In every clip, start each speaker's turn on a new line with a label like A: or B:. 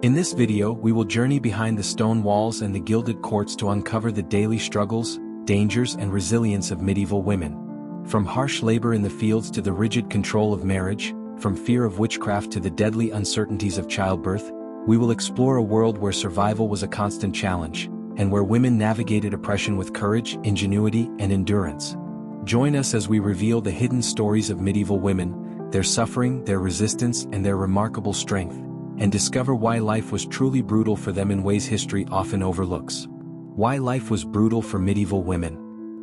A: In this video, we will journey behind the stone walls and the gilded courts to uncover the daily struggles, dangers, and resilience of medieval women. From harsh labor in the fields to the rigid control of marriage, from fear of witchcraft to the deadly uncertainties of childbirth, we will explore a world where survival was a constant challenge, and where women navigated oppression with courage, ingenuity, and endurance. Join us as we reveal the hidden stories of medieval women, their suffering, their resistance, and their remarkable strength, and discover why life was truly brutal for them in ways history often overlooks. Why life was brutal for medieval women.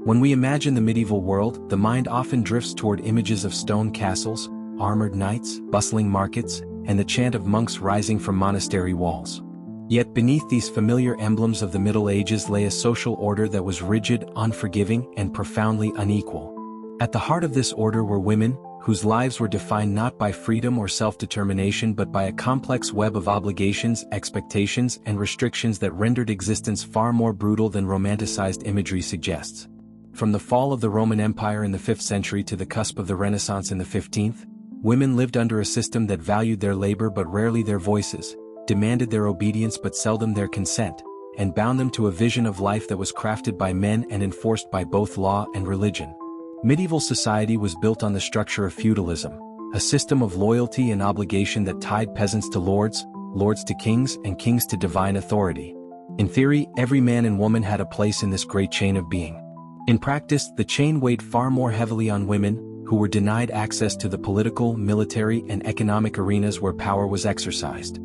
A: When we imagine the medieval world, the mind often drifts toward images of stone castles, armored knights, bustling markets, and the chant of monks rising from monastery walls. Yet beneath these familiar emblems of the Middle Ages lay a social order that was rigid, unforgiving, and profoundly unequal. At the heart of this order were women, whose lives were defined not by freedom or self-determination but by a complex web of obligations, expectations, and restrictions that rendered existence far more brutal than romanticized imagery suggests. From the fall of the Roman Empire in the 5th century to the cusp of the Renaissance in the 15th, women lived under a system that valued their labor but rarely their voices, demanded their obedience but seldom their consent, and bound them to a vision of life that was crafted by men and enforced by both law and religion. Medieval society was built on the structure of feudalism, a system of loyalty and obligation that tied peasants to lords, lords to kings, and kings to divine authority. In theory, every man and woman had a place in this great chain of being. In practice, the chain weighed far more heavily on women, who were denied access to the political, military, and economic arenas where power was exercised.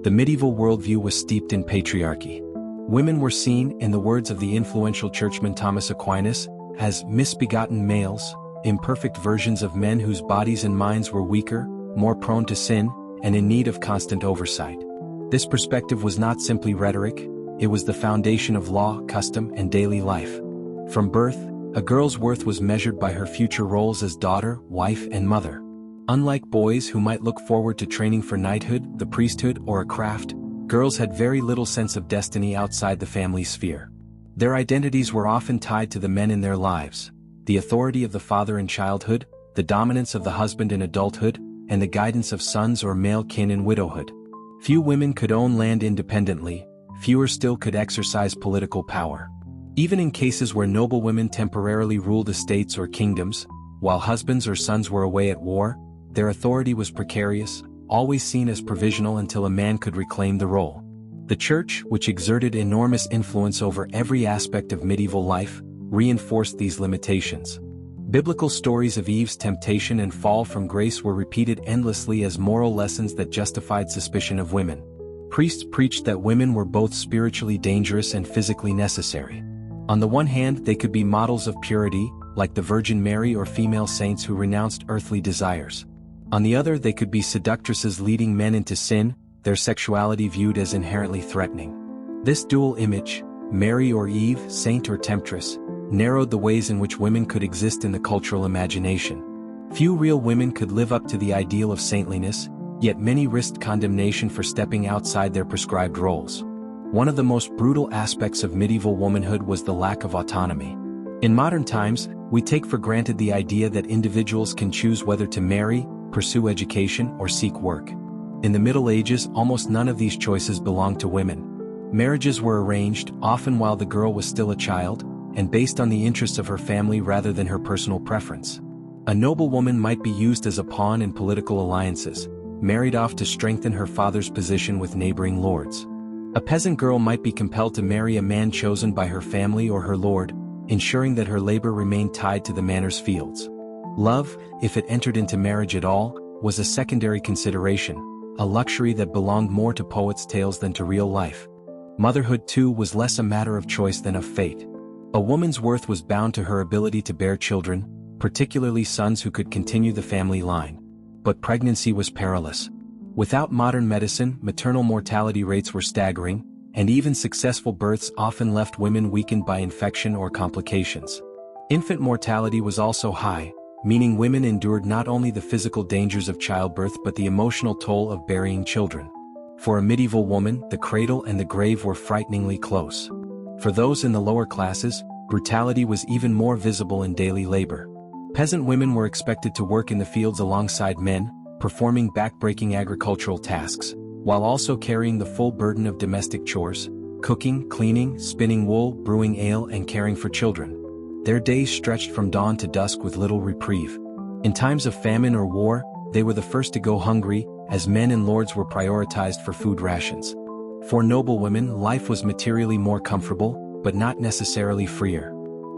A: The medieval worldview was steeped in patriarchy. Women were seen, in the words of the influential churchman Thomas Aquinas, as misbegotten males, imperfect versions of men whose bodies and minds were weaker, more prone to sin, and in need of constant oversight. This perspective was not simply rhetoric, it was the foundation of law, custom, and daily life. From birth, a girl's worth was measured by her future roles as daughter, wife, and mother. Unlike boys who might look forward to training for knighthood, the priesthood, or a craft, girls had very little sense of destiny outside the family sphere. Their identities were often tied to the men in their lives, the authority of the father in childhood, the dominance of the husband in adulthood, and the guidance of sons or male kin in widowhood. Few women could own land independently, fewer still could exercise political power. Even in cases where noblewomen temporarily ruled estates or kingdoms, while husbands or sons were away at war, their authority was precarious, always seen as provisional until a man could reclaim the role. The Church, which exerted enormous influence over every aspect of medieval life, reinforced these limitations. Biblical stories of Eve's temptation and fall from grace were repeated endlessly as moral lessons that justified suspicion of women. Priests preached that women were both spiritually dangerous and physically necessary. On the one hand, they could be models of purity, like the Virgin Mary or female saints who renounced earthly desires. On the other, they could be seductresses leading men into sin, their sexuality viewed as inherently threatening. This dual image, Mary or Eve, saint or temptress, narrowed the ways in which women could exist in the cultural imagination. Few real women could live up to the ideal of saintliness, yet many risked condemnation for stepping outside their prescribed roles. One of the most brutal aspects of medieval womanhood was the lack of autonomy. In modern times, we take for granted the idea that individuals can choose whether to marry, pursue education, or seek work. In the Middle Ages, almost none of these choices belonged to women. Marriages were arranged, often while the girl was still a child, and based on the interests of her family rather than her personal preference. A noblewoman might be used as a pawn in political alliances, married off to strengthen her father's position with neighboring lords. A peasant girl might be compelled to marry a man chosen by her family or her lord, ensuring that her labor remained tied to the manor's fields. Love, if it entered into marriage at all, was a secondary consideration, a luxury that belonged more to poets' tales than to real life. Motherhood, too, was less a matter of choice than of fate. A woman's worth was bound to her ability to bear children, particularly sons who could continue the family line. But pregnancy was perilous. Without modern medicine, maternal mortality rates were staggering, and even successful births often left women weakened by infection or complications. Infant mortality was also high, meaning women endured not only the physical dangers of childbirth but the emotional toll of burying children. For a medieval woman, the cradle and the grave were frighteningly close. For those in the lower classes, brutality was even more visible in daily labor. Peasant women were expected to work in the fields alongside men, performing back-breaking agricultural tasks, while also carrying the full burden of domestic chores, cooking, cleaning, spinning wool, brewing ale, and caring for children. Their days stretched from dawn to dusk with little reprieve. In times of famine or war, they were the first to go hungry, as men and lords were prioritized for food rations. For noblewomen, life was materially more comfortable, but not necessarily freer.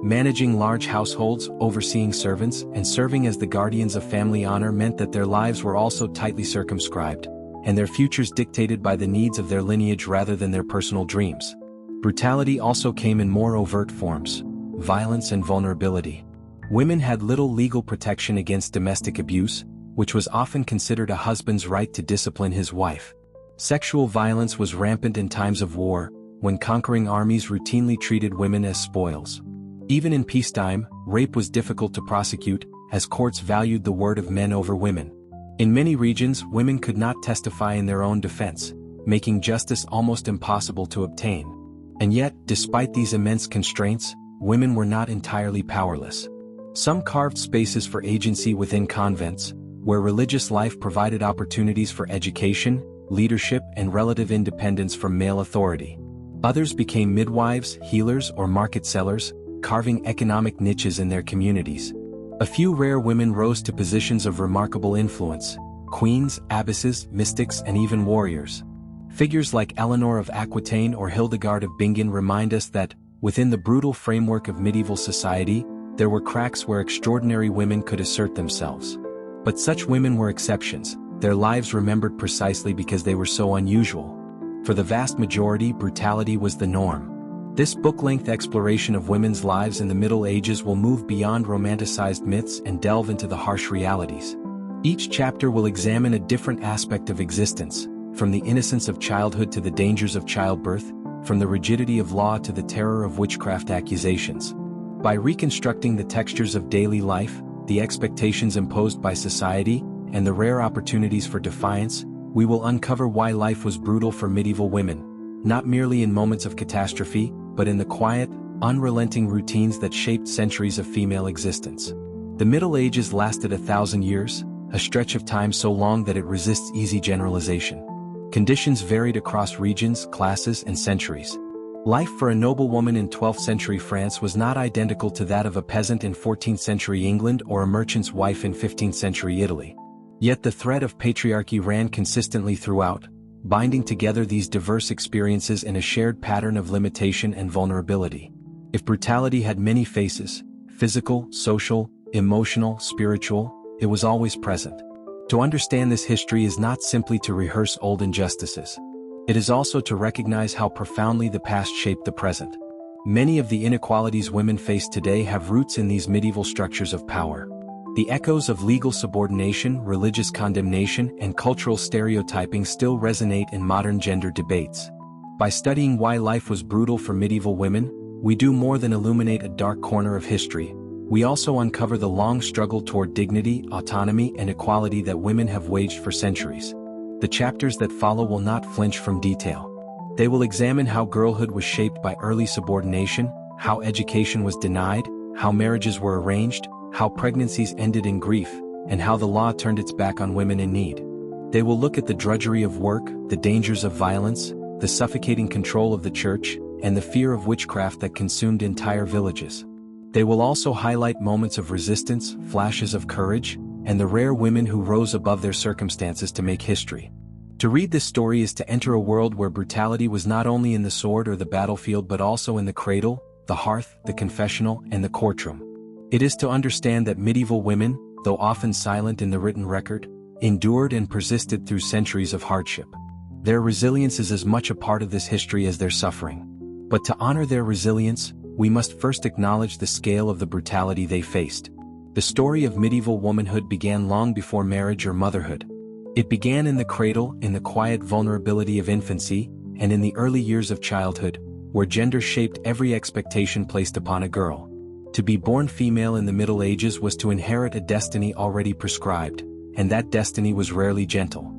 A: Managing large households, overseeing servants, and serving as the guardians of family honor meant that their lives were also tightly circumscribed, and their futures dictated by the needs of their lineage rather than their personal dreams. Brutality also came in more overt forms: violence and vulnerability. Women had little legal protection against domestic abuse, which was often considered a husband's right to discipline his wife. Sexual violence was rampant in times of war, when conquering armies routinely treated women as spoils. Even in peacetime, rape was difficult to prosecute, as courts valued the word of men over women. In many regions, women could not testify in their own defense, making justice almost impossible to obtain. And yet, despite these immense constraints, women were not entirely powerless. Some carved spaces for agency within convents, where religious life provided opportunities for education, leadership, and relative independence from male authority. Others became midwives, healers, or market sellers, carving economic niches in their communities. A few rare women rose to positions of remarkable influence: queens, abbesses, mystics, and even warriors. Figures like Eleanor of Aquitaine or Hildegard of Bingen remind us that, within the brutal framework of medieval society, there were cracks where extraordinary women could assert themselves. But such women were exceptions, their lives remembered precisely because they were so unusual. For the vast majority, brutality was the norm. This book-length exploration of women's lives in the Middle Ages will move beyond romanticized myths and delve into the harsh realities. Each chapter will examine a different aspect of existence, from the innocence of childhood to the dangers of childbirth, from the rigidity of law to the terror of witchcraft accusations. By reconstructing the textures of daily life, the expectations imposed by society, and the rare opportunities for defiance, we will uncover why life was brutal for medieval women, not merely in moments of catastrophe, but in the quiet, unrelenting routines that shaped centuries of female existence. The Middle Ages lasted 1,000 years, a stretch of time so long that it resists easy generalization. Conditions varied across regions, classes, and centuries. Life for a noblewoman in 12th century France was not identical to that of a peasant in 14th century England or a merchant's wife in 15th century Italy. Yet the thread of patriarchy ran consistently throughout, binding together these diverse experiences in a shared pattern of limitation and vulnerability. If brutality had many faces, physical, social, emotional, spiritual, it was always present. To understand this history is not simply to rehearse old injustices. It is also to recognize how profoundly the past shaped the present. Many of the inequalities women face today have roots in these medieval structures of power. The echoes of legal subordination, religious condemnation, and cultural stereotyping still resonate in modern gender debates. By studying why life was brutal for medieval women, we do more than illuminate a dark corner of history. We also uncover the long struggle toward dignity, autonomy, and equality that women have waged for centuries. The chapters that follow will not flinch from detail. They will examine how girlhood was shaped by early subordination, how education was denied, how marriages were arranged, how pregnancies ended in grief, and how the law turned its back on women in need. They will look at the drudgery of work, the dangers of violence, the suffocating control of the church, and the fear of witchcraft that consumed entire villages. They will also highlight moments of resistance, flashes of courage, and the rare women who rose above their circumstances to make history. To read this story is to enter a world where brutality was not only in the sword or the battlefield but also in the cradle, the hearth, the confessional, and the courtroom. It is to understand that medieval women, though often silent in the written record, endured and persisted through centuries of hardship. Their resilience is as much a part of this history as their suffering. But to honor their resilience, we must first acknowledge the scale of the brutality they faced. The story of medieval womanhood began long before marriage or motherhood. It began in the cradle, in the quiet vulnerability of infancy, and in the early years of childhood, where gender shaped every expectation placed upon a girl. To be born female in the Middle Ages was to inherit a destiny already prescribed, and that destiny was rarely gentle.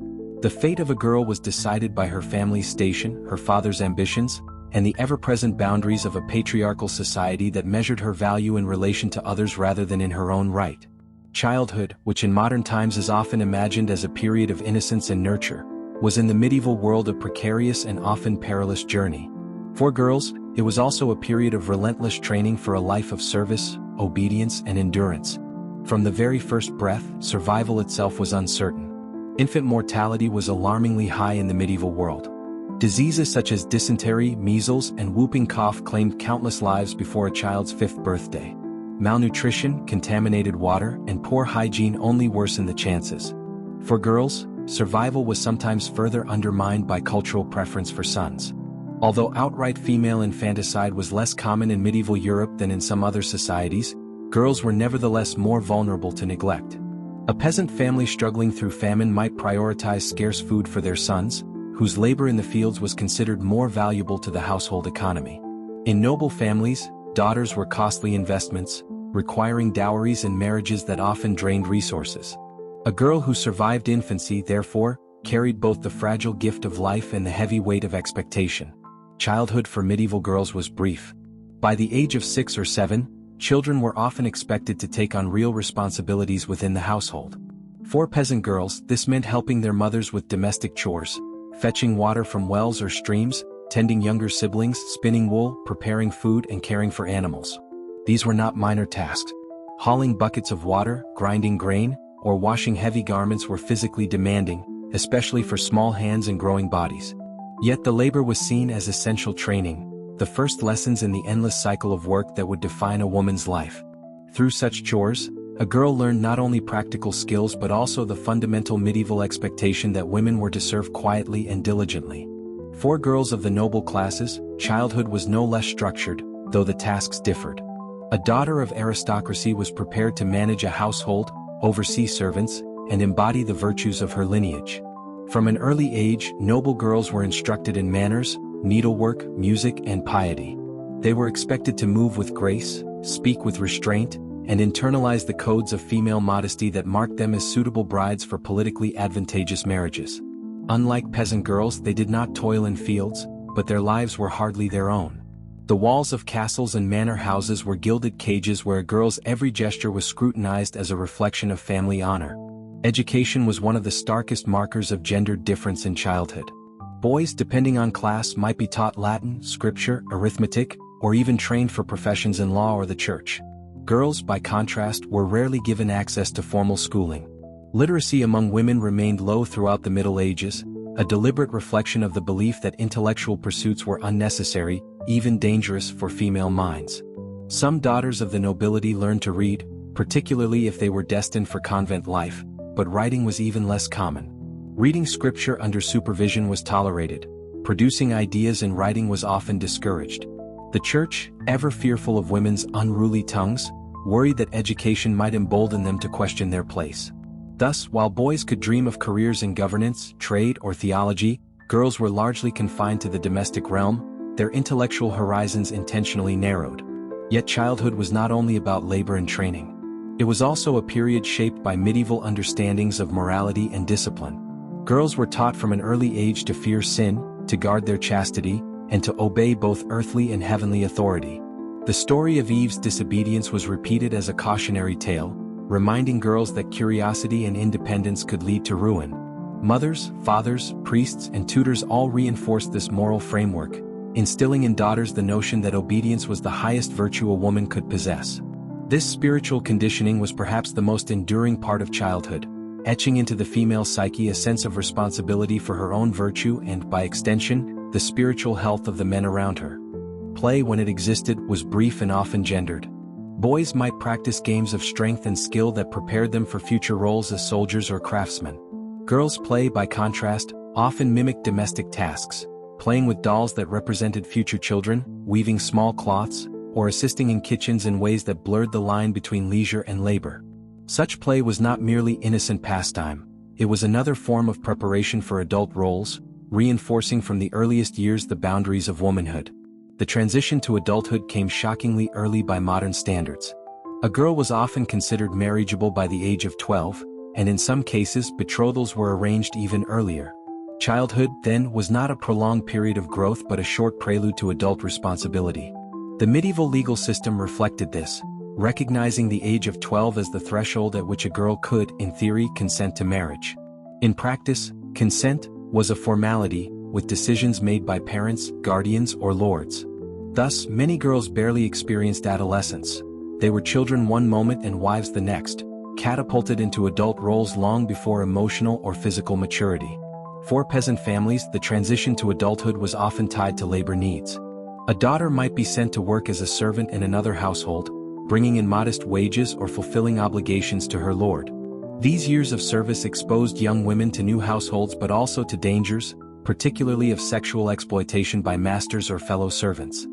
A: The fate of a girl was decided by her family's station, her father's ambitions, and the ever-present boundaries of a patriarchal society that measured her value in relation to others rather than in her own right. Childhood, which in modern times is often imagined as a period of innocence and nurture, was in the medieval world a precarious and often perilous journey. For girls, it was also a period of relentless training for a life of service, obedience, and endurance. From the very first breath, survival itself was uncertain. Infant mortality was alarmingly high in the medieval world. Diseases such as dysentery, measles, and whooping cough claimed countless lives before a child's 5th birthday. Malnutrition, contaminated water, and poor hygiene only worsened the chances. For girls, survival was sometimes further undermined by cultural preference for sons. Although outright female infanticide was less common in medieval Europe than in some other societies, girls were nevertheless more vulnerable to neglect. A peasant family struggling through famine might prioritize scarce food for their sons, whose labor in the fields was considered more valuable to the household economy. In noble families, daughters were costly investments, requiring dowries and marriages that often drained resources. A girl who survived infancy, therefore, carried both the fragile gift of life and the heavy weight of expectation. Childhood for medieval girls was brief. By the age of 6 or 7, children were often expected to take on real responsibilities within the household. For peasant girls, this meant helping their mothers with domestic chores, fetching water from wells or streams, tending younger siblings, spinning wool, preparing food, and caring for animals. These were not minor tasks. Hauling buckets of water, grinding grain, or washing heavy garments were physically demanding, especially for small hands and growing bodies. Yet the labor was seen as essential training, the first lessons in the endless cycle of work that would define a woman's life. Through such chores, a girl learned not only practical skills but also the fundamental medieval expectation that women were to serve quietly and diligently. For girls of the noble classes, childhood was no less structured, though the tasks differed. A daughter of aristocracy was prepared to manage a household, oversee servants, and embody the virtues of her lineage. From an early age, noble girls were instructed in manners, needlework, music, and piety. They were expected to move with grace, speak with restraint, and internalize the codes of female modesty that marked them as suitable brides for politically advantageous marriages. Unlike peasant girls, they did not toil in fields, but their lives were hardly their own. The walls of castles and manor houses were gilded cages where a girl's every gesture was scrutinized as a reflection of family honor. Education was one of the starkest markers of gender difference in childhood. Boys, depending on class, might be taught Latin, scripture, arithmetic, or even trained for professions in law or the church. Girls, by contrast, were rarely given access to formal schooling. Literacy among women remained low throughout the Middle Ages, a deliberate reflection of the belief that intellectual pursuits were unnecessary, even dangerous for female minds. Some daughters of the nobility learned to read, particularly if they were destined for convent life, but writing was even less common. Reading scripture under supervision was tolerated. Producing ideas in writing was often discouraged. The church, ever fearful of women's unruly tongues, worried that education might embolden them to question their place. Thus, while boys could dream of careers in governance, trade, or theology, girls were largely confined to the domestic realm, their intellectual horizons intentionally narrowed. Yet childhood was not only about labor and training. It was also a period shaped by medieval understandings of morality and discipline. Girls were taught from an early age to fear sin, to guard their chastity, and to obey both earthly and heavenly authority. The story of Eve's disobedience was repeated as a cautionary tale, reminding girls that curiosity and independence could lead to ruin. Mothers, fathers, priests, and tutors all reinforced this moral framework, instilling in daughters the notion that obedience was the highest virtue a woman could possess. This spiritual conditioning was perhaps the most enduring part of childhood, etching into the female psyche a sense of responsibility for her own virtue and, by extension, the spiritual health of the men around her. Play, when it existed, was brief and often gendered. Boys might practice games of strength and skill that prepared them for future roles as soldiers or craftsmen. Girls' play, by contrast, often mimicked domestic tasks, playing with dolls that represented future children, weaving small cloths, or assisting in kitchens in ways that blurred the line between leisure and labor. Such play was not merely innocent pastime, it was another form of preparation for adult roles, reinforcing from the earliest years the boundaries of womanhood. The transition to adulthood came shockingly early by modern standards. A girl was often considered marriageable by the age of 12, and in some cases betrothals were arranged even earlier. Childhood, then, was not a prolonged period of growth but a short prelude to adult responsibility. The medieval legal system reflected this, recognizing the age of 12 as the threshold at which a girl could, in theory, consent to marriage. In practice, consent, was a formality, with decisions made by parents, guardians, or lords. Thus, many girls barely experienced adolescence. They were children one moment and wives the next, catapulted into adult roles long before emotional or physical maturity. For peasant families, the transition to adulthood was often tied to labor needs. A daughter might be sent to work as a servant in another household, bringing in modest wages or fulfilling obligations to her lord. These years of service exposed young women to new households but also to dangers, particularly of sexual exploitation by masters or fellow servants.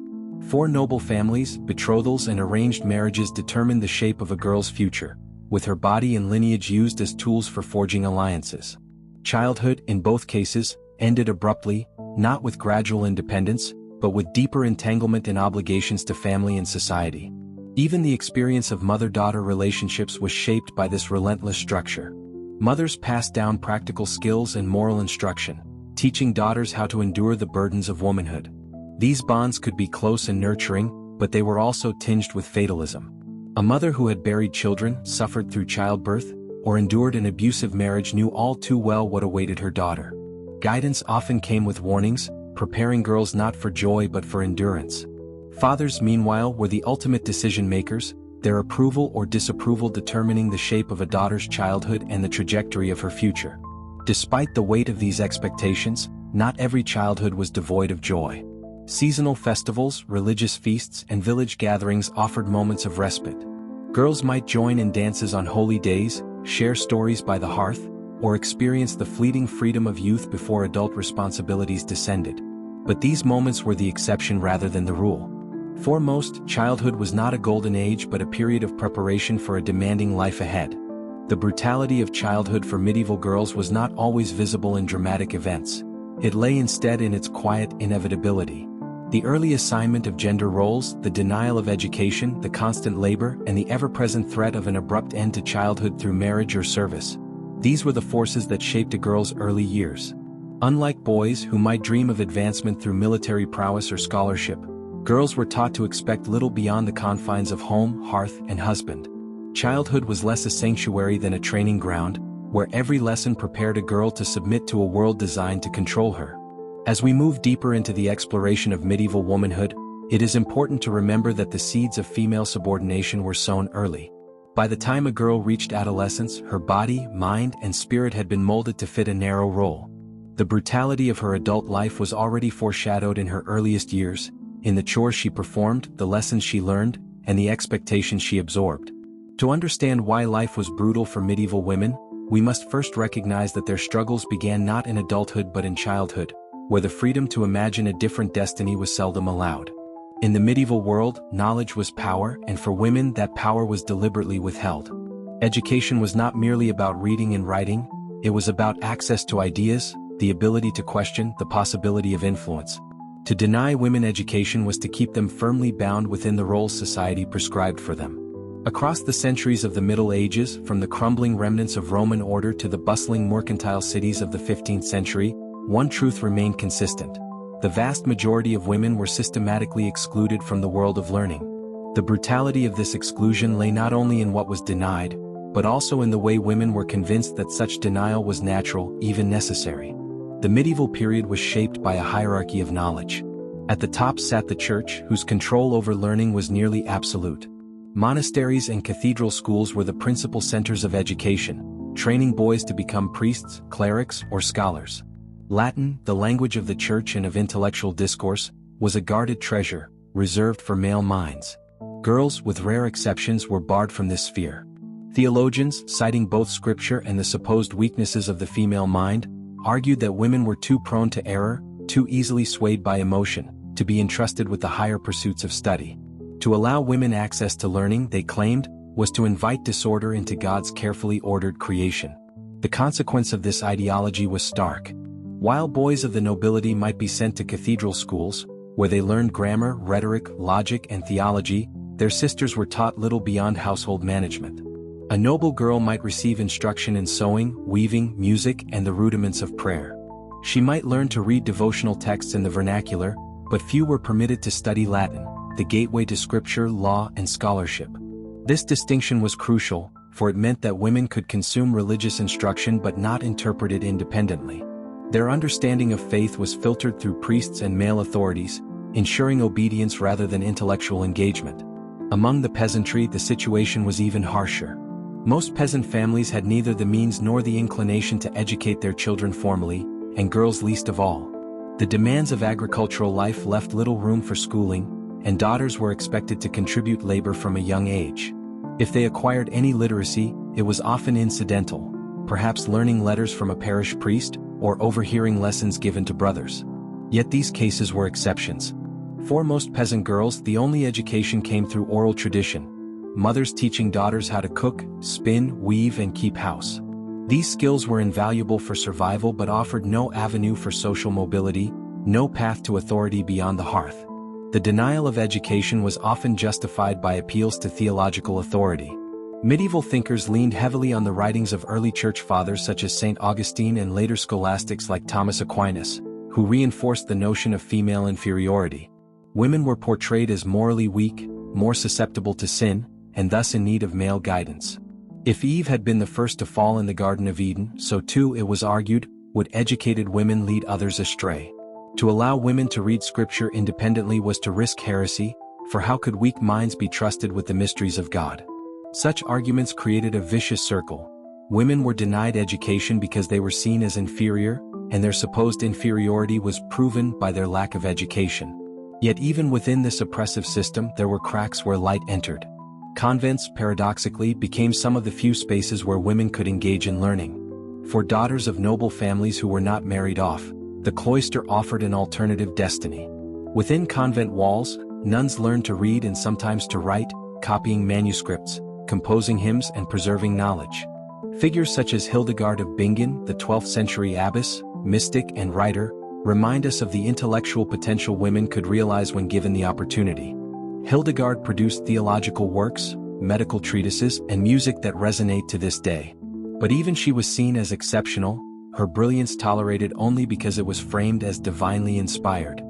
A: For noble families, betrothals and arranged marriages determined the shape of a girl's future, with her body and lineage used as tools for forging alliances. Childhood, in both cases, ended abruptly, not with gradual independence, but with deeper entanglement and obligations to family and society. Even the experience of mother-daughter relationships was shaped by this relentless structure. Mothers passed down practical skills and moral instruction, teaching daughters how to endure the burdens of womanhood. These bonds could be close and nurturing, but they were also tinged with fatalism. A mother who had buried children, suffered through childbirth, or endured an abusive marriage knew all too well what awaited her daughter. Guidance often came with warnings, preparing girls not for joy but for endurance. Fathers, meanwhile, were the ultimate decision-makers, their approval or disapproval determining the shape of a daughter's childhood and the trajectory of her future. Despite the weight of these expectations, not every childhood was devoid of joy. Seasonal festivals, religious feasts, and village gatherings offered moments of respite. Girls might join in dances on holy days, share stories by the hearth, or experience the fleeting freedom of youth before adult responsibilities descended. But these moments were the exception rather than the rule. For most, childhood was not a golden age but a period of preparation for a demanding life ahead. The brutality of childhood for medieval girls was not always visible in dramatic events. It lay instead in its quiet inevitability. The early assignment of gender roles, the denial of education, the constant labor, and the ever-present threat of an abrupt end to childhood through marriage or service. These were the forces that shaped a girl's early years. Unlike boys who might dream of advancement through military prowess or scholarship, girls were taught to expect little beyond the confines of home, hearth, and husband. Childhood was less a sanctuary than a training ground, where every lesson prepared a girl to submit to a world designed to control her. As we move deeper into the exploration of medieval womanhood, it is important to remember that the seeds of female subordination were sown early. By the time a girl reached adolescence, her body, mind, and spirit had been molded to fit a narrow role. The brutality of her adult life was already foreshadowed in her earliest years, in the chores she performed, the lessons she learned, and the expectations she absorbed. To understand why life was brutal for medieval women, we must first recognize that their struggles began not in adulthood but in childhood, where the freedom to imagine a different destiny was seldom allowed. In the medieval world, knowledge was power, and for women that power was deliberately withheld. Education was not merely about reading and writing, it was about access to ideas, the ability to question, the possibility of influence. To deny women education was to keep them firmly bound within the roles society prescribed for them. Across the centuries of the Middle Ages, from the crumbling remnants of Roman order to the bustling mercantile cities of the 15th century, one truth remained consistent. The vast majority of women were systematically excluded from the world of learning. The brutality of this exclusion lay not only in what was denied, but also in the way women were convinced that such denial was natural, even necessary. The medieval period was shaped by a hierarchy of knowledge. At the top sat the church, whose control over learning was nearly absolute. Monasteries and cathedral schools were the principal centers of education, training boys to become priests, clerics, or scholars. Latin, the language of the church and of intellectual discourse, was a guarded treasure, reserved for male minds. Girls, with rare exceptions, were barred from this sphere. Theologians, citing both scripture and the supposed weaknesses of the female mind, argued that women were too prone to error, too easily swayed by emotion, to be entrusted with the higher pursuits of study. To allow women access to learning, they claimed, was to invite disorder into God's carefully ordered creation. The consequence of this ideology was stark. While boys of the nobility might be sent to cathedral schools, where they learned grammar, rhetoric, logic, and theology, their sisters were taught little beyond household management. A noble girl might receive instruction in sewing, weaving, music, and the rudiments of prayer. She might learn to read devotional texts in the vernacular, but few were permitted to study Latin, the gateway to scripture, law, and scholarship. This distinction was crucial, for it meant that women could consume religious instruction but not interpret it independently. Their understanding of faith was filtered through priests and male authorities, ensuring obedience rather than intellectual engagement. Among the peasantry, the situation was even harsher. Most peasant families had neither the means nor the inclination to educate their children formally, and girls least of all. The demands of agricultural life left little room for schooling, and daughters were expected to contribute labor from a young age. If they acquired any literacy, it was often incidental, perhaps learning letters from a parish priest, or overhearing lessons given to brothers. Yet these cases were exceptions. For most peasant girls, the only education came through oral tradition, mothers teaching daughters how to cook, spin, weave, and keep house. These skills were invaluable for survival but offered no avenue for social mobility, no path to authority beyond the hearth. The denial of education was often justified by appeals to theological authority. Medieval thinkers leaned heavily on the writings of early church fathers such as St. Augustine and later scholastics like Thomas Aquinas, who reinforced the notion of female inferiority. Women were portrayed as morally weak, more susceptible to sin, and thus in need of male guidance. If Eve had been the first to fall in the Garden of Eden, so too, it was argued, would educated women lead others astray. To allow women to read scripture independently was to risk heresy, for how could weak minds be trusted with the mysteries of God? Such arguments created a vicious circle. Women were denied education because they were seen as inferior, and their supposed inferiority was proven by their lack of education. Yet even within this oppressive system there were cracks where light entered. Convents, paradoxically, became some of the few spaces where women could engage in learning. For daughters of noble families who were not married off, the cloister offered an alternative destiny. Within convent walls, nuns learned to read and sometimes to write, copying manuscripts, composing hymns, and preserving knowledge. Figures such as Hildegard of Bingen, the 12th century abbess, mystic, and writer, remind us of the intellectual potential women could realize when given the opportunity. Hildegard produced theological works, medical treatises, and music that resonate to this day. But even she was seen as exceptional, her brilliance tolerated only because it was framed as divinely inspired.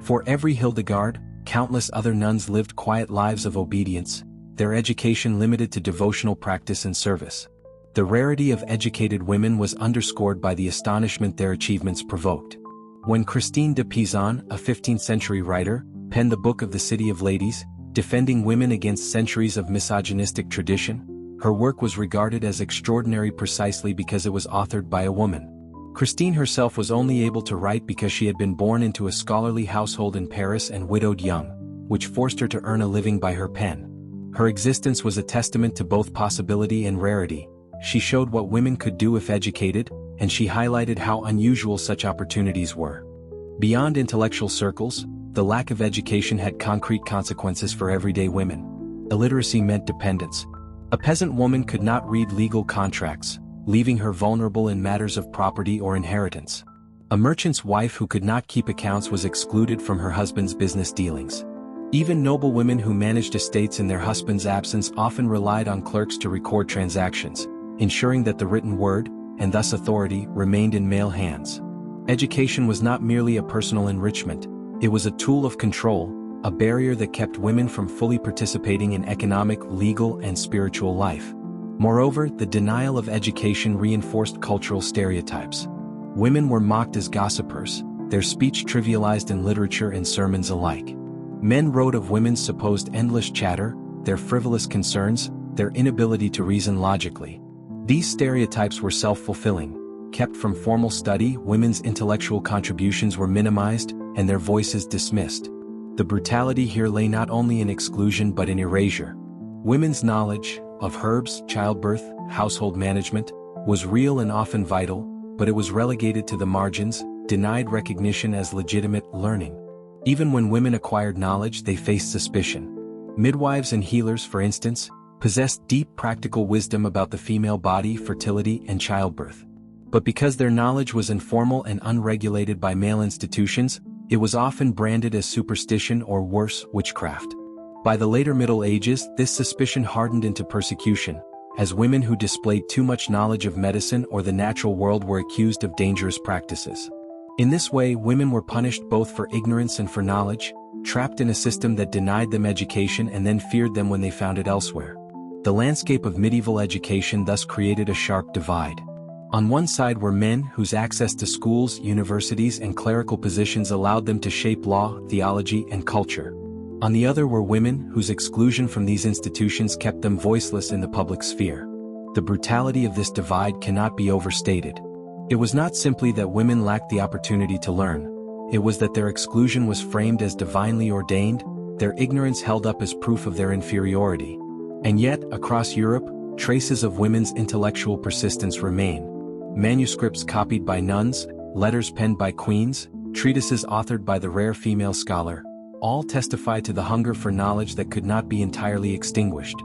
A: For every Hildegard, countless other nuns lived quiet lives of obedience, their education limited to devotional practice and service. The rarity of educated women was underscored by the astonishment their achievements provoked. When Christine de Pizan, a 15th century writer, penned the Book of the City of Ladies, defending women against centuries of misogynistic tradition, her work was regarded as extraordinary precisely because it was authored by a woman. Christine herself was only able to write because she had been born into a scholarly household in Paris and widowed young, which forced her to earn a living by her pen. Her existence was a testament to both possibility and rarity. She showed what women could do if educated, and she highlighted how unusual such opportunities were. Beyond intellectual circles, the lack of education had concrete consequences for everyday women. Illiteracy meant dependence. A peasant woman could not read legal contracts, leaving her vulnerable in matters of property or inheritance. A merchant's wife who could not keep accounts was excluded from her husband's business dealings. Even noble women who managed estates in their husband's absence often relied on clerks to record transactions, ensuring that the written word, and thus authority, remained in male hands. Education was not merely a personal enrichment, it was a tool of control, a barrier that kept women from fully participating in economic, legal, and spiritual life. Moreover, the denial of education reinforced cultural stereotypes. Women were mocked as gossipers, their speech trivialized in literature and sermons alike. Men wrote of women's supposed endless chatter, their frivolous concerns, their inability to reason logically. These stereotypes were self-fulfilling. Kept from formal study, women's intellectual contributions were minimized, and their voices dismissed. The brutality here lay not only in exclusion but in erasure. Women's knowledge of herbs, childbirth, household management was real and often vital, but it was relegated to the margins, denied recognition as legitimate learning. Even when women acquired knowledge, they faced suspicion. Midwives and healers, for instance, possessed deep practical wisdom about the female body, fertility, and childbirth. But because their knowledge was informal and unregulated by male institutions, it was often branded as superstition or worse, witchcraft. By the later Middle Ages, this suspicion hardened into persecution, as women who displayed too much knowledge of medicine or the natural world were accused of dangerous practices. In this way, women were punished both for ignorance and for knowledge, trapped in a system that denied them education and then feared them when they found it elsewhere. The landscape of medieval education thus created a sharp divide. On one side were men whose access to schools, universities, and clerical positions allowed them to shape law, theology, and culture. On the other were women whose exclusion from these institutions kept them voiceless in the public sphere. The brutality of this divide cannot be overstated. It was not simply that women lacked the opportunity to learn. It was that their exclusion was framed as divinely ordained, their ignorance held up as proof of their inferiority. And yet, across Europe, traces of women's intellectual persistence remain. Manuscripts copied by nuns, letters penned by queens, treatises authored by the rare female scholar, all testify to the hunger for knowledge that could not be entirely extinguished.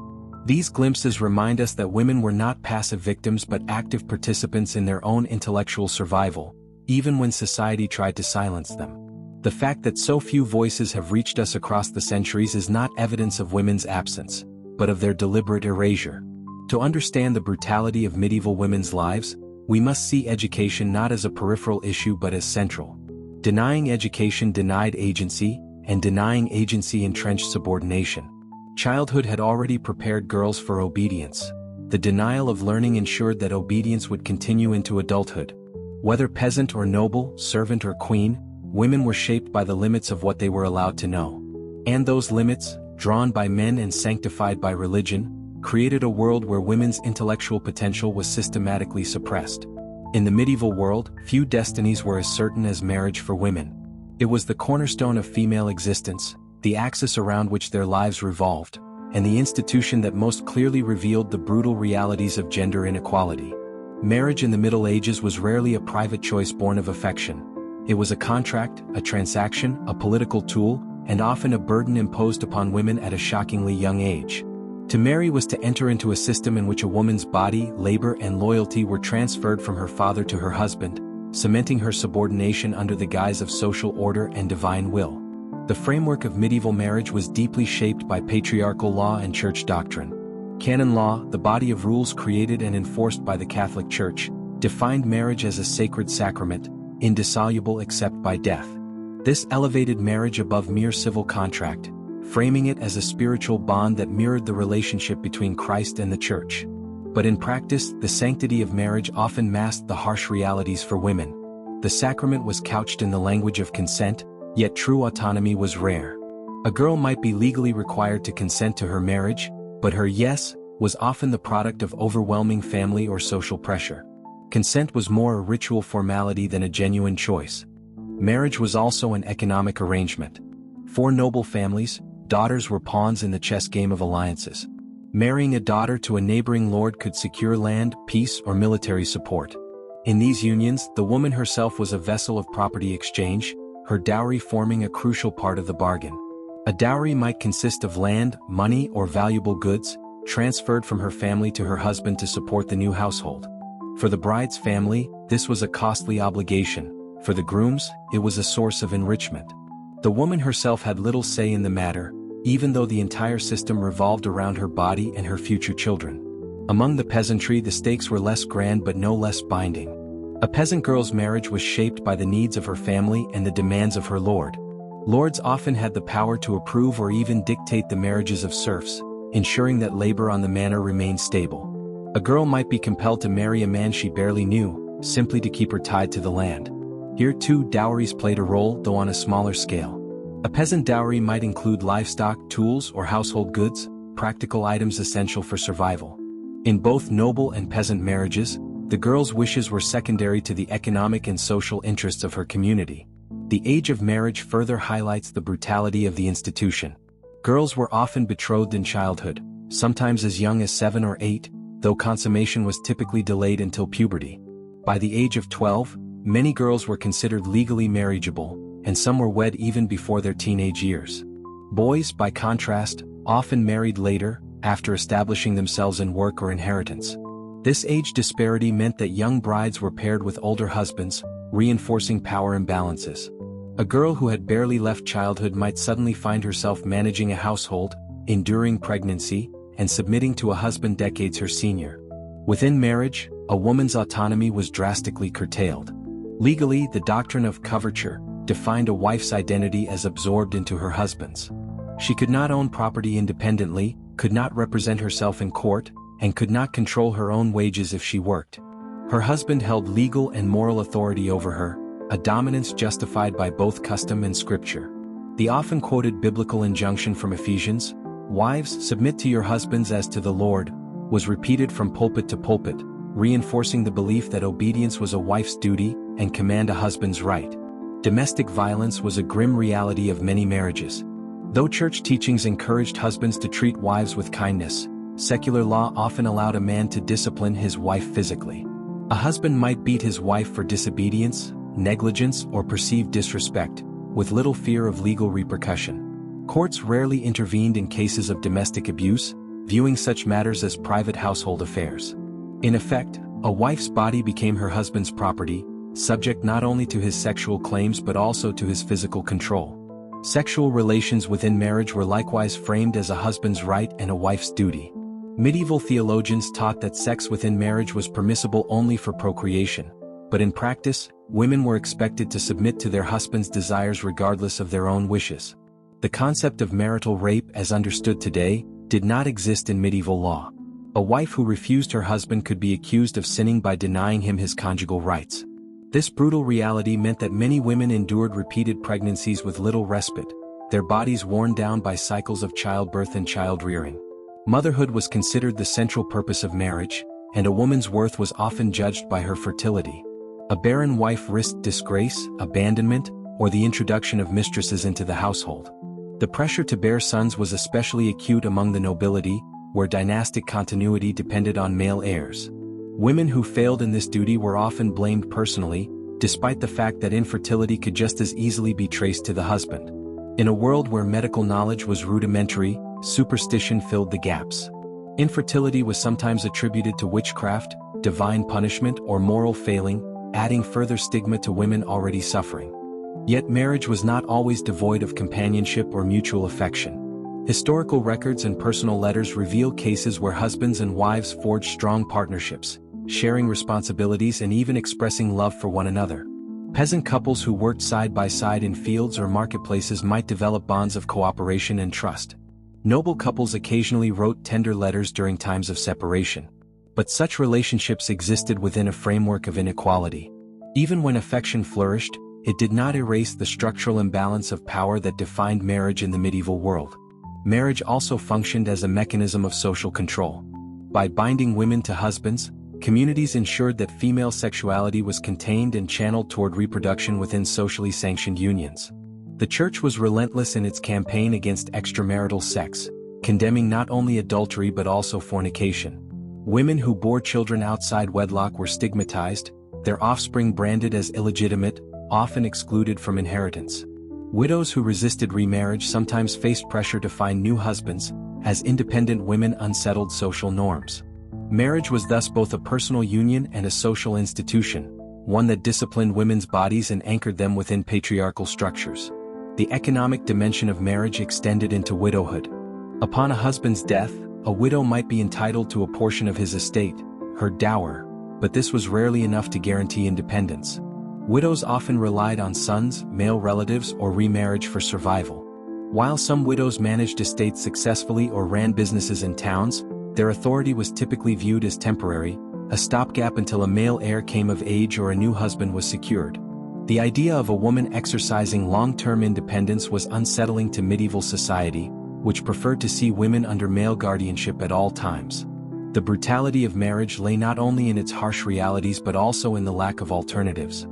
A: These glimpses remind us that women were not passive victims but active participants in their own intellectual survival, even when society tried to silence them. The fact that so few voices have reached us across the centuries is not evidence of women's absence, but of their deliberate erasure. To understand the brutality of medieval women's lives, we must see education not as a peripheral issue but as central. Denying education denied agency, and denying agency entrenched subordination. Childhood had already prepared girls for obedience. The denial of learning ensured that obedience would continue into adulthood. Whether peasant or noble, servant or queen, women were shaped by the limits of what they were allowed to know. And those limits, drawn by men and sanctified by religion, created a world where women's intellectual potential was systematically suppressed. In the medieval world, few destinies were as certain as marriage for women. It was the cornerstone of female existence, the axis around which their lives revolved, and the institution that most clearly revealed the brutal realities of gender inequality. Marriage in the Middle Ages was rarely a private choice born of affection. It was a contract, a transaction, a political tool, and often a burden imposed upon women at a shockingly young age. To marry was to enter into a system in which a woman's body, labor, and loyalty were transferred from her father to her husband, cementing her subordination under the guise of social order and divine will. The framework of medieval marriage was deeply shaped by patriarchal law and church doctrine. Canon law, the body of rules created and enforced by the Catholic Church, defined marriage as a sacred sacrament, indissoluble except by death. This elevated marriage above mere civil contract, framing it as a spiritual bond that mirrored the relationship between Christ and the Church. But in practice, the sanctity of marriage often masked the harsh realities for women. The sacrament was couched in the language of consent, yet true autonomy was rare. A girl might be legally required to consent to her marriage, but her yes was often the product of overwhelming family or social pressure. Consent was more a ritual formality than a genuine choice. Marriage was also an economic arrangement. For noble families, daughters were pawns in the chess game of alliances. Marrying a daughter to a neighboring lord could secure land, peace, or military support. In these unions, the woman herself was a vessel of property exchange, her dowry forming a crucial part of the bargain. A dowry might consist of land, money, or valuable goods, transferred from her family to her husband to support the new household. For the bride's family, this was a costly obligation. For the grooms, it was a source of enrichment. The woman herself had little say in the matter, even though the entire system revolved around her body and her future children. Among the peasantry, the stakes were less grand but no less binding. A peasant girl's marriage was shaped by the needs of her family and the demands of her lord. Lords often had the power to approve or even dictate the marriages of serfs, ensuring that labor on the manor remained stable. A girl might be compelled to marry a man she barely knew, simply to keep her tied to the land. Here too, dowries played a role, though on a smaller scale. A peasant dowry might include livestock, tools, or household goods, practical items essential for survival. In both noble and peasant marriages, the girl's wishes were secondary to the economic and social interests of her community. The age of marriage further highlights the brutality of the institution. Girls were often betrothed in childhood, sometimes as young as 7 or 8, though consummation was typically delayed until puberty. By the age of 12, many girls were considered legally marriageable, and some were wed even before their teenage years. Boys, by contrast, often married later, after establishing themselves in work or inheritance. This age disparity meant that young brides were paired with older husbands, reinforcing power imbalances. A girl who had barely left childhood might suddenly find herself managing a household, enduring pregnancy, and submitting to a husband decades her senior. Within marriage, a woman's autonomy was drastically curtailed. Legally, the doctrine of coverture defined a wife's identity as absorbed into her husband's. She could not own property independently, could not represent herself in court, and could not control her own wages if she worked. Her husband held legal and moral authority over her, a dominance justified by both custom and scripture. The often quoted biblical injunction from Ephesians, "Wives, submit to your husbands as to the Lord," was repeated from pulpit to pulpit, reinforcing the belief that obedience was a wife's duty and command a husband's right. Domestic violence was a grim reality of many marriages. Though church teachings encouraged husbands to treat wives with kindness, secular law often allowed a man to discipline his wife physically. A husband might beat his wife for disobedience, negligence, or perceived disrespect, with little fear of legal repercussion. Courts rarely intervened in cases of domestic abuse, viewing such matters as private household affairs. In effect, a wife's body became her husband's property, subject not only to his sexual claims but also to his physical control. Sexual relations within marriage were likewise framed as a husband's right and a wife's duty. Medieval theologians taught that sex within marriage was permissible only for procreation, but in practice, women were expected to submit to their husband's desires regardless of their own wishes. The concept of marital rape as understood today did not exist in medieval law. A wife who refused her husband could be accused of sinning by denying him his conjugal rights. This brutal reality meant that many women endured repeated pregnancies with little respite, their bodies worn down by cycles of childbirth and child-rearing. Motherhood was considered the central purpose of marriage, and a woman's worth was often judged by her fertility. A barren wife risked disgrace, abandonment, or the introduction of mistresses into the household. The pressure to bear sons was especially acute among the nobility, where dynastic continuity depended on male heirs. Women who failed in this duty were often blamed personally, despite the fact that infertility could just as easily be traced to the husband. In a world where medical knowledge was rudimentary, superstition filled the gaps. Infertility was sometimes attributed to witchcraft, divine punishment, or moral failing, adding further stigma to women already suffering. Yet marriage was not always devoid of companionship or mutual affection. Historical records and personal letters reveal cases where husbands and wives forged strong partnerships, sharing responsibilities and even expressing love for one another. Peasant couples who worked side by side in fields or marketplaces might develop bonds of cooperation and trust. Noble couples occasionally wrote tender letters during times of separation. But such relationships existed within a framework of inequality. Even when affection flourished, it did not erase the structural imbalance of power that defined marriage in the medieval world. Marriage also functioned as a mechanism of social control. By binding women to husbands, communities ensured that female sexuality was contained and channeled toward reproduction within socially sanctioned unions. The church was relentless in its campaign against extramarital sex, condemning not only adultery but also fornication. Women who bore children outside wedlock were stigmatized, their offspring branded as illegitimate, often excluded from inheritance. Widows who resisted remarriage sometimes faced pressure to find new husbands, as independent women unsettled social norms. Marriage was thus both a personal union and a social institution, one that disciplined women's bodies and anchored them within patriarchal structures. The economic dimension of marriage extended into widowhood. Upon a husband's death, a widow might be entitled to a portion of his estate, her dower, but this was rarely enough to guarantee independence. Widows often relied on sons, male relatives, or remarriage for survival. While some widows managed estates successfully or ran businesses in towns, their authority was typically viewed as temporary, a stopgap until a male heir came of age or a new husband was secured. The idea of a woman exercising long-term independence was unsettling to medieval society, which preferred to see women under male guardianship at all times. The brutality of marriage lay not only in its harsh realities but also in the lack of alternatives.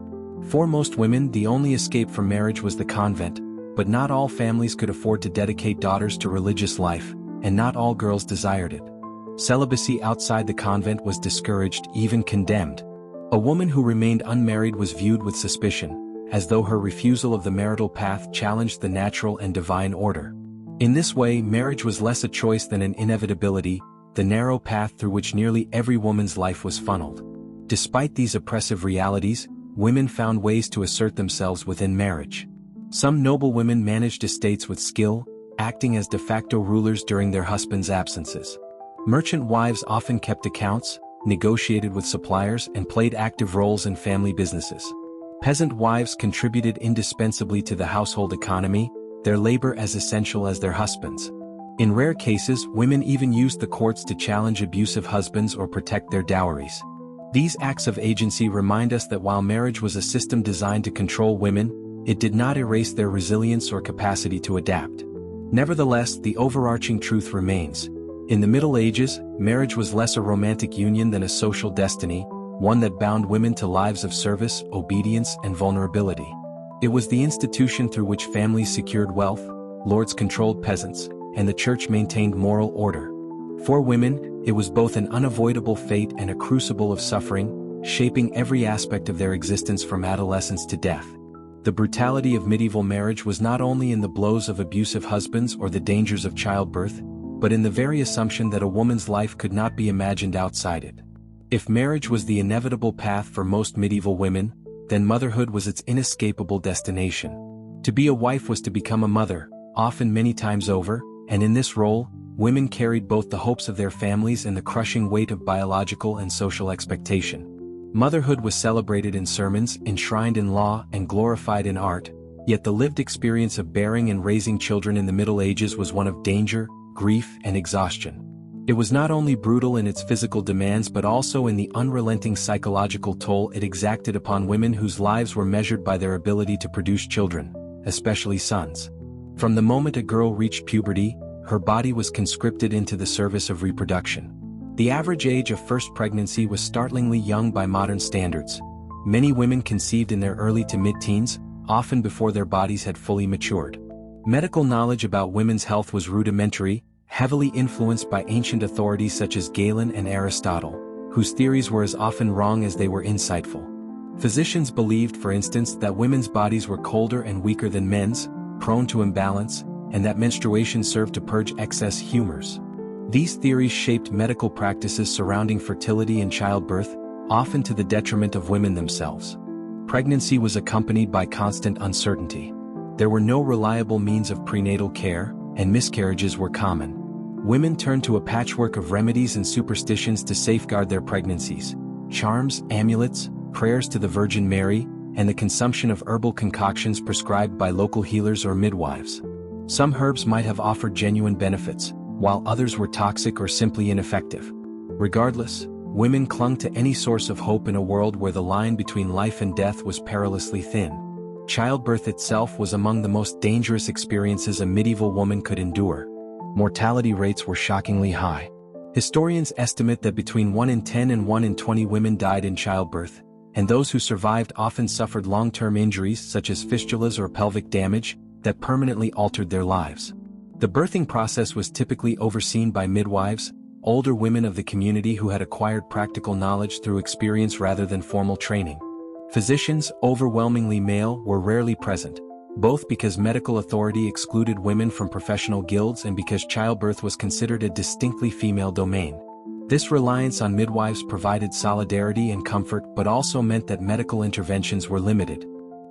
A: For most women, the only escape from marriage was the convent, but not all families could afford to dedicate daughters to religious life, and not all girls desired it. Celibacy outside the convent was discouraged, even condemned. A woman who remained unmarried was viewed with suspicion, as though her refusal of the marital path challenged the natural and divine order. In this way, marriage was less a choice than an inevitability, the narrow path through which nearly every woman's life was funneled. Despite these oppressive realities, women found ways to assert themselves within marriage. Some noble women managed estates with skill, acting as de facto rulers during their husbands' absences. Merchant wives often kept accounts, negotiated with suppliers, and played active roles in family businesses. Peasant wives contributed indispensably to the household economy, their labor as essential as their husbands. In rare cases, women even used the courts to challenge abusive husbands or protect their dowries. These acts of agency remind us that while marriage was a system designed to control women, it did not erase their resilience or capacity to adapt. Nevertheless, the overarching truth remains. In the Middle Ages, marriage was less a romantic union than a social destiny, one that bound women to lives of service, obedience, and vulnerability. It was the institution through which families secured wealth, lords controlled peasants, and the church maintained moral order. For women, it was both an unavoidable fate and a crucible of suffering, shaping every aspect of their existence from adolescence to death. The brutality of medieval marriage was not only in the blows of abusive husbands or the dangers of childbirth, but in the very assumption that a woman's life could not be imagined outside it. If marriage was the inevitable path for most medieval women, then motherhood was its inescapable destination. To be a wife was to become a mother, often many times over, and in this role, women carried both the hopes of their families and the crushing weight of biological and social expectation. Motherhood was celebrated in sermons, enshrined in law, and glorified in art, yet the lived experience of bearing and raising children in the Middle Ages was one of danger, grief, and exhaustion. It was not only brutal in its physical demands but also in the unrelenting psychological toll it exacted upon women whose lives were measured by their ability to produce children, especially sons. From the moment a girl reached puberty, her body was conscripted into the service of reproduction. The average age of first pregnancy was startlingly young by modern standards. Many women conceived in their early to mid-teens, often before their bodies had fully matured. Medical knowledge about women's health was rudimentary, heavily influenced by ancient authorities such as Galen and Aristotle, whose theories were as often wrong as they were insightful. Physicians believed, for instance, that women's bodies were colder and weaker than men's, prone to imbalance, and that menstruation served to purge excess humors. These theories shaped medical practices surrounding fertility and childbirth, often to the detriment of women themselves. Pregnancy was accompanied by constant uncertainty. There were no reliable means of prenatal care, and miscarriages were common. Women turned to a patchwork of remedies and superstitions to safeguard their pregnancies: charms, amulets, prayers to the Virgin Mary, and the consumption of herbal concoctions prescribed by local healers or midwives. Some herbs might have offered genuine benefits, while others were toxic or simply ineffective. Regardless, women clung to any source of hope in a world where the line between life and death was perilously thin. Childbirth itself was among the most dangerous experiences a medieval woman could endure. Mortality rates were shockingly high. Historians estimate that between 1 in 10 and 1 in 20 women died in childbirth, and those who survived often suffered long-term injuries such as fistulas or pelvic damage that permanently altered their lives. The birthing process was typically overseen by midwives, older women of the community who had acquired practical knowledge through experience rather than formal training. Physicians, overwhelmingly male, were rarely present, both because medical authority excluded women from professional guilds and because childbirth was considered a distinctly female domain. This reliance on midwives provided solidarity and comfort but also meant that medical interventions were limited.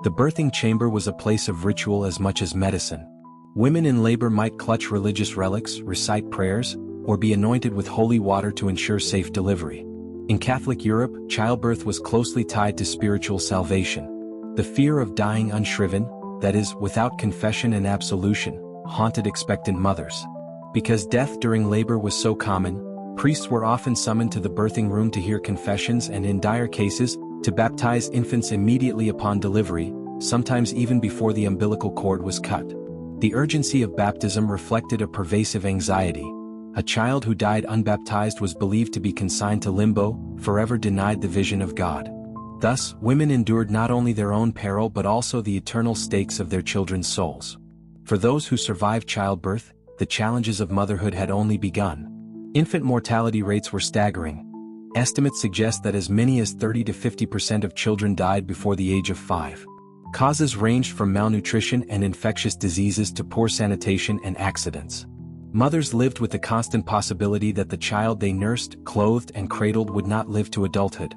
A: The birthing chamber was a place of ritual as much as medicine. Women in labor might clutch religious relics, recite prayers, or be anointed with holy water to ensure safe delivery. In Catholic Europe, childbirth was closely tied to spiritual salvation. The fear of dying unshriven, that is, without confession and absolution, haunted expectant mothers. Because death during labor was so common, priests were often summoned to the birthing room to hear confessions and, in dire cases, to baptize infants immediately upon delivery, sometimes even before the umbilical cord was cut. The urgency of baptism reflected a pervasive anxiety. A child who died unbaptized was believed to be consigned to limbo, forever denied the vision of God. Thus, women endured not only their own peril but also the eternal stakes of their children's souls. For those who survived childbirth, the challenges of motherhood had only begun. Infant mortality rates were staggering. Estimates suggest that as many as 30 to 50% of children died before the age of 5. Causes ranged from malnutrition and infectious diseases to poor sanitation and accidents. Mothers lived with the constant possibility that the child they nursed, clothed, and cradled would not live to adulthood.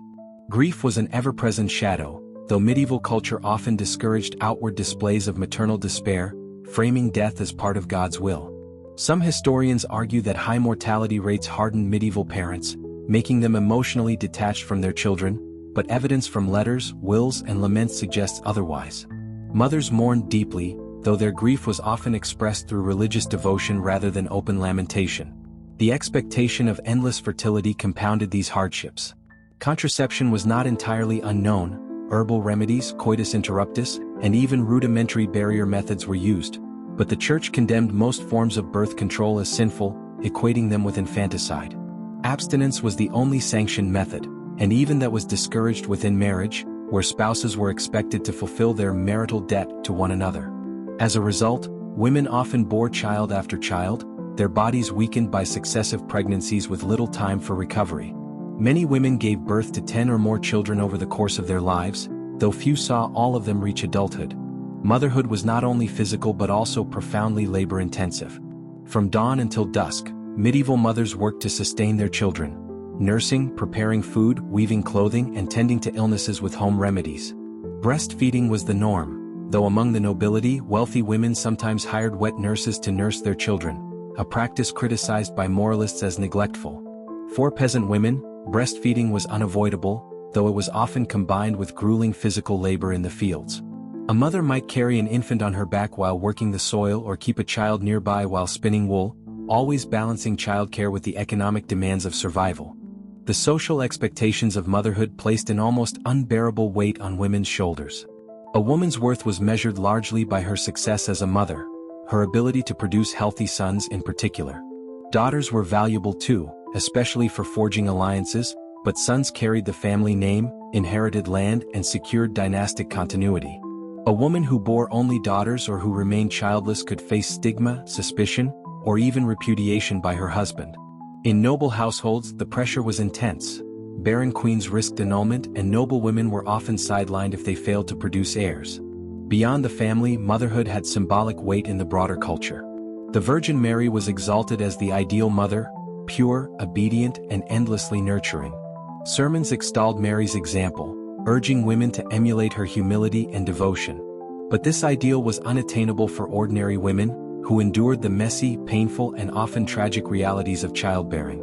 A: Grief was an ever-present shadow, though medieval culture often discouraged outward displays of maternal despair, framing death as part of God's will. Some historians argue that high mortality rates hardened medieval parents, making them emotionally detached from their children, but evidence from letters, wills, and laments suggests otherwise. Mothers mourned deeply, though their grief was often expressed through religious devotion rather than open lamentation. The expectation of endless fertility compounded these hardships. Contraception was not entirely unknown. Herbal remedies, coitus interruptus, and even rudimentary barrier methods were used, but the Church condemned most forms of birth control as sinful, equating them with infanticide. Abstinence was the only sanctioned method, and even that was discouraged within marriage, where spouses were expected to fulfill their marital debt to one another. As a result, women often bore child after child, their bodies weakened by successive pregnancies with little time for recovery. Many women gave birth to 10 or more children over the course of their lives, though few saw all of them reach adulthood. Motherhood was not only physical but also profoundly labor-intensive. From dawn until dusk, medieval mothers worked to sustain their children, nursing, preparing food, weaving clothing, and tending to illnesses with home remedies. Breastfeeding was the norm, though among the nobility, wealthy women sometimes hired wet nurses to nurse their children, a practice criticized by moralists as neglectful. For peasant women, breastfeeding was unavoidable, though it was often combined with grueling physical labor in the fields. A mother might carry an infant on her back while working the soil or keep a child nearby while spinning wool, always balancing childcare with the economic demands of survival. The social expectations of motherhood placed an almost unbearable weight on women's shoulders. A woman's worth was measured largely by her success as a mother, her ability to produce healthy sons in particular. Daughters were valuable too, especially for forging alliances, but sons carried the family name, inherited land, and secured dynastic continuity. A woman who bore only daughters or who remained childless could face stigma, suspicion, or even repudiation by her husband. In noble households, the pressure was intense. Barren queens risked annulment, and noble women were often sidelined if they failed to produce heirs. Beyond the family, motherhood had symbolic weight in the broader culture. The Virgin Mary was exalted as the ideal mother, pure, obedient, and endlessly nurturing. Sermons extolled Mary's example, urging women to emulate her humility and devotion. But this ideal was unattainable for ordinary women, who endured the messy, painful, and often tragic realities of childbearing.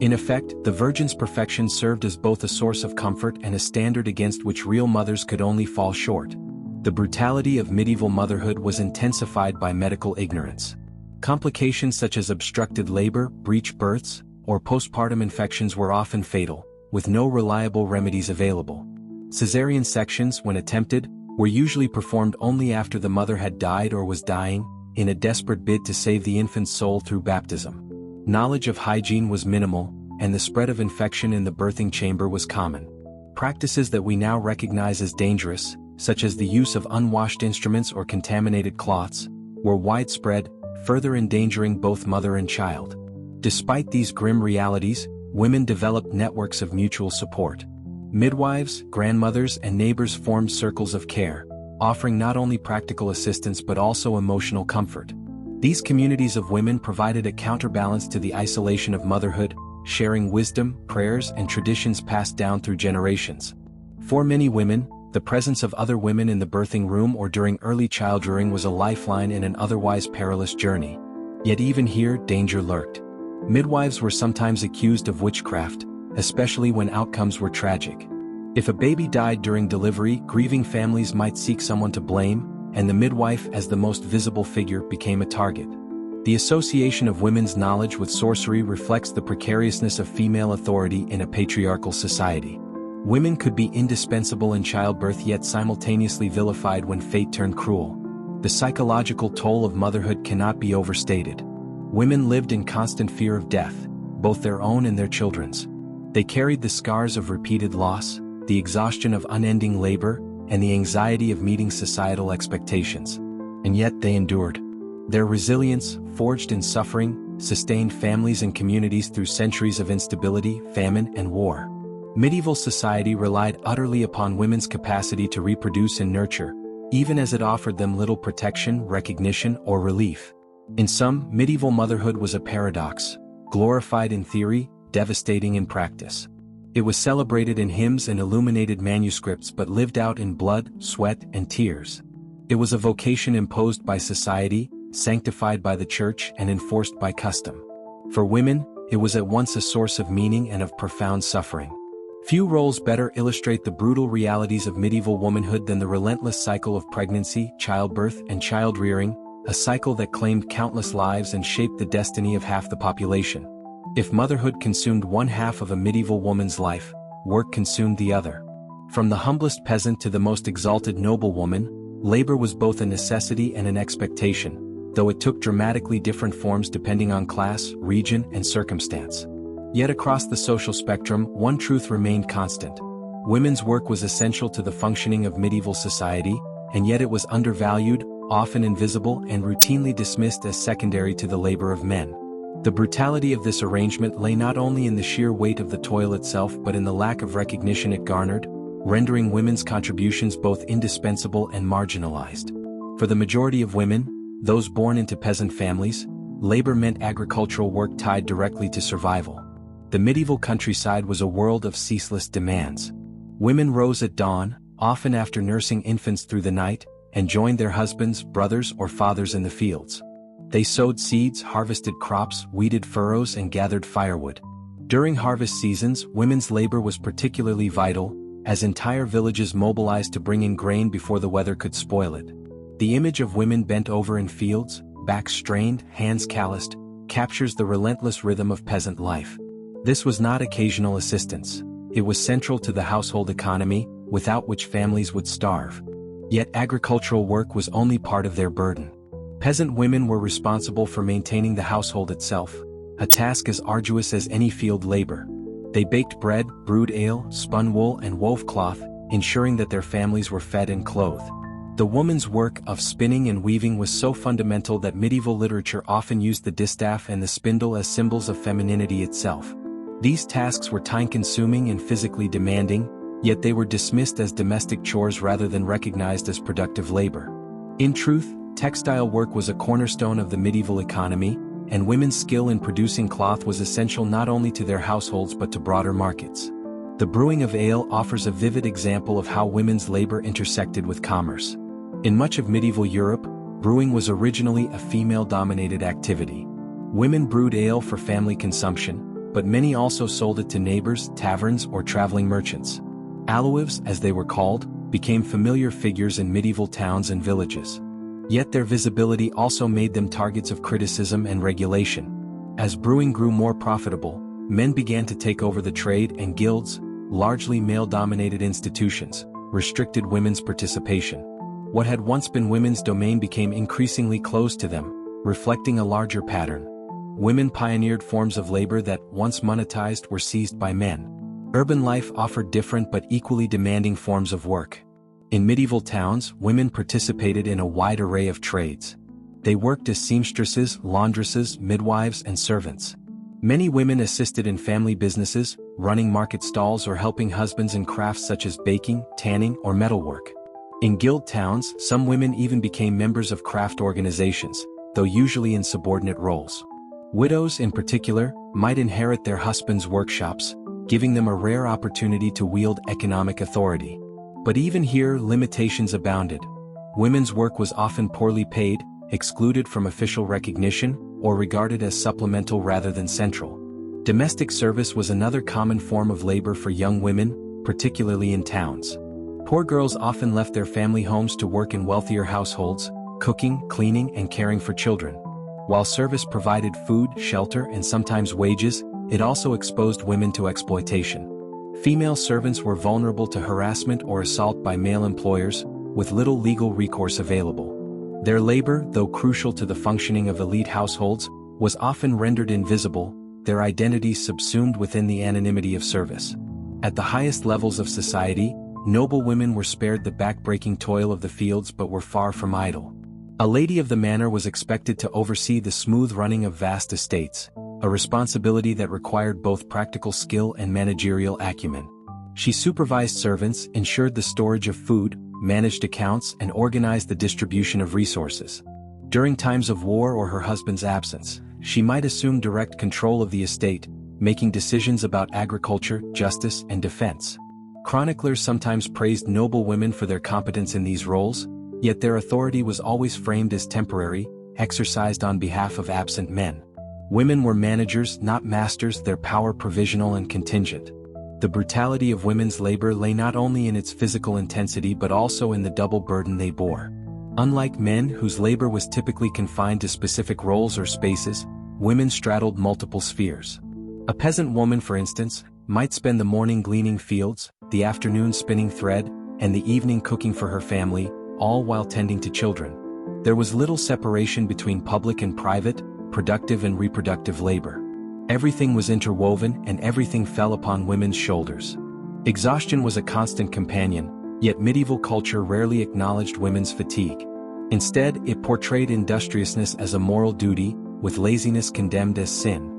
A: In effect, the Virgin's perfection served as both a source of comfort and a standard against which real mothers could only fall short. The brutality of medieval motherhood was intensified by medical ignorance. Complications such as obstructed labor, breech births, or postpartum infections were often fatal, with no reliable remedies available. Caesarean sections, when attempted, were usually performed only after the mother had died or was dying, in a desperate bid to save the infant's soul through baptism. Knowledge of hygiene was minimal, and the spread of infection in the birthing chamber was common. Practices that we now recognize as dangerous, such as the use of unwashed instruments or contaminated cloths, were widespread, further endangering both mother and child. Despite these grim realities, women developed networks of mutual support. Midwives, grandmothers, and neighbors formed circles of care, offering not only practical assistance but also emotional comfort. These communities of women provided a counterbalance to the isolation of motherhood, sharing wisdom, prayers, and traditions passed down through generations. For many women, the presence of other women in the birthing room or during early childrearing was a lifeline in an otherwise perilous journey. Yet even here, danger lurked. Midwives were sometimes accused of witchcraft, especially when outcomes were tragic. If a baby died during delivery, grieving families might seek someone to blame, and the midwife, as the most visible figure, became a target. The association of women's knowledge with sorcery reflects the precariousness of female authority in a patriarchal society. Women could be indispensable in childbirth yet simultaneously vilified when fate turned cruel. The psychological toll of motherhood cannot be overstated. Women lived in constant fear of death, both their own and their children's. They carried the scars of repeated loss, the exhaustion of unending labor, and the anxiety of meeting societal expectations. And yet they endured. Their resilience, forged in suffering, sustained families and communities through centuries of instability, famine, and war. Medieval society relied utterly upon women's capacity to reproduce and nurture, even as it offered them little protection, recognition, or relief. In sum, medieval motherhood was a paradox, glorified in theory, devastating in practice. It was celebrated in hymns and illuminated manuscripts but lived out in blood, sweat, and tears. It was a vocation imposed by society, sanctified by the Church, and enforced by custom. For women, it was at once a source of meaning and of profound suffering. Few roles better illustrate the brutal realities of medieval womanhood than the relentless cycle of pregnancy, childbirth, and child-rearing, a cycle that claimed countless lives and shaped the destiny of half the population. If motherhood consumed one half of a medieval woman's life, work consumed the other. From the humblest peasant to the most exalted noblewoman, labor was both a necessity and an expectation, though it took dramatically different forms depending on class, region, and circumstance. Yet across the social spectrum, one truth remained constant. Women's work was essential to the functioning of medieval society, and yet it was undervalued, often invisible, and routinely dismissed as secondary to the labor of men. The brutality of this arrangement lay not only in the sheer weight of the toil itself but in the lack of recognition it garnered, rendering women's contributions both indispensable and marginalized. For the majority of women, those born into peasant families, labor meant agricultural work tied directly to survival. The medieval countryside was a world of ceaseless demands. Women rose at dawn, often after nursing infants through the night, and joined their husbands, brothers, or fathers in the fields. They sowed seeds, harvested crops, weeded furrows, and gathered firewood. During harvest seasons, women's labor was particularly vital, as entire villages mobilized to bring in grain before the weather could spoil it. The image of women bent over in fields, backs strained, hands calloused, captures the relentless rhythm of peasant life. This was not occasional assistance. It was central to the household economy, without which families would starve. Yet agricultural work was only part of their burden. Peasant women were responsible for maintaining the household itself, a task as arduous as any field labor. They baked bread, brewed ale, spun wool, and wove cloth, ensuring that their families were fed and clothed. The woman's work of spinning and weaving was so fundamental that medieval literature often used the distaff and the spindle as symbols of femininity itself. These tasks were time-consuming and physically demanding, yet they were dismissed as domestic chores rather than recognized as productive labor. In truth, textile work was a cornerstone of the medieval economy, and women's skill in producing cloth was essential not only to their households but to broader markets. The brewing of ale offers a vivid example of how women's labor intersected with commerce. In much of medieval Europe, brewing was originally a female-dominated activity. Women brewed ale for family consumption, but many also sold it to neighbors, taverns, or traveling merchants. Alewives, as they were called, became familiar figures in medieval towns and villages. Yet their visibility also made them targets of criticism and regulation. As brewing grew more profitable, men began to take over the trade, and guilds, largely male-dominated institutions, restricted women's participation. What had once been women's domain became increasingly closed to them, reflecting a larger pattern. Women pioneered forms of labor that, once monetized, were seized by men. Urban life offered different but equally demanding forms of work. In medieval towns, women participated in a wide array of trades. They worked as seamstresses, laundresses, midwives, and servants. Many women assisted in family businesses, running market stalls or helping husbands in crafts such as baking, tanning, or metalwork. In guild towns, some women even became members of craft organizations, though usually in subordinate roles. Widows, in particular, might inherit their husbands' workshops, giving them a rare opportunity to wield economic authority. But even here, limitations abounded. Women's work was often poorly paid, excluded from official recognition, or regarded as supplemental rather than central. Domestic service was another common form of labor for young women, particularly in towns. Poor girls often left their family homes to work in wealthier households, cooking, cleaning, and caring for children. While service provided food, shelter, and sometimes wages, it also exposed women to exploitation. Female servants were vulnerable to harassment or assault by male employers, with little legal recourse available. Their labor, though crucial to the functioning of elite households, was often rendered invisible, their identities subsumed within the anonymity of service. At the highest levels of society, noble women were spared the back-breaking toil of the fields but were far from idle. A lady of the manor was expected to oversee the smooth running of vast estates, a responsibility that required both practical skill and managerial acumen. She supervised servants, ensured the storage of food, managed accounts, and organized the distribution of resources. During times of war or her husband's absence, she might assume direct control of the estate, making decisions about agriculture, justice, and defense. Chroniclers sometimes praised noble women for their competence in these roles, yet their authority was always framed as temporary, exercised on behalf of absent men. Women were managers, not masters, their power provisional and contingent. The brutality of women's labor lay not only in its physical intensity but also in the double burden they bore. Unlike men, whose labor was typically confined to specific roles or spaces, women straddled multiple spheres. A peasant woman, for instance, might spend the morning gleaning fields, the afternoon spinning thread, and the evening cooking for her family, all while tending to children. There was little separation between public and private, productive and reproductive labor. Everything was interwoven and everything fell upon women's shoulders. Exhaustion was a constant companion, yet medieval culture rarely acknowledged women's fatigue. Instead, it portrayed industriousness as a moral duty, with laziness condemned as sin.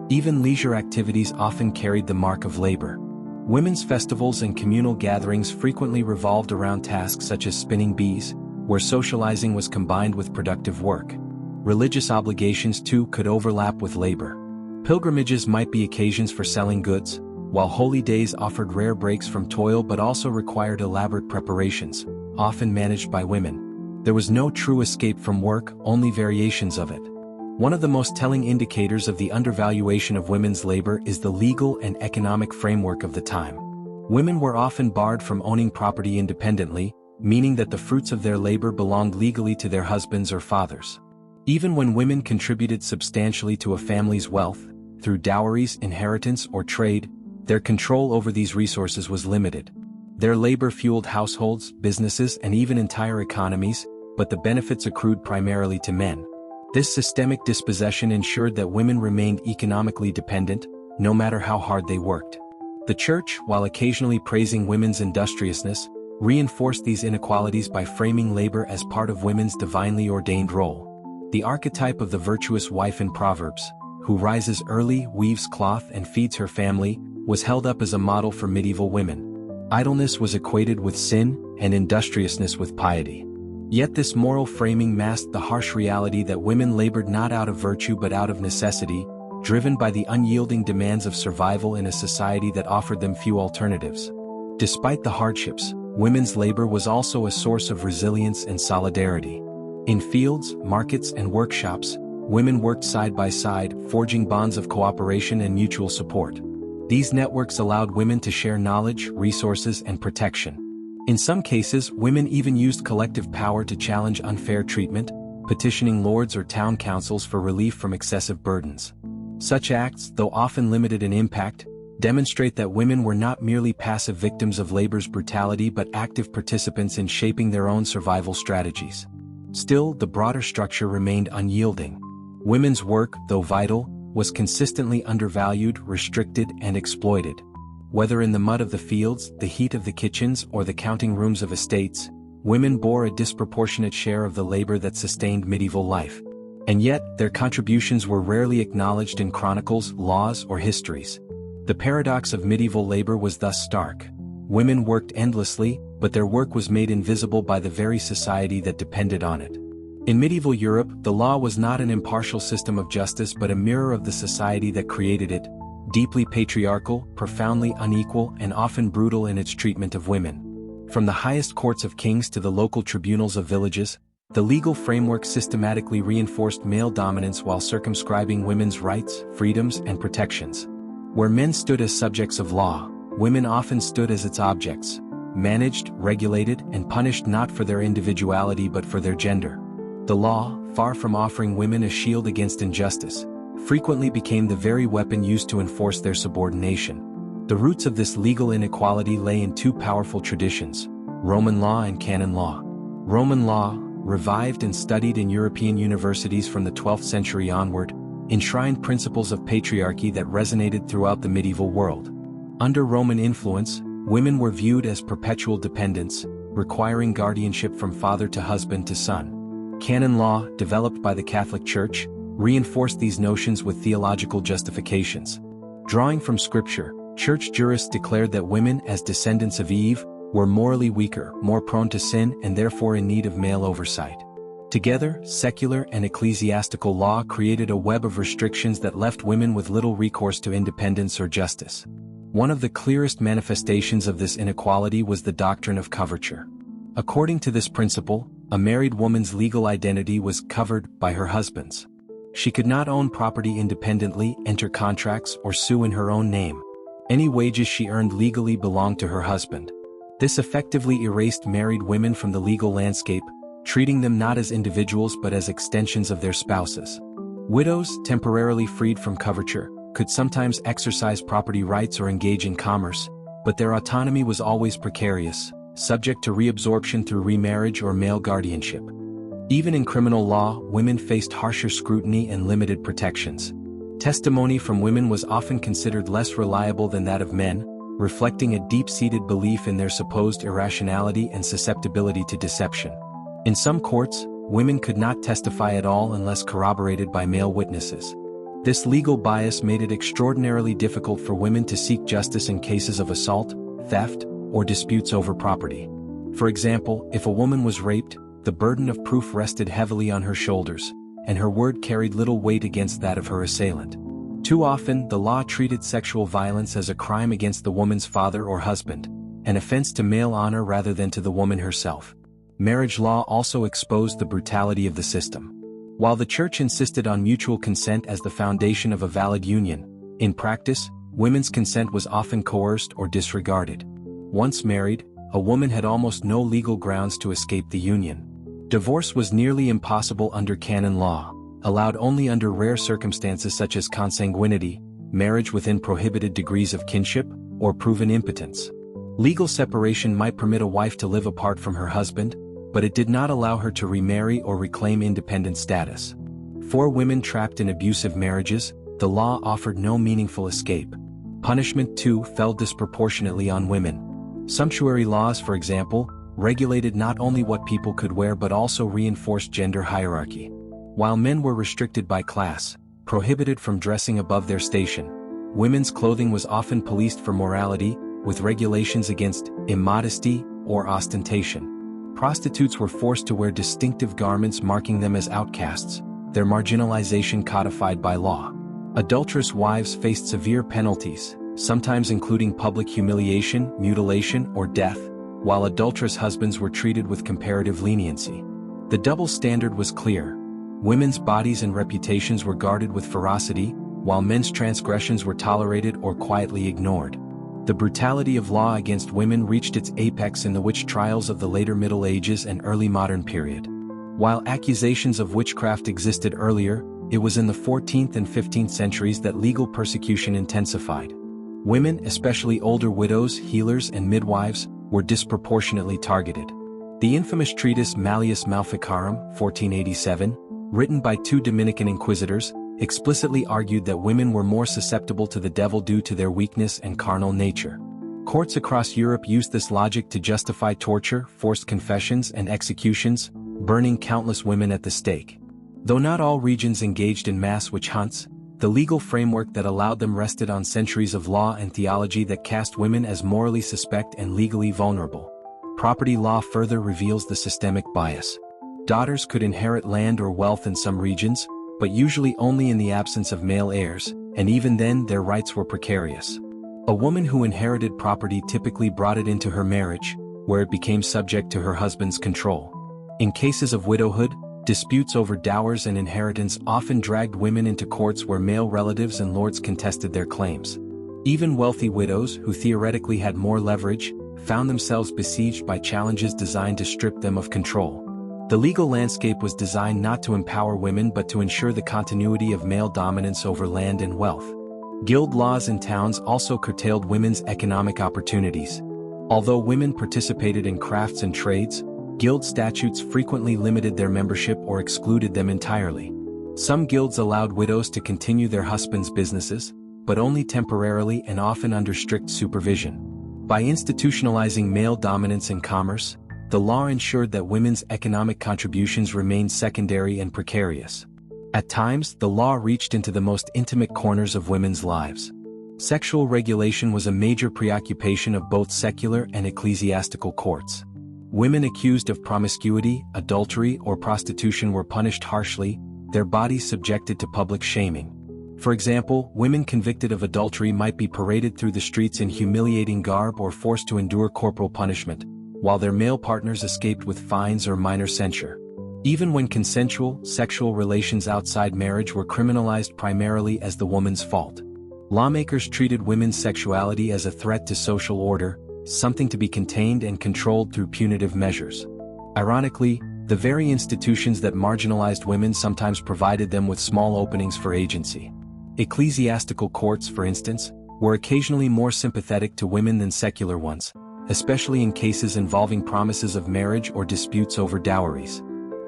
A: Even leisure activities often carried the mark of labor. Women's festivals and communal gatherings frequently revolved around tasks such as spinning bees, where socializing was combined with productive work. Religious obligations too could overlap with labor. Pilgrimages might be occasions for selling goods, while holy days offered rare breaks from toil but also required elaborate preparations, often managed by women. There was no true escape from work, only variations of it. One of the most telling indicators of the undervaluation of women's labor is the legal and economic framework of the time. Women were often barred from owning property independently, meaning that the fruits of their labor belonged legally to their husbands or fathers. Even when women contributed substantially to a family's wealth, through dowries, inheritance, or trade, their control over these resources was limited. Their labor fueled households, businesses, and even entire economies, but the benefits accrued primarily to men. This systemic dispossession ensured that women remained economically dependent, no matter how hard they worked. The Church, while occasionally praising women's industriousness, reinforced these inequalities by framing labor as part of women's divinely ordained role. The archetype of the virtuous wife in Proverbs, who rises early, weaves cloth, and feeds her family, was held up as a model for medieval women. Idleness was equated with sin, and industriousness with piety. Yet this moral framing masked the harsh reality that women labored not out of virtue but out of necessity, driven by the unyielding demands of survival in a society that offered them few alternatives. Despite the hardships, women's labor was also a source of resilience and solidarity. In fields, markets, and workshops, women worked side by side, forging bonds of cooperation and mutual support. These networks allowed women to share knowledge, resources, and protection. In some cases, women even used collective power to challenge unfair treatment, petitioning lords or town councils for relief from excessive burdens. Such acts, though often limited in impact, demonstrate that women were not merely passive victims of labor's brutality but active participants in shaping their own survival strategies. Still, the broader structure remained unyielding. Women's work, though vital, was consistently undervalued, restricted, and exploited. Whether in the mud of the fields, the heat of the kitchens, or the counting rooms of estates, women bore a disproportionate share of the labor that sustained medieval life. And yet, their contributions were rarely acknowledged in chronicles, laws, or histories. The paradox of medieval labor was thus stark. Women worked endlessly, but their work was made invisible by the very society that depended on it. In medieval Europe, the law was not an impartial system of justice but a mirror of the society that created it, deeply patriarchal, profoundly unequal, and often brutal in its treatment of women. From the highest courts of kings to the local tribunals of villages, the legal framework systematically reinforced male dominance while circumscribing women's rights, freedoms, and protections. Where men stood as subjects of law, women often stood as its objects, managed, regulated, and punished not for their individuality but for their gender. The law, far from offering women a shield against injustice, frequently became the very weapon used to enforce their subordination. The roots of this legal inequality lay in two powerful traditions: Roman law and canon law. Roman law, revived and studied in European universities from the 12th century onward, enshrined principles of patriarchy that resonated throughout the medieval world. Under Roman influence, women were viewed as perpetual dependents, requiring guardianship from father to husband to son. Canon law, developed by the Catholic Church, reinforced these notions with theological justifications. Drawing from Scripture, church jurists declared that women, as descendants of Eve, were morally weaker, more prone to sin, and therefore in need of male oversight. Together, secular and ecclesiastical law created a web of restrictions that left women with little recourse to independence or justice. One of the clearest manifestations of this inequality was the doctrine of coverture. According to this principle, a married woman's legal identity was covered by her husband's. She could not own property independently, enter contracts, or sue in her own name. Any wages she earned legally belonged to her husband. This effectively erased married women from the legal landscape, treating them not as individuals but as extensions of their spouses. Widows, temporarily freed from coverture, could sometimes exercise property rights or engage in commerce, but their autonomy was always precarious, subject to reabsorption through remarriage or male guardianship. Even in criminal law, women faced harsher scrutiny and limited protections. Testimony from women was often considered less reliable than that of men, reflecting a deep-seated belief in their supposed irrationality and susceptibility to deception. In some courts, women could not testify at all unless corroborated by male witnesses. This legal bias made it extraordinarily difficult for women to seek justice in cases of assault, theft, or disputes over property. For example, if a woman was raped, the burden of proof rested heavily on her shoulders, and her word carried little weight against that of her assailant. Too often, the law treated sexual violence as a crime against the woman's father or husband, an offense to male honor rather than to the woman herself. Marriage law also exposed the brutality of the system. While the church insisted on mutual consent as the foundation of a valid union, in practice, women's consent was often coerced or disregarded. Once married, a woman had almost no legal grounds to escape the union. Divorce was nearly impossible under canon law, allowed only under rare circumstances such as consanguinity, marriage within prohibited degrees of kinship, or proven impotence. Legal separation might permit a wife to live apart from her husband, but it did not allow her to remarry or reclaim independent status. For women trapped in abusive marriages, the law offered no meaningful escape. Punishment, too, fell disproportionately on women. Sumptuary laws, for example, regulated not only what people could wear but also reinforced gender hierarchy. While men were restricted by class, prohibited from dressing above their station, women's clothing was often policed for morality, with regulations against immodesty or ostentation. Prostitutes were forced to wear distinctive garments marking them as outcasts, their marginalization codified by law. Adulterous wives faced severe penalties, sometimes including public humiliation, mutilation, or death, while adulterous husbands were treated with comparative leniency. The double standard was clear. Women's bodies and reputations were guarded with ferocity, while men's transgressions were tolerated or quietly ignored. The brutality of law against women reached its apex in the witch trials of the later Middle Ages and early modern period. While accusations of witchcraft existed earlier, it was in the 14th and 15th centuries that legal persecution intensified. Women, especially older widows, healers, and midwives, were disproportionately targeted. The infamous treatise Malleus Maleficarum, 1487, written by two Dominican inquisitors, explicitly argued that women were more susceptible to the devil due to their weakness and carnal nature. Courts across Europe used this logic to justify torture, forced confessions, and executions, burning countless women at the stake. Though not all regions engaged in mass witch hunts, the legal framework that allowed them rested on centuries of law and theology that cast women as morally suspect and legally vulnerable. Property law further reveals the systemic bias. Daughters could inherit land or wealth in some regions, but usually only in the absence of male heirs, and even then their rights were precarious. A woman who inherited property typically brought it into her marriage, where it became subject to her husband's control. In cases of widowhood, disputes over dowers and inheritance often dragged women into courts where male relatives and lords contested their claims. Even wealthy widows, who theoretically had more leverage, found themselves besieged by challenges designed to strip them of control. The legal landscape was designed not to empower women but to ensure the continuity of male dominance over land and wealth. Guild laws in towns also curtailed women's economic opportunities. Although women participated in crafts and trades, guild statutes frequently limited their membership or excluded them entirely. Some guilds allowed widows to continue their husbands' businesses, but only temporarily and often under strict supervision. By institutionalizing male dominance in commerce, the law ensured that women's economic contributions remained secondary and precarious. At times, the law reached into the most intimate corners of women's lives. Sexual regulation was a major preoccupation of both secular and ecclesiastical courts. Women accused of promiscuity, adultery, or prostitution were punished harshly, their bodies subjected to public shaming. For example, women convicted of adultery might be paraded through the streets in humiliating garb or forced to endure corporal punishment, while their male partners escaped with fines or minor censure. Even when consensual, sexual relations outside marriage were criminalized primarily as the woman's fault. Lawmakers treated women's sexuality as a threat to social order, something to be contained and controlled through punitive measures. Ironically, the very institutions that marginalized women sometimes provided them with small openings for agency. Ecclesiastical courts, for instance, were occasionally more sympathetic to women than secular ones, especially in cases involving promises of marriage or disputes over dowries.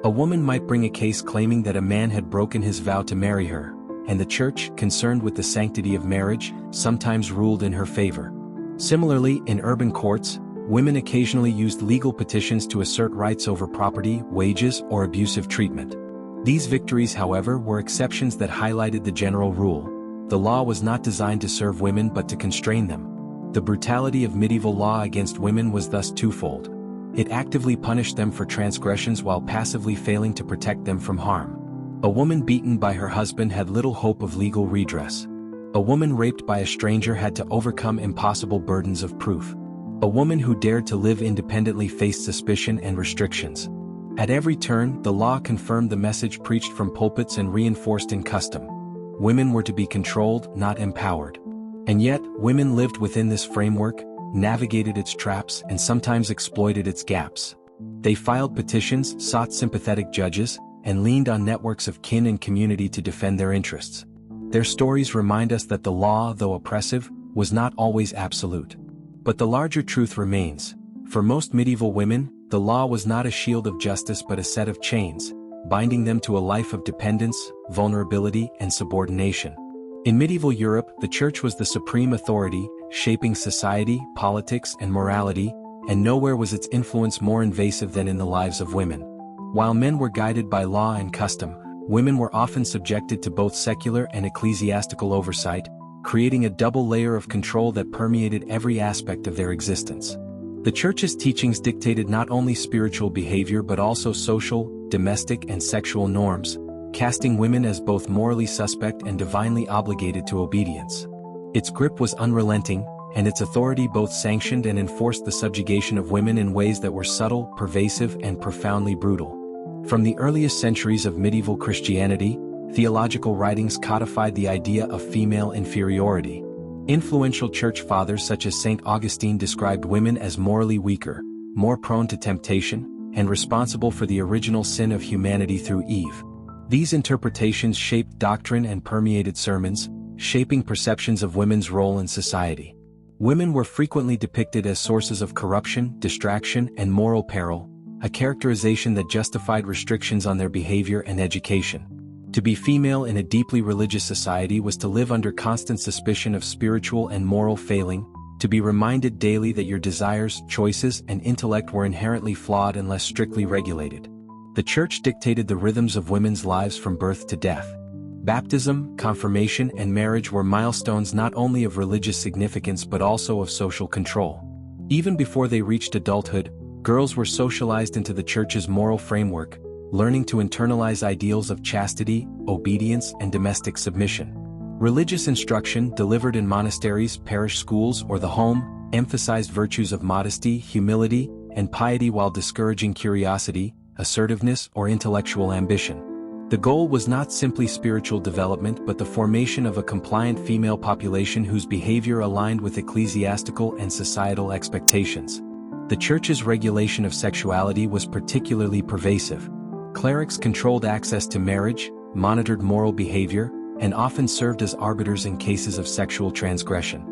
A: A woman might bring a case claiming that a man had broken his vow to marry her, and the church, concerned with the sanctity of marriage, sometimes ruled in her favor. Similarly, in urban courts, women occasionally used legal petitions to assert rights over property, wages, or abusive treatment. These victories, however, were exceptions that highlighted the general rule. The law was not designed to serve women but to constrain them. The brutality of medieval law against women was thus twofold. It actively punished them for transgressions while passively failing to protect them from harm. A woman beaten by her husband had little hope of legal redress. A woman raped by a stranger had to overcome impossible burdens of proof. A woman who dared to live independently faced suspicion and restrictions. At every turn, the law confirmed the message preached from pulpits and reinforced in custom. Women were to be controlled, not empowered. And yet, women lived within this framework, navigated its traps, and sometimes exploited its gaps. They filed petitions, sought sympathetic judges, and leaned on networks of kin and community to defend their interests. Their stories remind us that the law, though oppressive, was not always absolute. But the larger truth remains. For most medieval women, the law was not a shield of justice but a set of chains, binding them to a life of dependence, vulnerability, and subordination. In medieval Europe, the church was the supreme authority, shaping society, politics, and morality, and nowhere was its influence more invasive than in the lives of women. While men were guided by law and custom, women were often subjected to both secular and ecclesiastical oversight, creating a double layer of control that permeated every aspect of their existence. The church's teachings dictated not only spiritual behavior but also social, domestic, and sexual norms, casting women as both morally suspect and divinely obligated to obedience. Its grip was unrelenting, and its authority both sanctioned and enforced the subjugation of women in ways that were subtle, pervasive, and profoundly brutal. From the earliest centuries of medieval Christianity, theological writings codified the idea of female inferiority. Influential church fathers such as St. Augustine described women as morally weaker, more prone to temptation, and responsible for the original sin of humanity through Eve. These interpretations shaped doctrine and permeated sermons, shaping perceptions of women's role in society. Women were frequently depicted as sources of corruption, distraction, and moral peril, a characterization that justified restrictions on their behavior and education. To be female in a deeply religious society was to live under constant suspicion of spiritual and moral failing, to be reminded daily that your desires, choices, and intellect were inherently flawed unless strictly regulated. The church dictated the rhythms of women's lives from birth to death. Baptism, confirmation, and marriage were milestones not only of religious significance but also of social control. Even before they reached adulthood, girls were socialized into the church's moral framework, learning to internalize ideals of chastity, obedience, and domestic submission. Religious instruction, delivered in monasteries, parish schools, or the home, emphasized virtues of modesty, humility, and piety while discouraging curiosity, assertiveness, or intellectual ambition. The goal was not simply spiritual development but the formation of a compliant female population whose behavior aligned with ecclesiastical and societal expectations. The church's regulation of sexuality was particularly pervasive. Clerics controlled access to marriage, monitored moral behavior, and often served as arbiters in cases of sexual transgression.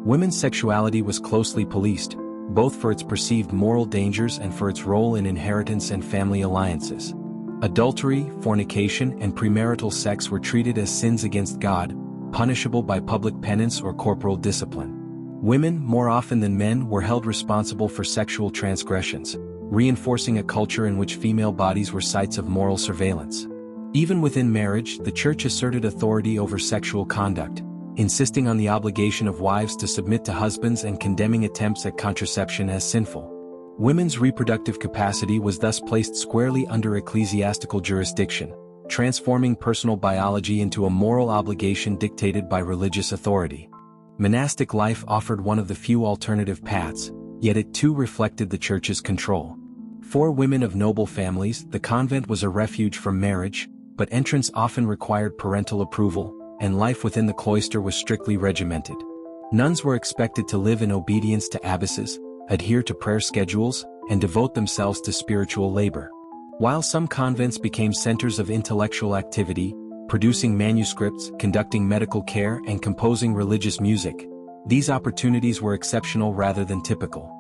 A: Women's sexuality was closely policed, both for its perceived moral dangers and for its role in inheritance and family alliances. Adultery, fornication, and premarital sex were treated as sins against God, punishable by public penance or corporal discipline. Women, more often than men, were held responsible for sexual transgressions, reinforcing a culture in which female bodies were sites of moral surveillance. Even within marriage, the church asserted authority over sexual conduct, insisting on the obligation of wives to submit to husbands and condemning attempts at contraception as sinful. Women's reproductive capacity was thus placed squarely under ecclesiastical jurisdiction, transforming personal biology into a moral obligation dictated by religious authority. Monastic life offered one of the few alternative paths, yet it too reflected the church's control. For women of noble families, the convent was a refuge from marriage, but entrance often required parental approval, and life within the cloister was strictly regimented. Nuns were expected to live in obedience to abbesses, adhere to prayer schedules, and devote themselves to spiritual labor. While some convents became centers of intellectual activity, producing manuscripts, conducting medical care, and composing religious music. These opportunities were exceptional rather than typical.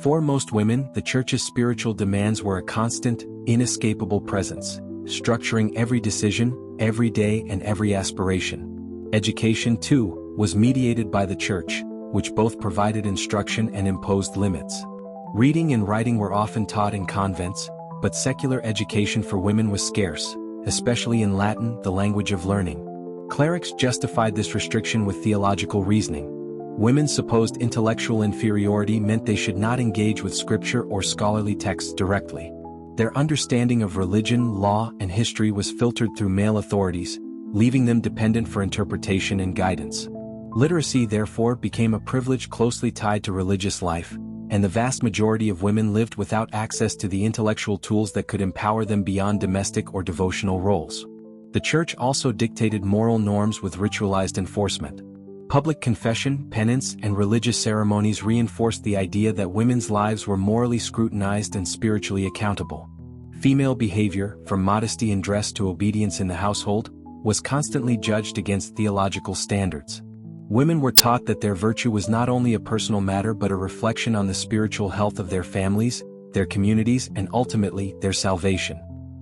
A: For most women, the church's spiritual demands were a constant, inescapable presence, structuring every decision, every day, and every aspiration. Education, too, was mediated by the church, which both provided instruction and imposed limits. Reading and writing were often taught in convents, but secular education for women was scarce, especially in Latin, the language of learning. Clerics justified this restriction with theological reasoning. Women's supposed intellectual inferiority meant they should not engage with scripture or scholarly texts directly. Their understanding of religion, law, and history was filtered through male authorities, leaving them dependent for interpretation and guidance. Literacy, therefore, became a privilege closely tied to religious life, and the vast majority of women lived without access to the intellectual tools that could empower them beyond domestic or devotional roles. The church also dictated moral norms with ritualized enforcement. Public confession, penance, and religious ceremonies reinforced the idea that women's lives were morally scrutinized and spiritually accountable. Female behavior, from modesty in dress to obedience in the household, was constantly judged against theological standards. Women were taught that their virtue was not only a personal matter but a reflection on the spiritual health of their families, their communities, and ultimately, their salvation.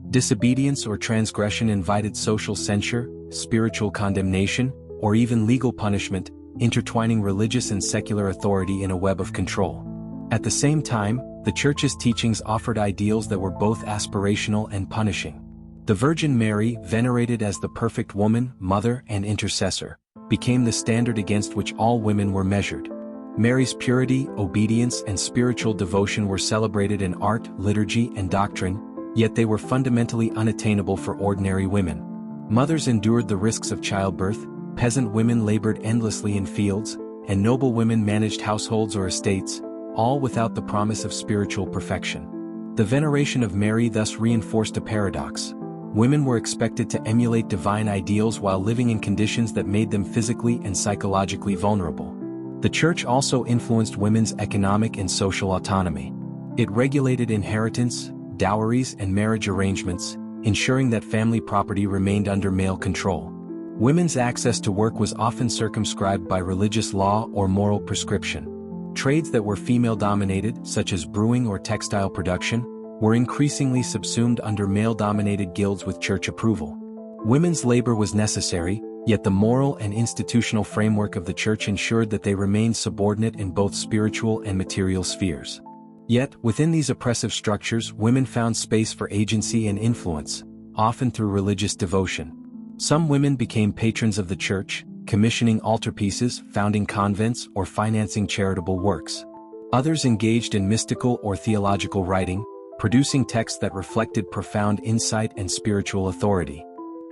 A: Disobedience or transgression invited social censure, spiritual condemnation, or even legal punishment, intertwining religious and secular authority in a web of control. At the same time, the church's teachings offered ideals that were both aspirational and punishing. The Virgin Mary, venerated as the perfect woman, mother, and intercessor, became the standard against which all women were measured. Mary's purity, obedience, and spiritual devotion were celebrated in art, liturgy, and doctrine, yet they were fundamentally unattainable for ordinary women. Mothers endured the risks of childbirth, peasant women labored endlessly in fields, and noble women managed households or estates, all without the promise of spiritual perfection. The veneration of Mary thus reinforced a paradox. Women were expected to emulate divine ideals while living in conditions that made them physically and psychologically vulnerable. The church also influenced women's economic and social autonomy. It regulated inheritance, dowries, and marriage arrangements, ensuring that family property remained under male control. Women's access to work was often circumscribed by religious law or moral prescription. Trades that were female-dominated, such as brewing or textile production, were increasingly subsumed under male-dominated guilds with church approval. Women's labor was necessary, yet the moral and institutional framework of the church ensured that they remained subordinate in both spiritual and material spheres. Yet, within these oppressive structures, women found space for agency and influence, often through religious devotion. Some women became patrons of the church, commissioning altarpieces, founding convents, or financing charitable works. Others engaged in mystical or theological writing, producing texts that reflected profound insight and spiritual authority.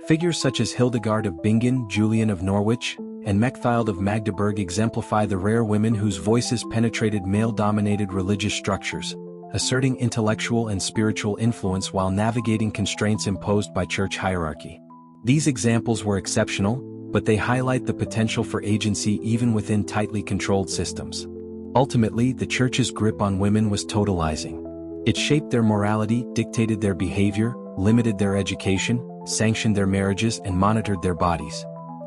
A: Figures such as Hildegard of Bingen, Julian of Norwich, and Mechthild of Magdeburg exemplify the rare women whose voices penetrated male-dominated religious structures, asserting intellectual and spiritual influence while navigating constraints imposed by church hierarchy. These examples were exceptional, but they highlight the potential for agency even within tightly controlled systems. Ultimately, the church's grip on women was totalizing. It shaped their morality, dictated their behavior, limited their education, sanctioned their marriages, and monitored their bodies.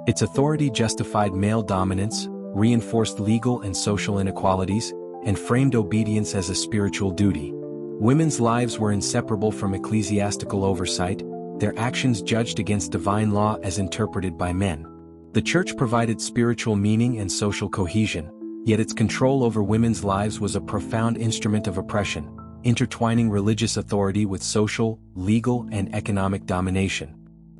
A: Its authority justified male dominance, reinforced legal and social inequalities, and framed obedience as a spiritual duty. Women's lives were inseparable from ecclesiastical oversight, their actions judged against divine law as interpreted by men. The church provided spiritual meaning and social cohesion, yet its control over women's lives was a profound instrument of oppression, intertwining religious authority with social, legal, and economic domination.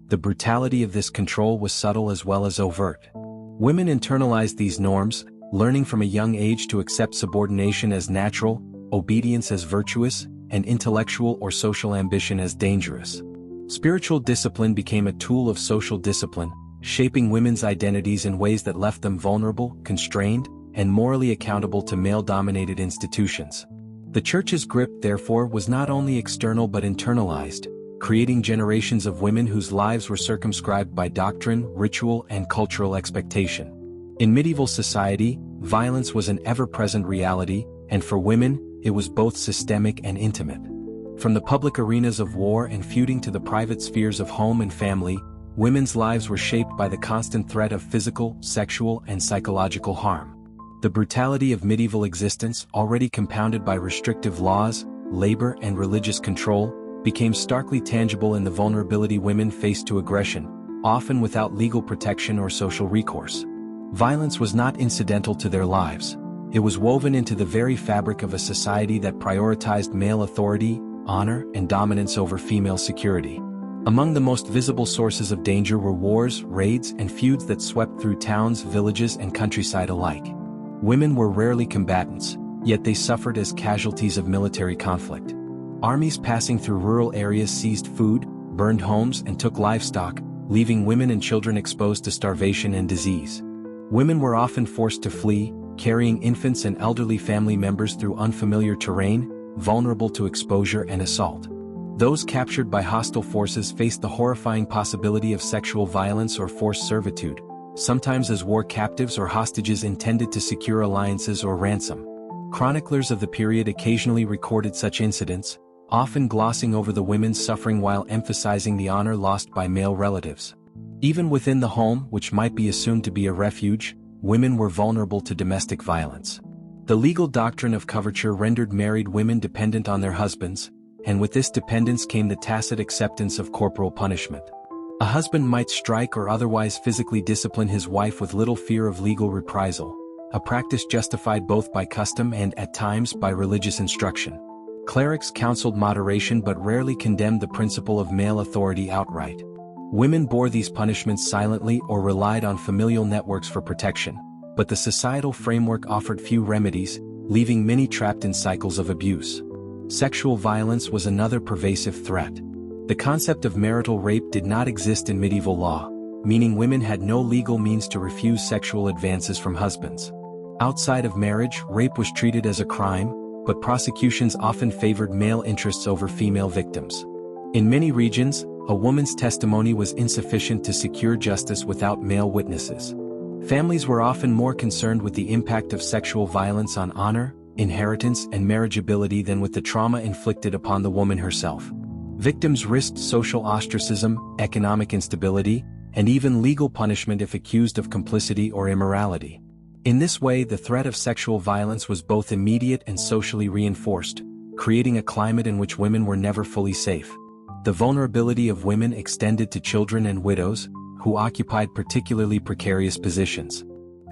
A: The brutality of this control was subtle as well as overt. Women internalized these norms, learning from a young age to accept subordination as natural, obedience as virtuous, and intellectual or social ambition as dangerous. Spiritual discipline became a tool of social discipline, shaping women's identities in ways that left them vulnerable, constrained, and morally accountable to male-dominated institutions. The church's grip, therefore, was not only external but internalized, creating generations of women whose lives were circumscribed by doctrine, ritual, and cultural expectation. In medieval society, violence was an ever-present reality, and for women, it was both systemic and intimate. From the public arenas of war and feuding to the private spheres of home and family, women's lives were shaped by the constant threat of physical, sexual, and psychological harm. The brutality of medieval existence, already compounded by restrictive laws, labor, and religious control, became starkly tangible in the vulnerability women faced to aggression, often without legal protection or social recourse. Violence was not incidental to their lives. It was woven into the very fabric of a society that prioritized male authority, honor, and dominance over female security. Among the most visible sources of danger were wars, raids, and feuds that swept through towns, villages, and countryside alike. Women were rarely combatants, yet they suffered as casualties of military conflict. Armies passing through rural areas seized food, burned homes, and took livestock, leaving women and children exposed to starvation and disease. Women were often forced to flee, carrying infants and elderly family members through unfamiliar terrain, vulnerable to exposure and assault. Those captured by hostile forces faced the horrifying possibility of sexual violence or forced servitude, sometimes as war captives or hostages intended to secure alliances or ransom. Chroniclers of the period occasionally recorded such incidents, often glossing over the women's suffering while emphasizing the honor lost by male relatives. Even within the home, which might be assumed to be a refuge, women were vulnerable to domestic violence. The legal doctrine of coverture rendered married women dependent on their husbands, and with this dependence came the tacit acceptance of corporal punishment. A husband might strike or otherwise physically discipline his wife with little fear of legal reprisal, a practice justified both by custom and, at times, by religious instruction. Clerics counseled moderation but rarely condemned the principle of male authority outright. Women bore these punishments silently or relied on familial networks for protection, but the societal framework offered few remedies, leaving many trapped in cycles of abuse. Sexual violence was another pervasive threat. The concept of marital rape did not exist in medieval law, meaning women had no legal means to refuse sexual advances from husbands. Outside of marriage, rape was treated as a crime, but prosecutions often favored male interests over female victims. In many regions, a woman's testimony was insufficient to secure justice without male witnesses. Families were often more concerned with the impact of sexual violence on honor, inheritance, and marriageability than with the trauma inflicted upon the woman herself. Victims risked social ostracism, economic instability, and even legal punishment if accused of complicity or immorality. In this way, the threat of sexual violence was both immediate and socially reinforced, creating a climate in which women were never fully safe. The vulnerability of women extended to children and widows, who occupied particularly precarious positions.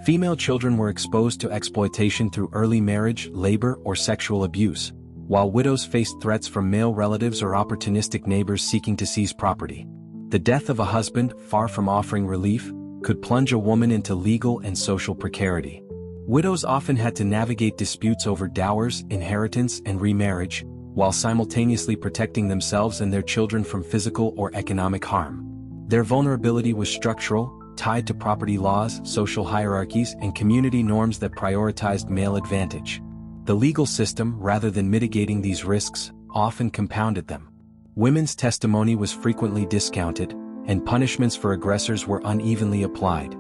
A: Female children were exposed to exploitation through early marriage, labor, or sexual abuse, while widows faced threats from male relatives or opportunistic neighbors seeking to seize property. The death of a husband, far from offering relief, could plunge a woman into legal and social precarity. Widows often had to navigate disputes over dowers, inheritance, and remarriage, while simultaneously protecting themselves and their children from physical or economic harm. Their vulnerability was structural, tied to property laws, social hierarchies, and community norms that prioritized male advantage. The legal system, rather than mitigating these risks, often compounded them. Women's testimony was frequently discounted, and punishments for aggressors were unevenly applied.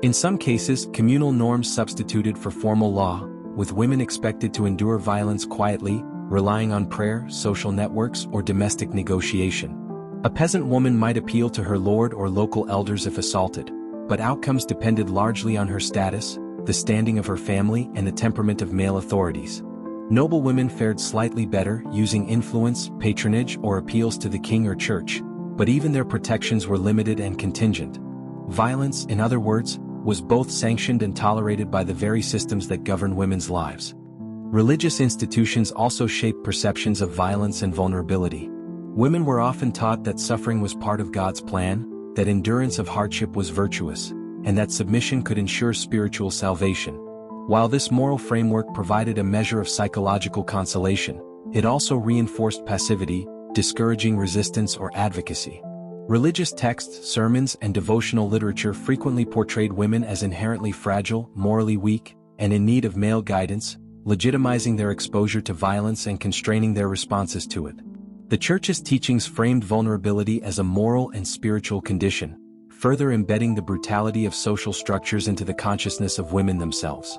A: In some cases, communal norms substituted for formal law, with women expected to endure violence quietly, relying on prayer, social networks, or domestic negotiation. A peasant woman might appeal to her lord or local elders if assaulted, but outcomes depended largely on her status, the standing of her family, and the temperament of male authorities. Noble women fared slightly better, using influence, patronage, or appeals to the king or church, but even their protections were limited and contingent. Violence, in other words, was both sanctioned and tolerated by the very systems that govern women's lives. Religious institutions also shaped perceptions of violence and vulnerability. Women were often taught that suffering was part of God's plan, that endurance of hardship was virtuous, and that submission could ensure spiritual salvation. While this moral framework provided a measure of psychological consolation, it also reinforced passivity, discouraging resistance or advocacy. Religious texts, sermons, and devotional literature frequently portrayed women as inherently fragile, morally weak, and in need of male guidance, legitimizing their exposure to violence and constraining their responses to it. The Church's teachings framed vulnerability as a moral and spiritual condition, further embedding the brutality of social structures into the consciousness of women themselves.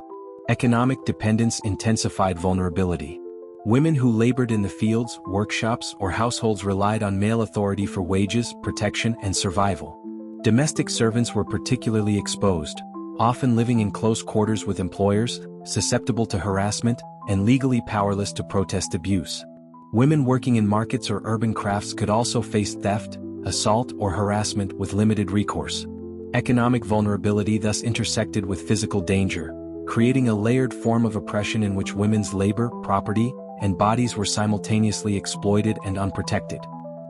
A: Economic dependence intensified vulnerability. Women who labored in the fields, workshops, or households relied on male authority for wages, protection, and survival. Domestic servants were particularly exposed, often living in close quarters with employers, susceptible to harassment, and legally powerless to protest abuse. Women working in markets or urban crafts could also face theft, assault, or harassment with limited recourse. Economic vulnerability thus intersected with physical danger, creating a layered form of oppression in which women's labor, property, and bodies were simultaneously exploited and unprotected.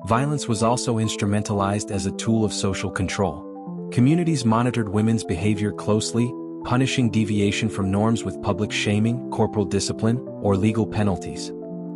A: Violence was also instrumentalized as a tool of social control. Communities monitored women's behavior closely, punishing deviation from norms with public shaming, corporal discipline, or legal penalties.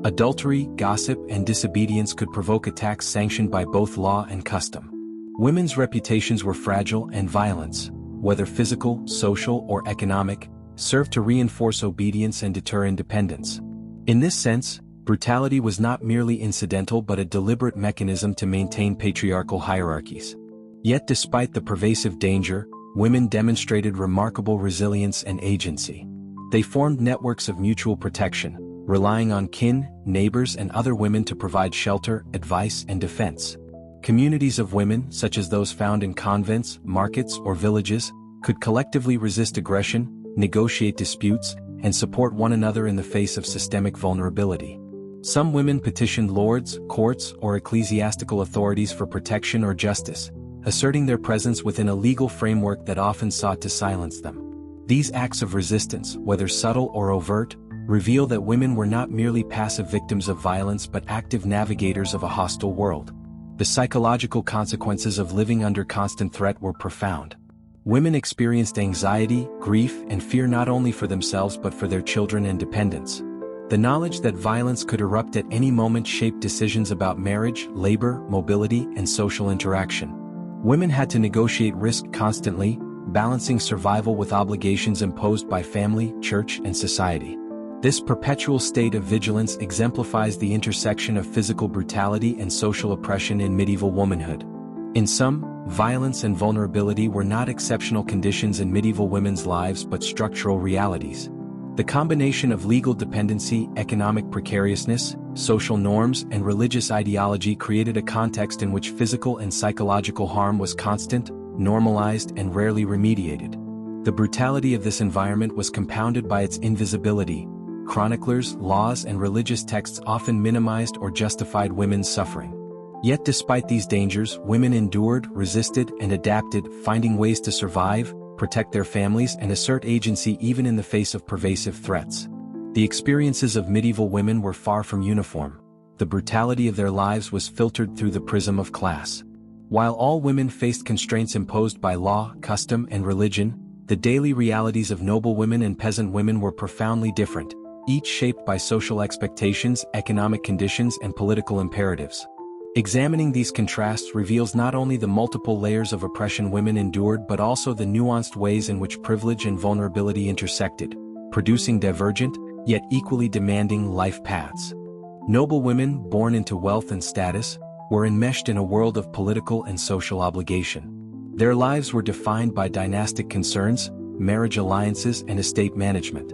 A: Adultery, gossip, and disobedience could provoke attacks sanctioned by both law and custom. Women's reputations were fragile, and violence, whether physical, social, or economic, served to reinforce obedience and deter independence. In this sense, brutality was not merely incidental but a deliberate mechanism to maintain patriarchal hierarchies. Yet despite the pervasive danger, women demonstrated remarkable resilience and agency. They formed networks of mutual protection, relying on kin, neighbors, and other women to provide shelter, advice, and defense. Communities of women, such as those found in convents, markets, or villages, could collectively resist aggression, negotiate disputes, and support one another in the face of systemic vulnerability. Some women petitioned lords, courts, or ecclesiastical authorities for protection or justice, asserting their presence within a legal framework that often sought to silence them. These acts of resistance, whether subtle or overt, reveal that women were not merely passive victims of violence but active navigators of a hostile world. The psychological consequences of living under constant threat were profound. Women experienced anxiety, grief, and fear not only for themselves but for their children and dependents. The knowledge that violence could erupt at any moment shaped decisions about marriage, labor, mobility, and social interaction. Women had to negotiate risk constantly, balancing survival with obligations imposed by family, church, and society. This perpetual state of vigilance exemplifies the intersection of physical brutality and social oppression in medieval womanhood. In sum, violence and vulnerability were not exceptional conditions in medieval women's lives but structural realities. The combination of legal dependency, economic precariousness, social norms, and religious ideology created a context in which physical and psychological harm was constant, normalized, and rarely remediated. The brutality of this environment was compounded by its invisibility. Chroniclers, laws, and religious texts often minimized or justified women's suffering. Yet despite these dangers, women endured, resisted, and adapted, finding ways to survive, protect their families, and assert agency even in the face of pervasive threats. The experiences of medieval women were far from uniform. The brutality of their lives was filtered through the prism of class. While all women faced constraints imposed by law, custom, and religion, the daily realities of noble women and peasant women were profoundly different, each shaped by social expectations, economic conditions, and political imperatives. Examining these contrasts reveals not only the multiple layers of oppression women endured but also the nuanced ways in which privilege and vulnerability intersected, producing divergent, yet equally demanding life paths. Noble women, born into wealth and status, were enmeshed in a world of political and social obligation. Their lives were defined by dynastic concerns, marriage alliances, and estate management.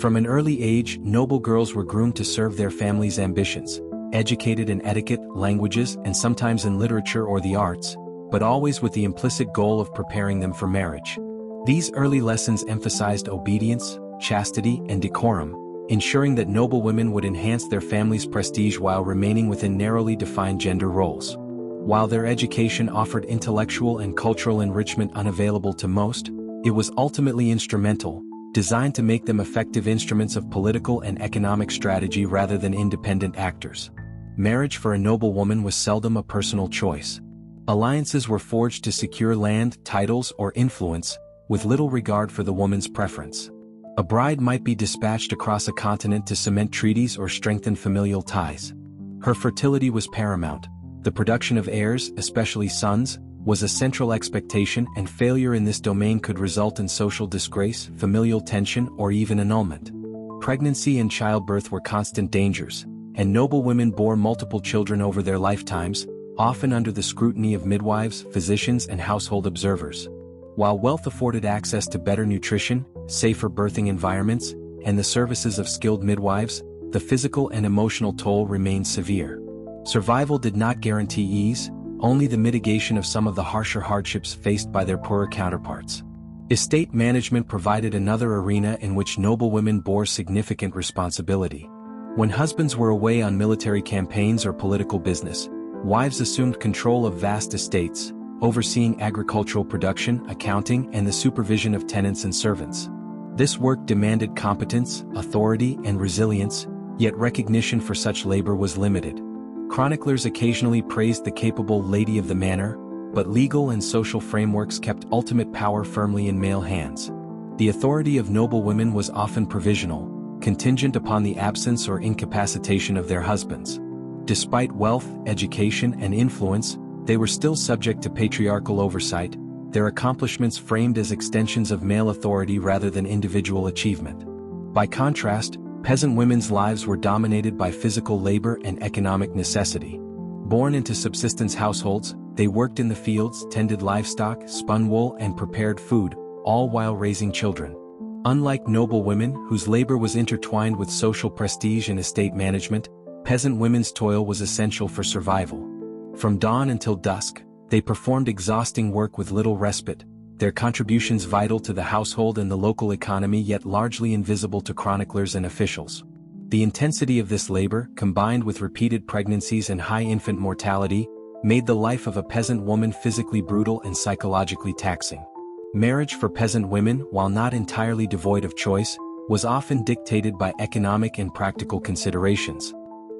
A: From an early age, noble girls were groomed to serve their families' ambitions, educated in etiquette, languages, and sometimes in literature or the arts, but always with the implicit goal of preparing them for marriage. These early lessons emphasized obedience, chastity, and decorum, ensuring that noble women would enhance their family's prestige while remaining within narrowly defined gender roles. While their education offered intellectual and cultural enrichment unavailable to most, it was ultimately instrumental, designed to make them effective instruments of political and economic strategy rather than independent actors. Marriage for a noble woman was seldom a personal choice. Alliances were forged to secure land, titles, or influence, with little regard for the woman's preference. A bride might be dispatched across a continent to cement treaties or strengthen familial ties. Her fertility was paramount. The production of heirs, especially sons, was a central expectation, and failure in this domain could result in social disgrace, familial tension, or even annulment. Pregnancy and childbirth were constant dangers, and noble women bore multiple children over their lifetimes, often under the scrutiny of midwives, physicians, and household observers. While wealth afforded access to better nutrition, safer birthing environments, and the services of skilled midwives, the physical and emotional toll remained severe. Survival did not guarantee ease, only the mitigation of some of the harsher hardships faced by their poorer counterparts. Estate management provided another arena in which noblewomen bore significant responsibility. When husbands were away on military campaigns or political business, wives assumed control of vast estates, overseeing agricultural production, accounting, and the supervision of tenants and servants. This work demanded competence, authority, and resilience, yet recognition for such labor was limited. Chroniclers occasionally praised the capable lady of the manor, but legal and social frameworks kept ultimate power firmly in male hands. The authority of noblewomen was often provisional, contingent upon the absence or incapacitation of their husbands. Despite wealth, education, and influence, they were still subject to patriarchal oversight, their accomplishments framed as extensions of male authority rather than individual achievement. By contrast, peasant women's lives were dominated by physical labor and economic necessity. Born into subsistence households, they worked in the fields, tended livestock, spun wool, and prepared food, all while raising children. Unlike noble women, whose labor was intertwined with social prestige and estate management, peasant women's toil was essential for survival. From dawn until dusk, they performed exhausting work with little respite, their contributions vital to the household and the local economy yet largely invisible to chroniclers and officials. The intensity of this labor, combined with repeated pregnancies and high infant mortality, made the life of a peasant woman physically brutal and psychologically taxing. Marriage for peasant women, while not entirely devoid of choice, was often dictated by economic and practical considerations.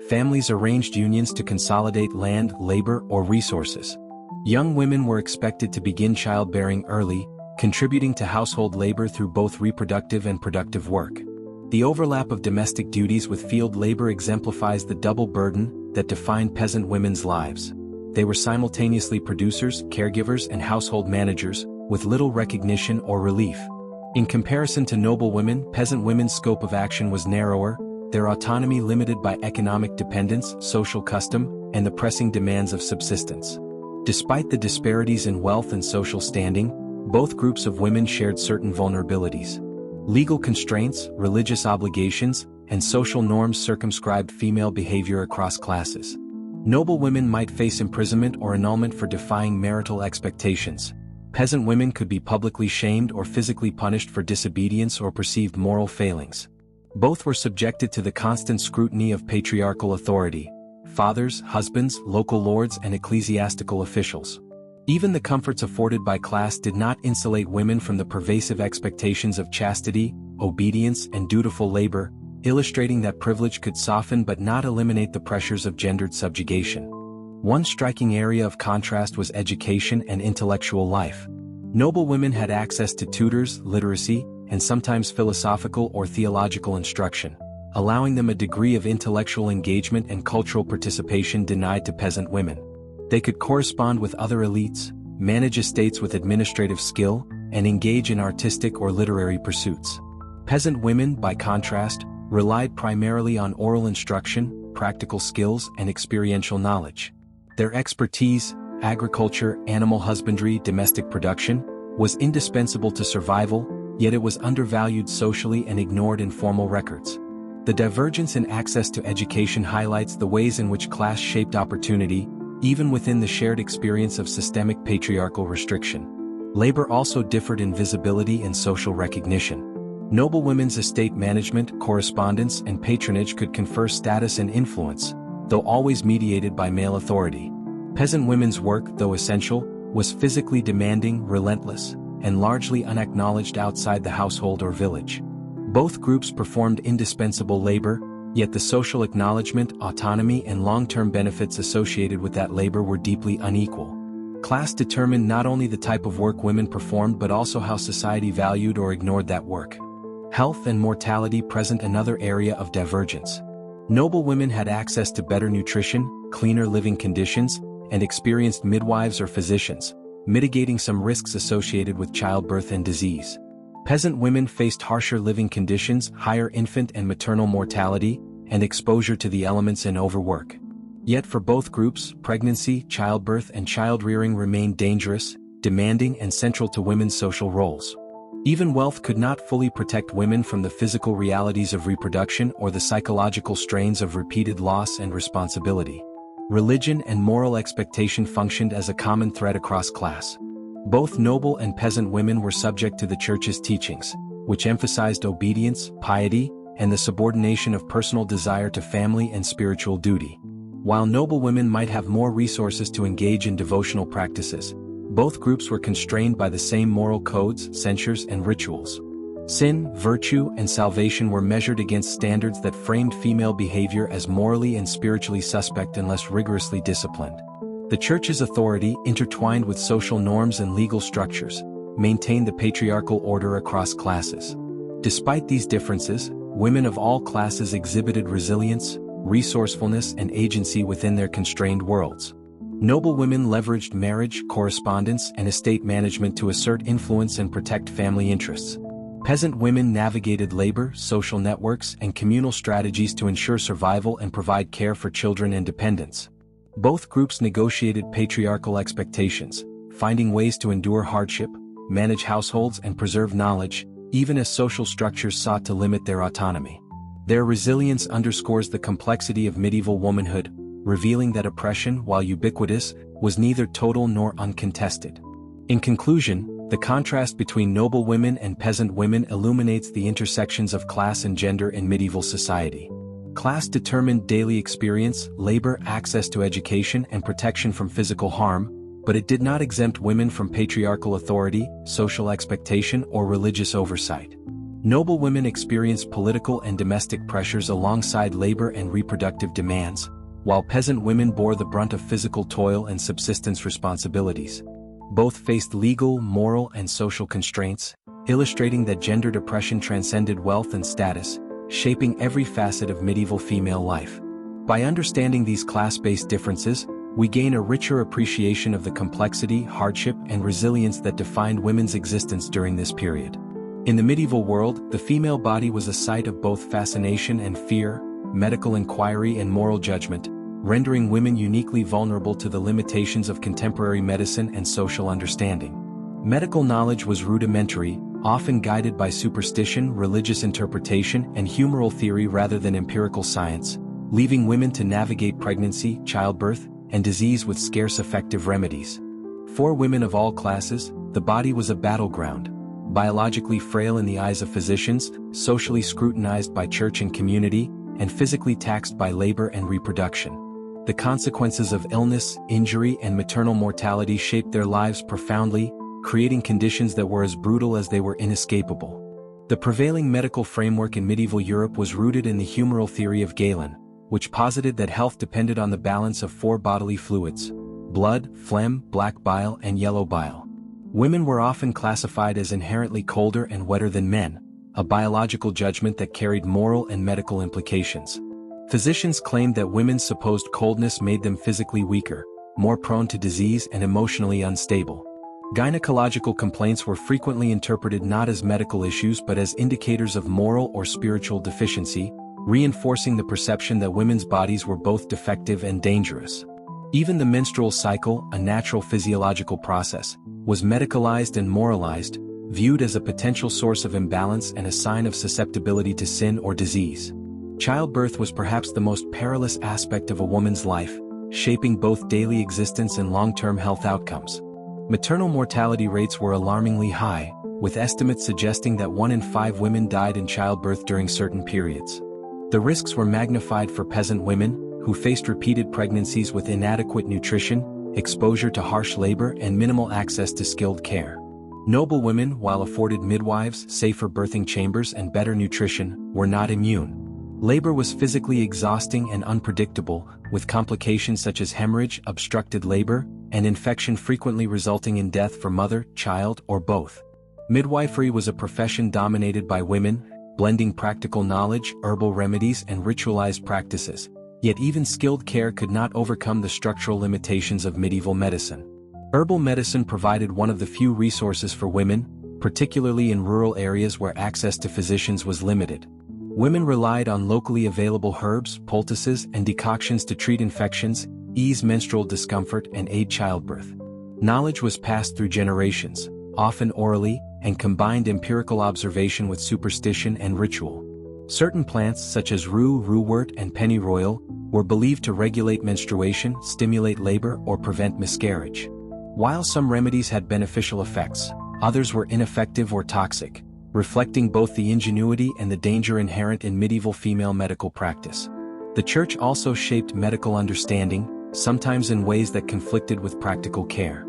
A: Families arranged unions to consolidate land, labor, or resources. Young women were expected to begin childbearing early, contributing to household labor through both reproductive and productive work. The overlap of domestic duties with field labor exemplifies the double burden that defined peasant women's lives. They were simultaneously producers, caregivers, and household managers, with little recognition or relief. In comparison to noble women, peasant women's scope of action was narrower, their autonomy limited by economic dependence, social custom, and the pressing demands of subsistence. Despite the disparities in wealth and social standing, both groups of women shared certain vulnerabilities. Legal constraints, religious obligations, and social norms circumscribed female behavior across classes. Noble women might face imprisonment or annulment for defying marital expectations. Peasant women could be publicly shamed or physically punished for disobedience or perceived moral failings. Both were subjected to the constant scrutiny of patriarchal authority: fathers, husbands, local lords, and ecclesiastical officials. Even the comforts afforded by class did not insulate women from the pervasive expectations of chastity, obedience, and dutiful labor, illustrating that privilege could soften but not eliminate the pressures of gendered subjugation. One striking area of contrast was education and intellectual life. Noble women had access to tutors, literacy, and sometimes philosophical or theological instruction, allowing them a degree of intellectual engagement and cultural participation denied to peasant women. They could correspond with other elites, manage estates with administrative skill, and engage in artistic or literary pursuits. Peasant women, by contrast, relied primarily on oral instruction, practical skills, and experiential knowledge. Their expertise, agriculture, animal husbandry, domestic production, was indispensable to survival, yet it was undervalued socially and ignored in formal records. The divergence in access to education highlights the ways in which class shaped opportunity, even within the shared experience of systemic patriarchal restriction. Labor also differed in visibility and social recognition. Noble women's estate management, correspondence, and patronage could confer status and influence, though always mediated by male authority. Peasant women's work, though essential, was physically demanding, relentless, and largely unacknowledged outside the household or village. Both groups performed indispensable labor, yet the social acknowledgement, autonomy, and long-term benefits associated with that labor were deeply unequal. Class determined not only the type of work women performed but also how society valued or ignored that work. Health and mortality present another area of divergence. Noble women had access to better nutrition, cleaner living conditions, and experienced midwives or physicians, mitigating some risks associated with childbirth and disease. Peasant women faced harsher living conditions, higher infant and maternal mortality, and exposure to the elements and overwork. Yet for both groups, pregnancy, childbirth, and child-rearing remained dangerous, demanding, and central to women's social roles. Even wealth could not fully protect women from the physical realities of reproduction or the psychological strains of repeated loss and responsibility. Religion and moral expectation functioned as a common thread across class. Both noble and peasant women were subject to the church's teachings, which emphasized obedience, piety, and the subordination of personal desire to family and spiritual duty. While noble women might have more resources to engage in devotional practices, both groups were constrained by the same moral codes, censures, and rituals. Sin, virtue, and salvation were measured against standards that framed female behavior as morally and spiritually suspect unless rigorously disciplined. The church's authority, intertwined with social norms and legal structures, maintained the patriarchal order across classes. Despite these differences, women of all classes exhibited resilience, resourcefulness, and agency within their constrained worlds. Noble women leveraged marriage, correspondence, and estate management to assert influence and protect family interests. Peasant women navigated labor, social networks, and communal strategies to ensure survival and provide care for children and dependents. Both groups negotiated patriarchal expectations, finding ways to endure hardship, manage households, and preserve knowledge, even as social structures sought to limit their autonomy. Their resilience underscores the complexity of medieval womanhood, revealing that oppression, while ubiquitous, was neither total nor uncontested. In conclusion, the contrast between noble women and peasant women illuminates the intersections of class and gender in medieval society. Class determined daily experience, labor, access to education, and protection from physical harm, but it did not exempt women from patriarchal authority, social expectation, or religious oversight. Noble women experienced political and domestic pressures alongside labor and reproductive demands, while peasant women bore the brunt of physical toil and subsistence responsibilities. Both faced legal, moral, and social constraints, illustrating that gendered oppression transcended wealth and status, shaping every facet of medieval female life. By understanding these class-based differences, we gain a richer appreciation of the complexity, hardship, and resilience that defined women's existence during this period. In the medieval world, the female body was a site of both fascination and fear, medical inquiry and moral judgment, rendering women uniquely vulnerable to the limitations of contemporary medicine and social understanding. Medical knowledge was rudimentary, often guided by superstition, religious interpretation, and humoral theory rather than empirical science, leaving women to navigate pregnancy, childbirth, and disease with scarce effective remedies. For women of all classes, the body was a battleground, biologically frail in the eyes of physicians, socially scrutinized by church and community, and physically taxed by labor and reproduction. The consequences of illness, injury, and maternal mortality shaped their lives profoundly, creating conditions that were as brutal as they were inescapable. The prevailing medical framework in medieval Europe was rooted in the humoral theory of Galen, which posited that health depended on the balance of four bodily fluids: blood, phlegm, black bile, and yellow bile. Women were often classified as inherently colder and wetter than men, a biological judgment that carried moral and medical implications. Physicians claimed that women's supposed coldness made them physically weaker, more prone to disease, and emotionally unstable. Gynecological complaints were frequently interpreted not as medical issues but as indicators of moral or spiritual deficiency, reinforcing the perception that women's bodies were both defective and dangerous. Even the menstrual cycle, a natural physiological process, was medicalized and moralized, viewed as a potential source of imbalance and a sign of susceptibility to sin or disease. Childbirth was perhaps the most perilous aspect of a woman's life, shaping both daily existence and long-term health outcomes. Maternal mortality rates were alarmingly high, with estimates suggesting that 1 in 5 women died in childbirth during certain periods. The risks were magnified for peasant women, who faced repeated pregnancies with inadequate nutrition, exposure to harsh labor, and minimal access to skilled care. Noble women, while afforded midwives, safer birthing chambers, and better nutrition, were not immune. Labor was physically exhausting and unpredictable, with complications such as hemorrhage, obstructed labor, and infection frequently resulting in death for mother, child, or both. Midwifery was a profession dominated by women, blending practical knowledge, herbal remedies, and ritualized practices. Yet even skilled care could not overcome the structural limitations of medieval medicine. Herbal medicine provided one of the few resources for women, particularly in rural areas where access to physicians was limited. Women relied on locally available herbs, poultices, and decoctions to treat infections, ease menstrual discomfort, and aid childbirth. Knowledge was passed through generations, often orally, and combined empirical observation with superstition and ritual. Certain plants such as rue, rue-wort, and pennyroyal were believed to regulate menstruation, stimulate labor, or prevent miscarriage. While some remedies had beneficial effects, others were ineffective or toxic, reflecting both the ingenuity and the danger inherent in medieval female medical practice. The Church also shaped medical understanding, sometimes in ways that conflicted with practical care.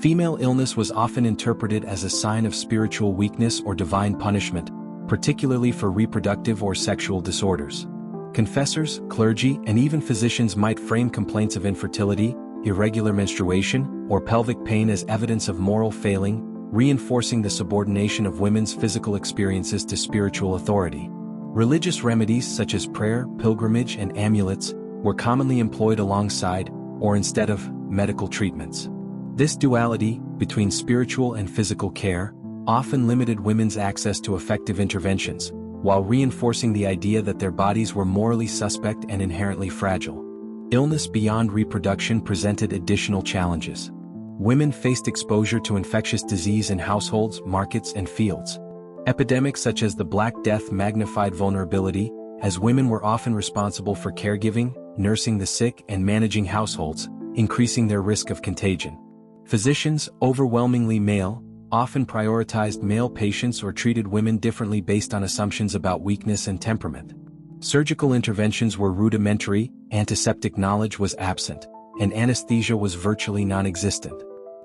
A: Female illness was often interpreted as a sign of spiritual weakness or divine punishment, particularly for reproductive or sexual disorders. Confessors, clergy, and even physicians might frame complaints of infertility, irregular menstruation, or pelvic pain as evidence of moral failing, reinforcing the subordination of women's physical experiences to spiritual authority. Religious remedies such as prayer, pilgrimage, and amulets were commonly employed alongside, or instead of, medical treatments. This duality, between spiritual and physical care, often limited women's access to effective interventions, while reinforcing the idea that their bodies were morally suspect and inherently fragile. Illness beyond reproduction presented additional challenges. Women faced exposure to infectious disease in households, markets, and fields. Epidemics such as the Black Death magnified vulnerability, as women were often responsible for caregiving, nursing the sick, and managing households, increasing their risk of contagion. Physicians, overwhelmingly male, often prioritized male patients or treated women differently based on assumptions about weakness and temperament. Surgical interventions were rudimentary, antiseptic knowledge was absent, and anesthesia was virtually non-existent.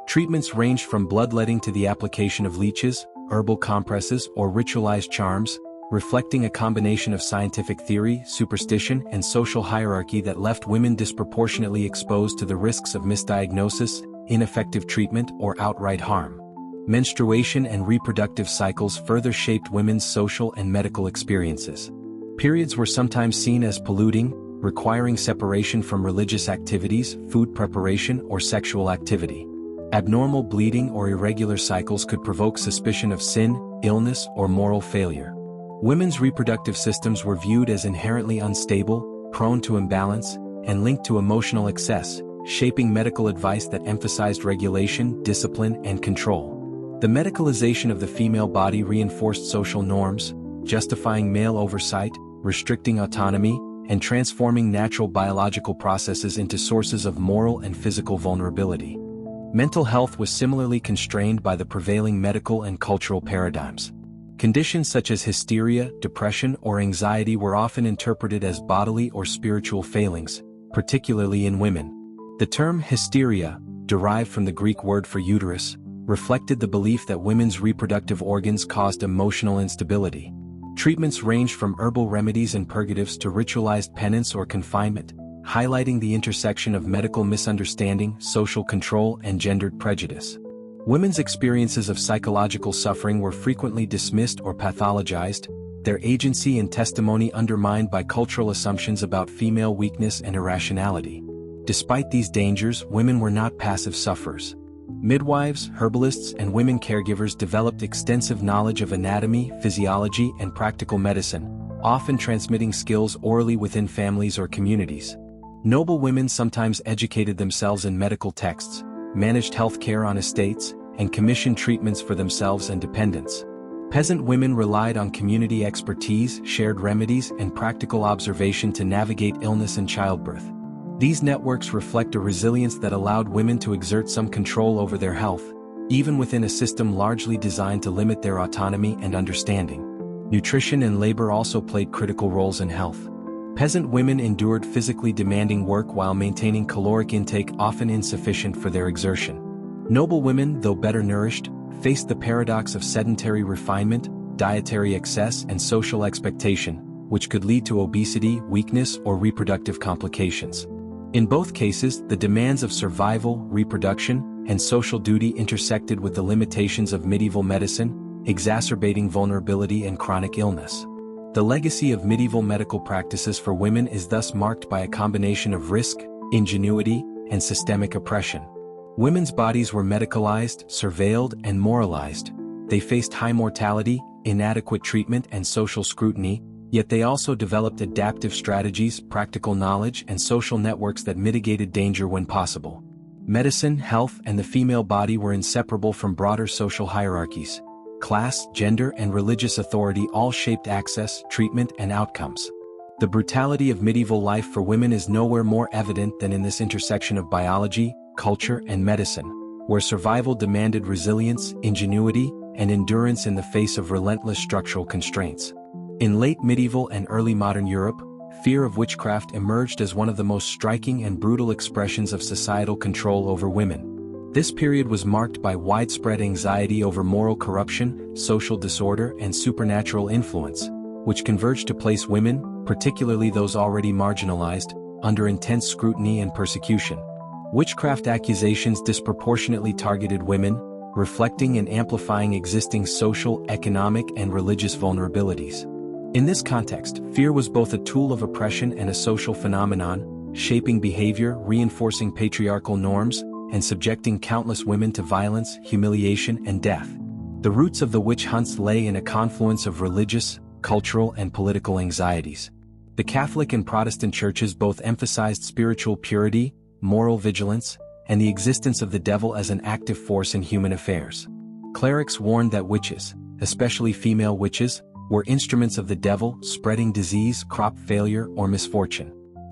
A: Treatments ranged from bloodletting to the application of leeches, herbal compresses, or ritualized charms, reflecting a combination of scientific theory, superstition, and social hierarchy that left women disproportionately exposed to the risks of misdiagnosis, ineffective treatment, or outright harm. Menstruation and reproductive cycles further shaped women's social and medical experiences. Periods were sometimes seen as polluting, requiring separation from religious activities, food preparation, or sexual activity. Abnormal bleeding or irregular cycles could provoke suspicion of sin, illness, or moral failure. Women's reproductive systems were viewed as inherently unstable, prone to imbalance, and linked to emotional excess, shaping medical advice that emphasized regulation, discipline, and control. The medicalization of the female body reinforced social norms, justifying male oversight, restricting autonomy, and transforming natural biological processes into sources of moral and physical vulnerability. Mental health was similarly constrained by the prevailing medical and cultural paradigms. Conditions such as hysteria, depression, or anxiety were often interpreted as bodily or spiritual failings, particularly in women. The term hysteria, derived from the Greek word for uterus, reflected the belief that women's reproductive organs caused emotional instability. Treatments ranged from herbal remedies and purgatives to ritualized penance or confinement, highlighting the intersection of medical misunderstanding, social control, and gendered prejudice. Women's experiences of psychological suffering were frequently dismissed or pathologized, their agency and testimony undermined by cultural assumptions about female weakness and irrationality. Despite these dangers, women were not passive sufferers. Midwives, herbalists, and women caregivers developed extensive knowledge of anatomy, physiology, and practical medicine, often transmitting skills orally within families or communities. Noble women sometimes educated themselves in medical texts, managed health care on estates, and commissioned treatments for themselves and dependents. Peasant women relied on community expertise, shared remedies, and practical observation to navigate illness and childbirth. These networks reflect a resilience that allowed women to exert some control over their health, even within a system largely designed to limit their autonomy and understanding. Nutrition and labor also played critical roles in health. Peasant women endured physically demanding work while maintaining caloric intake often insufficient for their exertion. Noble women, though better nourished, faced the paradox of sedentary refinement, dietary excess, and social expectation, which could lead to obesity, weakness, or reproductive complications. In both cases, the demands of survival, reproduction, and social duty intersected with the limitations of medieval medicine, exacerbating vulnerability and chronic illness. The legacy of medieval medical practices for women is thus marked by a combination of risk, ingenuity, and systemic oppression. Women's bodies were medicalized, surveilled, and moralized. They faced high mortality, inadequate treatment, and social scrutiny, yet they also developed adaptive strategies, practical knowledge, and social networks that mitigated danger when possible. Medicine, health, and the female body were inseparable from broader social hierarchies. Class, gender, and religious authority all shaped access, treatment, and outcomes. The brutality of medieval life for women is nowhere more evident than in this intersection of biology, culture, and medicine, where survival demanded resilience, ingenuity, and endurance in the face of relentless structural constraints. In late medieval and early modern Europe, fear of witchcraft emerged as one of the most striking and brutal expressions of societal control over women. This period was marked by widespread anxiety over moral corruption, social disorder, and supernatural influence, which converged to place women, particularly those already marginalized, under intense scrutiny and persecution. Witchcraft accusations disproportionately targeted women, reflecting and amplifying existing social, economic, and religious vulnerabilities. In this context, fear was both a tool of oppression and a social phenomenon, shaping behavior, reinforcing patriarchal norms, and subjecting countless women to violence, humiliation, and death. The roots of the witch hunts lay in a confluence of religious, cultural, and political anxieties. The Catholic and Protestant churches both emphasized spiritual purity, moral vigilance, and the existence of the devil as an active force in human affairs. Clerics warned that witches, especially female witches, were instruments of the devil, spreading disease, crop failure, or misfortune.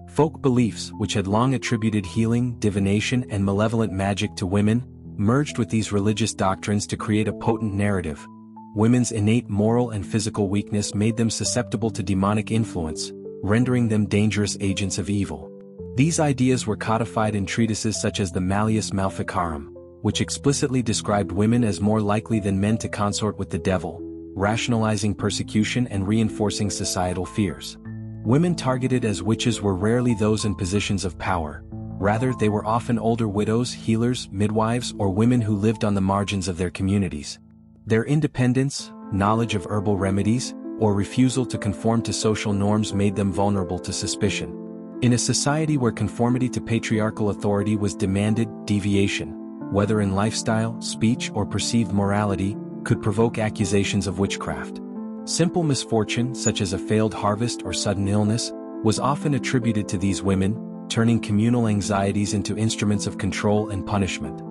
A: Folk beliefs, which had long attributed healing, divination, and malevolent magic to women, merged with these religious doctrines to create a potent narrative. Women's innate moral and physical weakness made them susceptible to demonic influence, rendering them dangerous agents of evil. These ideas were codified in treatises such as the Malleus Maleficarum, which explicitly described women as more likely than men to consort with the devil, rationalizing persecution and reinforcing societal fears. Women targeted as witches were rarely those in positions of power. Rather, they were often older widows, healers, midwives, or women who lived on the margins of their communities. Their independence, knowledge of herbal remedies, or refusal to conform to social norms made them vulnerable to suspicion. In a society where conformity to patriarchal authority was demanded, deviation, whether in lifestyle, speech, or perceived morality, could provoke accusations of witchcraft. Simple misfortune, such as a failed harvest or sudden illness, was often attributed to these women, turning communal anxieties into instruments of control and punishment.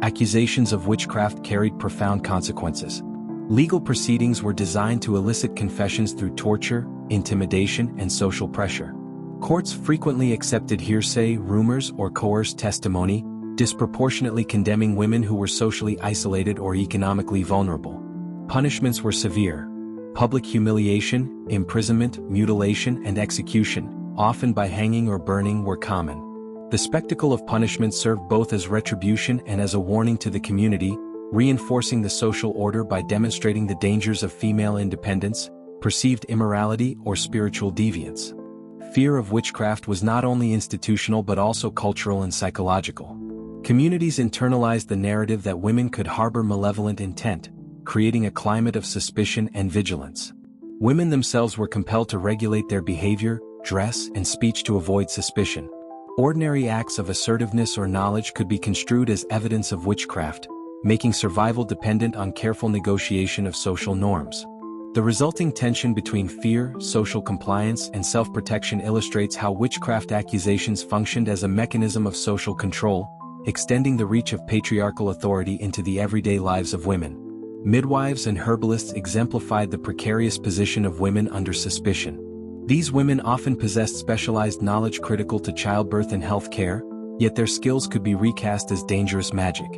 A: Accusations of witchcraft carried profound consequences. Legal proceedings were designed to elicit confessions through torture, intimidation, and social pressure. Courts frequently accepted hearsay, rumors, or coerced testimony, disproportionately condemning women who were socially isolated or economically vulnerable. Punishments were severe. Public humiliation, imprisonment, mutilation, and execution, often by hanging or burning, were common. The spectacle of punishment served both as retribution and as a warning to the community, reinforcing the social order by demonstrating the dangers of female independence, perceived immorality, or spiritual deviance. Fear of witchcraft was not only institutional but also cultural and psychological. Communities internalized the narrative that women could harbor malevolent intent, creating a climate of suspicion and vigilance. Women themselves were compelled to regulate their behavior, dress, and speech to avoid suspicion. Ordinary acts of assertiveness or knowledge could be construed as evidence of witchcraft, making survival dependent on careful negotiation of social norms. The resulting tension between fear, social compliance, and self-protection illustrates how witchcraft accusations functioned as a mechanism of social control, extending the reach of patriarchal authority into the everyday lives of women. Midwives and herbalists exemplified the precarious position of women under suspicion. These women often possessed specialized knowledge critical to childbirth and health care, yet their skills could be recast as dangerous magic.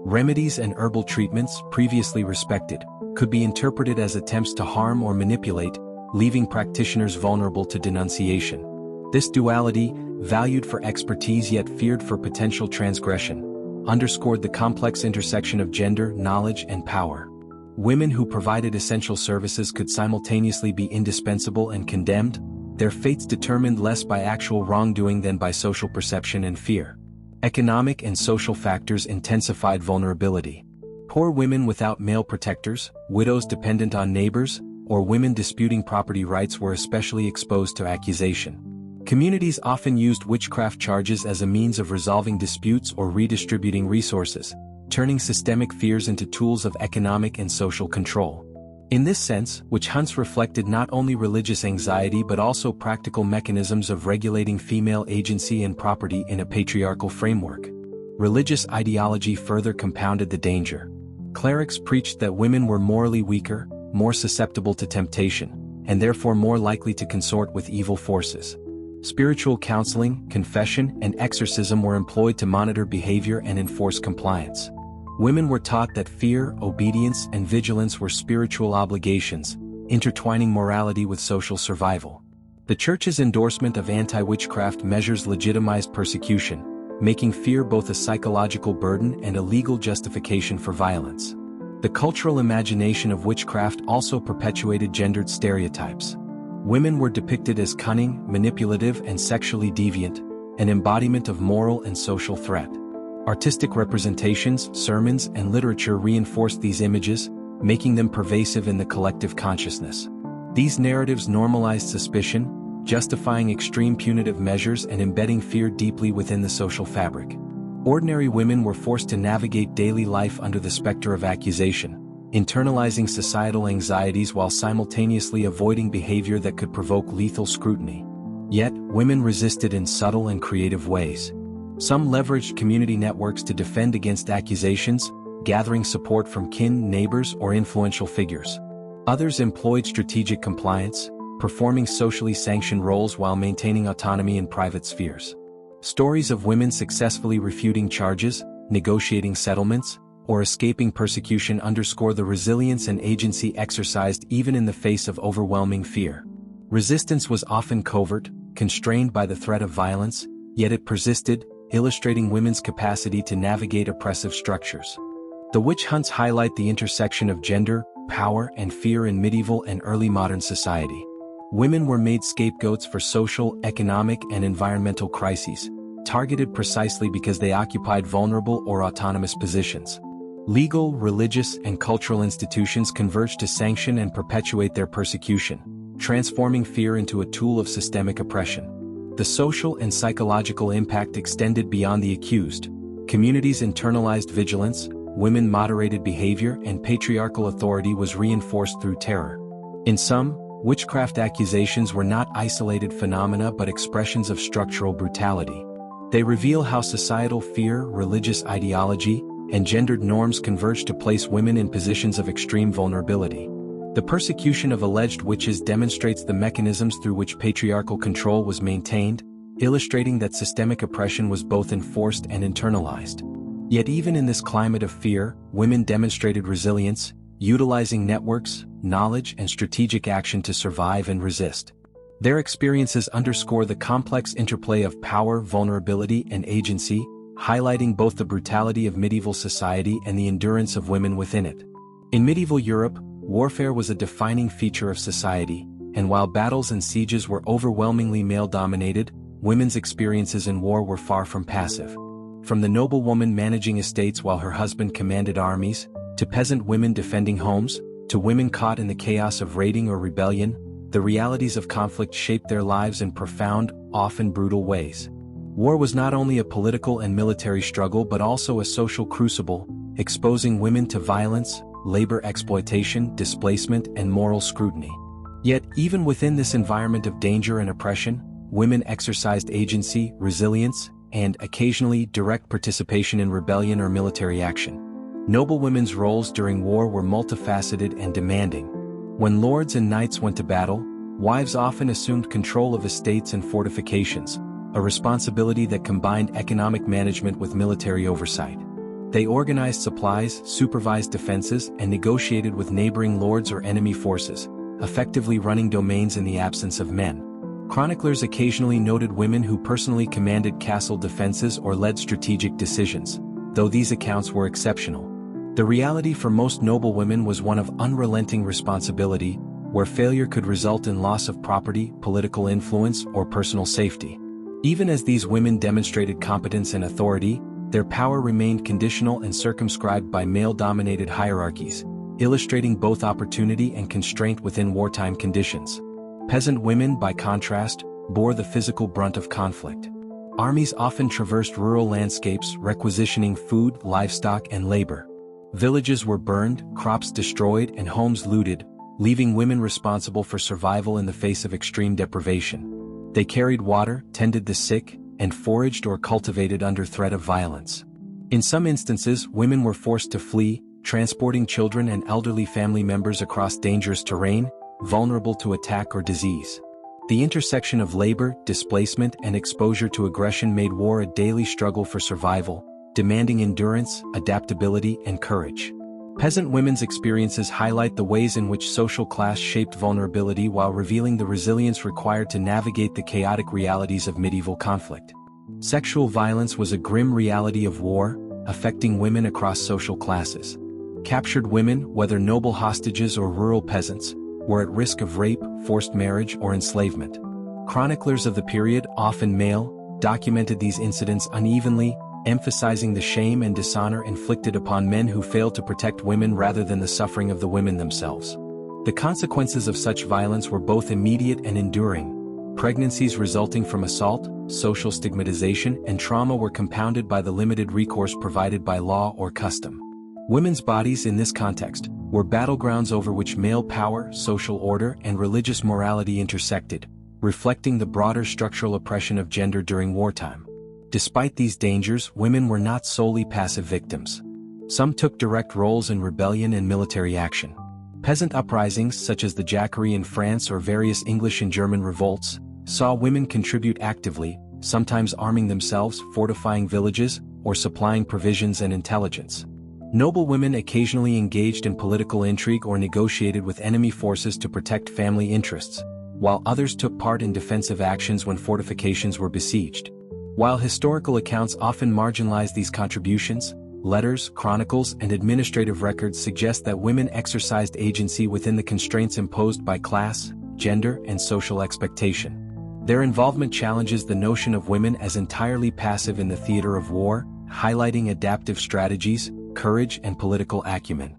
A: Remedies and herbal treatments, previously respected, could be interpreted as attempts to harm or manipulate, leaving practitioners vulnerable to denunciation. This duality, valued for expertise yet feared for potential transgression, underscored the complex intersection of gender, knowledge, and power. Women who provided essential services could simultaneously be indispensable and condemned, their fates determined less by actual wrongdoing than by social perception and fear. Economic and social factors intensified vulnerability. Poor women without male protectors, widows dependent on neighbors, or women disputing property rights were especially exposed to accusation. Communities often used witchcraft charges as a means of resolving disputes or redistributing resources, turning systemic fears into tools of economic and social control. In this sense, witch hunts reflected not only religious anxiety but also practical mechanisms of regulating female agency and property in a patriarchal framework. Religious ideology further compounded the danger. Clerics preached that women were morally weaker, more susceptible to temptation, and therefore more likely to consort with evil forces. Spiritual counseling, confession, and exorcism were employed to monitor behavior and enforce compliance. Women were taught that fear, obedience, and vigilance were spiritual obligations, intertwining morality with social survival. The Church's endorsement of anti-witchcraft measures legitimized persecution, making fear both a psychological burden and a legal justification for violence. The cultural imagination of witchcraft also perpetuated gendered stereotypes. Women were depicted as cunning, manipulative, and sexually deviant, an embodiment of moral and social threat. Artistic representations, sermons, and literature reinforced these images, making them pervasive in the collective consciousness. These narratives normalized suspicion, justifying extreme punitive measures and embedding fear deeply within the social fabric. Ordinary women were forced to navigate daily life under the specter of accusation, internalizing societal anxieties while simultaneously avoiding behavior that could provoke lethal scrutiny. Yet, women resisted in subtle and creative ways. Some leveraged community networks to defend against accusations, gathering support from kin, neighbors, or influential figures. Others employed strategic compliance, performing socially sanctioned roles while maintaining autonomy in private spheres. Stories of women successfully refuting charges, negotiating settlements, or escaping persecution underscore the resilience and agency exercised even in the face of overwhelming fear. Resistance was often covert, constrained by the threat of violence, yet it persisted, illustrating women's capacity to navigate oppressive structures. The witch hunts highlight the intersection of gender, power, and fear in medieval and early modern society. Women were made scapegoats for social, economic, and environmental crises, targeted precisely because they occupied vulnerable or autonomous positions. Legal, religious, and cultural institutions converged to sanction and perpetuate their persecution, transforming fear into a tool of systemic oppression. The social and psychological impact extended beyond the accused. Communities internalized vigilance, women moderated behavior, and patriarchal authority was reinforced through terror. In sum, witchcraft accusations were not isolated phenomena but expressions of structural brutality. They reveal how societal fear, religious ideology, and gendered norms converge to place women in positions of extreme vulnerability. The persecution of alleged witches demonstrates the mechanisms through which patriarchal control was maintained, illustrating that systemic oppression was both enforced and internalized. Yet even in this climate of fear, women demonstrated resilience, utilizing networks, knowledge, and strategic action to survive and resist. Their experiences underscore the complex interplay of power, vulnerability, and agency, highlighting both the brutality of medieval society and the endurance of women within it. In medieval Europe, warfare was a defining feature of society, and while battles and sieges were overwhelmingly male-dominated, women's experiences in war were far from passive. From the noblewoman managing estates while her husband commanded armies, to peasant women defending homes, to women caught in the chaos of raiding or rebellion, the realities of conflict shaped their lives in profound, often brutal ways. War was not only a political and military struggle but also a social crucible, exposing women to violence, labor exploitation, displacement, and moral scrutiny. Yet, even within this environment of danger and oppression, women exercised agency, resilience, and, occasionally, direct participation in rebellion or military action. Noblewomen's roles during war were multifaceted and demanding. When lords and knights went to battle, wives often assumed control of estates and fortifications, a responsibility that combined economic management with military oversight. They organized supplies, supervised defenses, and negotiated with neighboring lords or enemy forces, effectively running domains in the absence of men. Chroniclers occasionally noted women who personally commanded castle defenses or led strategic decisions, though these accounts were exceptional. The reality for most noblewomen was one of unrelenting responsibility, where failure could result in loss of property, political influence, or personal safety. Even as these women demonstrated competence and authority, their power remained conditional and circumscribed by male-dominated hierarchies, illustrating both opportunity and constraint within wartime conditions. Peasant women, by contrast, bore the physical brunt of conflict. Armies often traversed rural landscapes, requisitioning food, livestock, and labor. Villages were burned, crops destroyed, and homes looted, leaving women responsible for survival in the face of extreme deprivation. They carried water, tended the sick, and foraged or cultivated under threat of violence. In some instances, women were forced to flee, transporting children and elderly family members across dangerous terrain, vulnerable to attack or disease. The intersection of labor, displacement, and exposure to aggression made war a daily struggle for survival, demanding endurance, adaptability, and courage. Peasant women's experiences highlight the ways in which social class shaped vulnerability while revealing the resilience required to navigate the chaotic realities of medieval conflict. Sexual violence was a grim reality of war, affecting women across social classes. Captured women, whether noble hostages or rural peasants, were at risk of rape, forced marriage, or enslavement. Chroniclers of the period, often male, documented these incidents unevenly, emphasizing the shame and dishonor inflicted upon men who failed to protect women rather than the suffering of the women themselves. The consequences of such violence were both immediate and enduring. Pregnancies resulting from assault, social stigmatization, and trauma were compounded by the limited recourse provided by law or custom. Women's bodies in this context were battlegrounds over which male power, social order, and religious morality intersected, reflecting the broader structural oppression of gender during wartime. Despite these dangers, women were not solely passive victims. Some took direct roles in rebellion and military action. Peasant uprisings such as the Jacquerie in France or various English and German revolts saw women contribute actively, sometimes arming themselves, fortifying villages, or supplying provisions and intelligence. Noble women occasionally engaged in political intrigue or negotiated with enemy forces to protect family interests, while others took part in defensive actions when fortifications were besieged. While historical accounts often marginalize these contributions, letters, chronicles, and administrative records suggest that women exercised agency within the constraints imposed by class, gender, and social expectation. Their involvement challenges the notion of women as entirely passive in the theater of war, highlighting adaptive strategies, courage, and political acumen.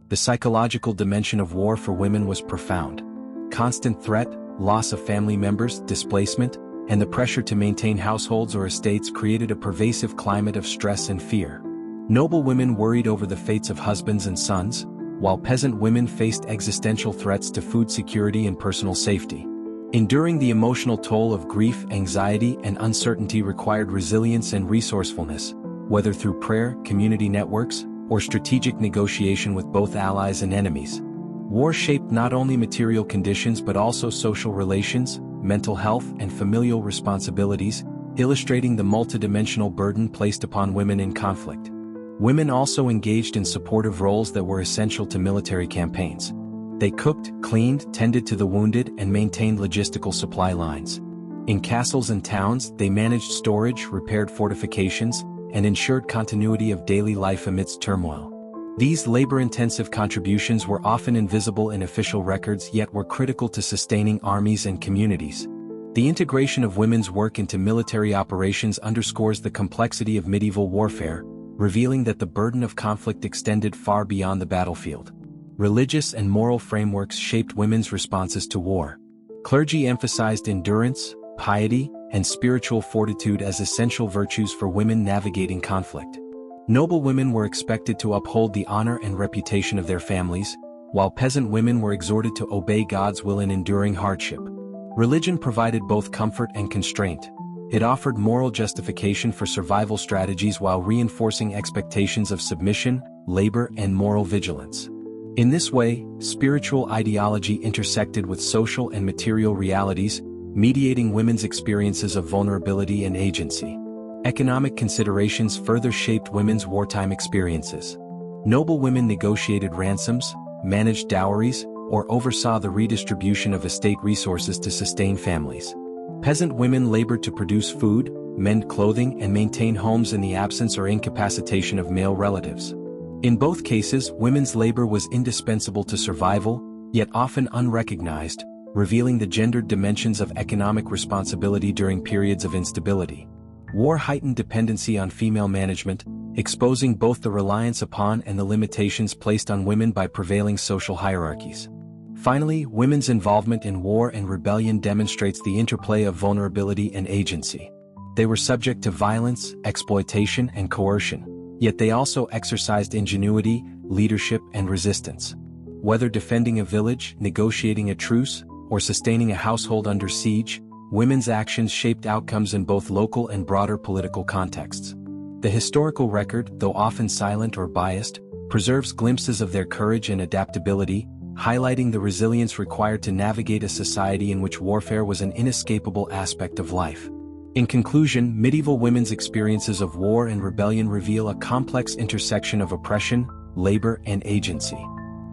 A: The psychological dimension of war for women was profound. Constant threat, loss of family members, displacement, and the pressure to maintain households or estates created a pervasive climate of stress and fear. Noble women worried over the fates of husbands and sons, while peasant women faced existential threats to food security and personal safety. Enduring the emotional toll of grief, anxiety, and uncertainty required resilience and resourcefulness, whether through prayer, community networks, or strategic negotiation with both allies and enemies. War shaped not only material conditions but also social relations, mental health, and familial responsibilities, illustrating the multidimensional burden placed upon women in conflict. Women also engaged in supportive roles that were essential to military campaigns. They cooked, cleaned, tended to the wounded, and maintained logistical supply lines. In castles and towns, they managed storage, repaired fortifications, and ensured continuity of daily life amidst turmoil. These labor-intensive contributions were often invisible in official records yet were critical to sustaining armies and communities. The integration of women's work into military operations underscores the complexity of medieval warfare, revealing that the burden of conflict extended far beyond the battlefield. Religious and moral frameworks shaped women's responses to war. Clergy emphasized endurance, piety, and spiritual fortitude as essential virtues for women navigating conflict. Noble women were expected to uphold the honor and reputation of their families, while peasant women were exhorted to obey God's will in enduring hardship. Religion provided both comfort and constraint. It offered moral justification for survival strategies while reinforcing expectations of submission, labor, and moral vigilance. In this way, spiritual ideology intersected with social and material realities, mediating women's experiences of vulnerability and agency. Economic considerations further shaped women's wartime experiences. Noble women negotiated ransoms, managed dowries, or oversaw the redistribution of estate resources to sustain families. Peasant women labored to produce food, mend clothing, and maintain homes in the absence or incapacitation of male relatives. In both cases, women's labor was indispensable to survival, yet often unrecognized, revealing the gendered dimensions of economic responsibility during periods of instability. War heightened dependency on female management, exposing both the reliance upon and the limitations placed on women by prevailing social hierarchies. Finally, women's involvement in war and rebellion demonstrates the interplay of vulnerability and agency. They were subject to violence, exploitation, and coercion, yet they also exercised ingenuity, leadership, and resistance. Whether defending a village, negotiating a truce, or sustaining a household under siege, women's actions shaped outcomes in both local and broader political contexts. The historical record, though often silent or biased, preserves glimpses of their courage and adaptability, highlighting the resilience required to navigate a society in which warfare was an inescapable aspect of life. In conclusion, medieval women's experiences of war and rebellion reveal a complex intersection of oppression, labor, and agency.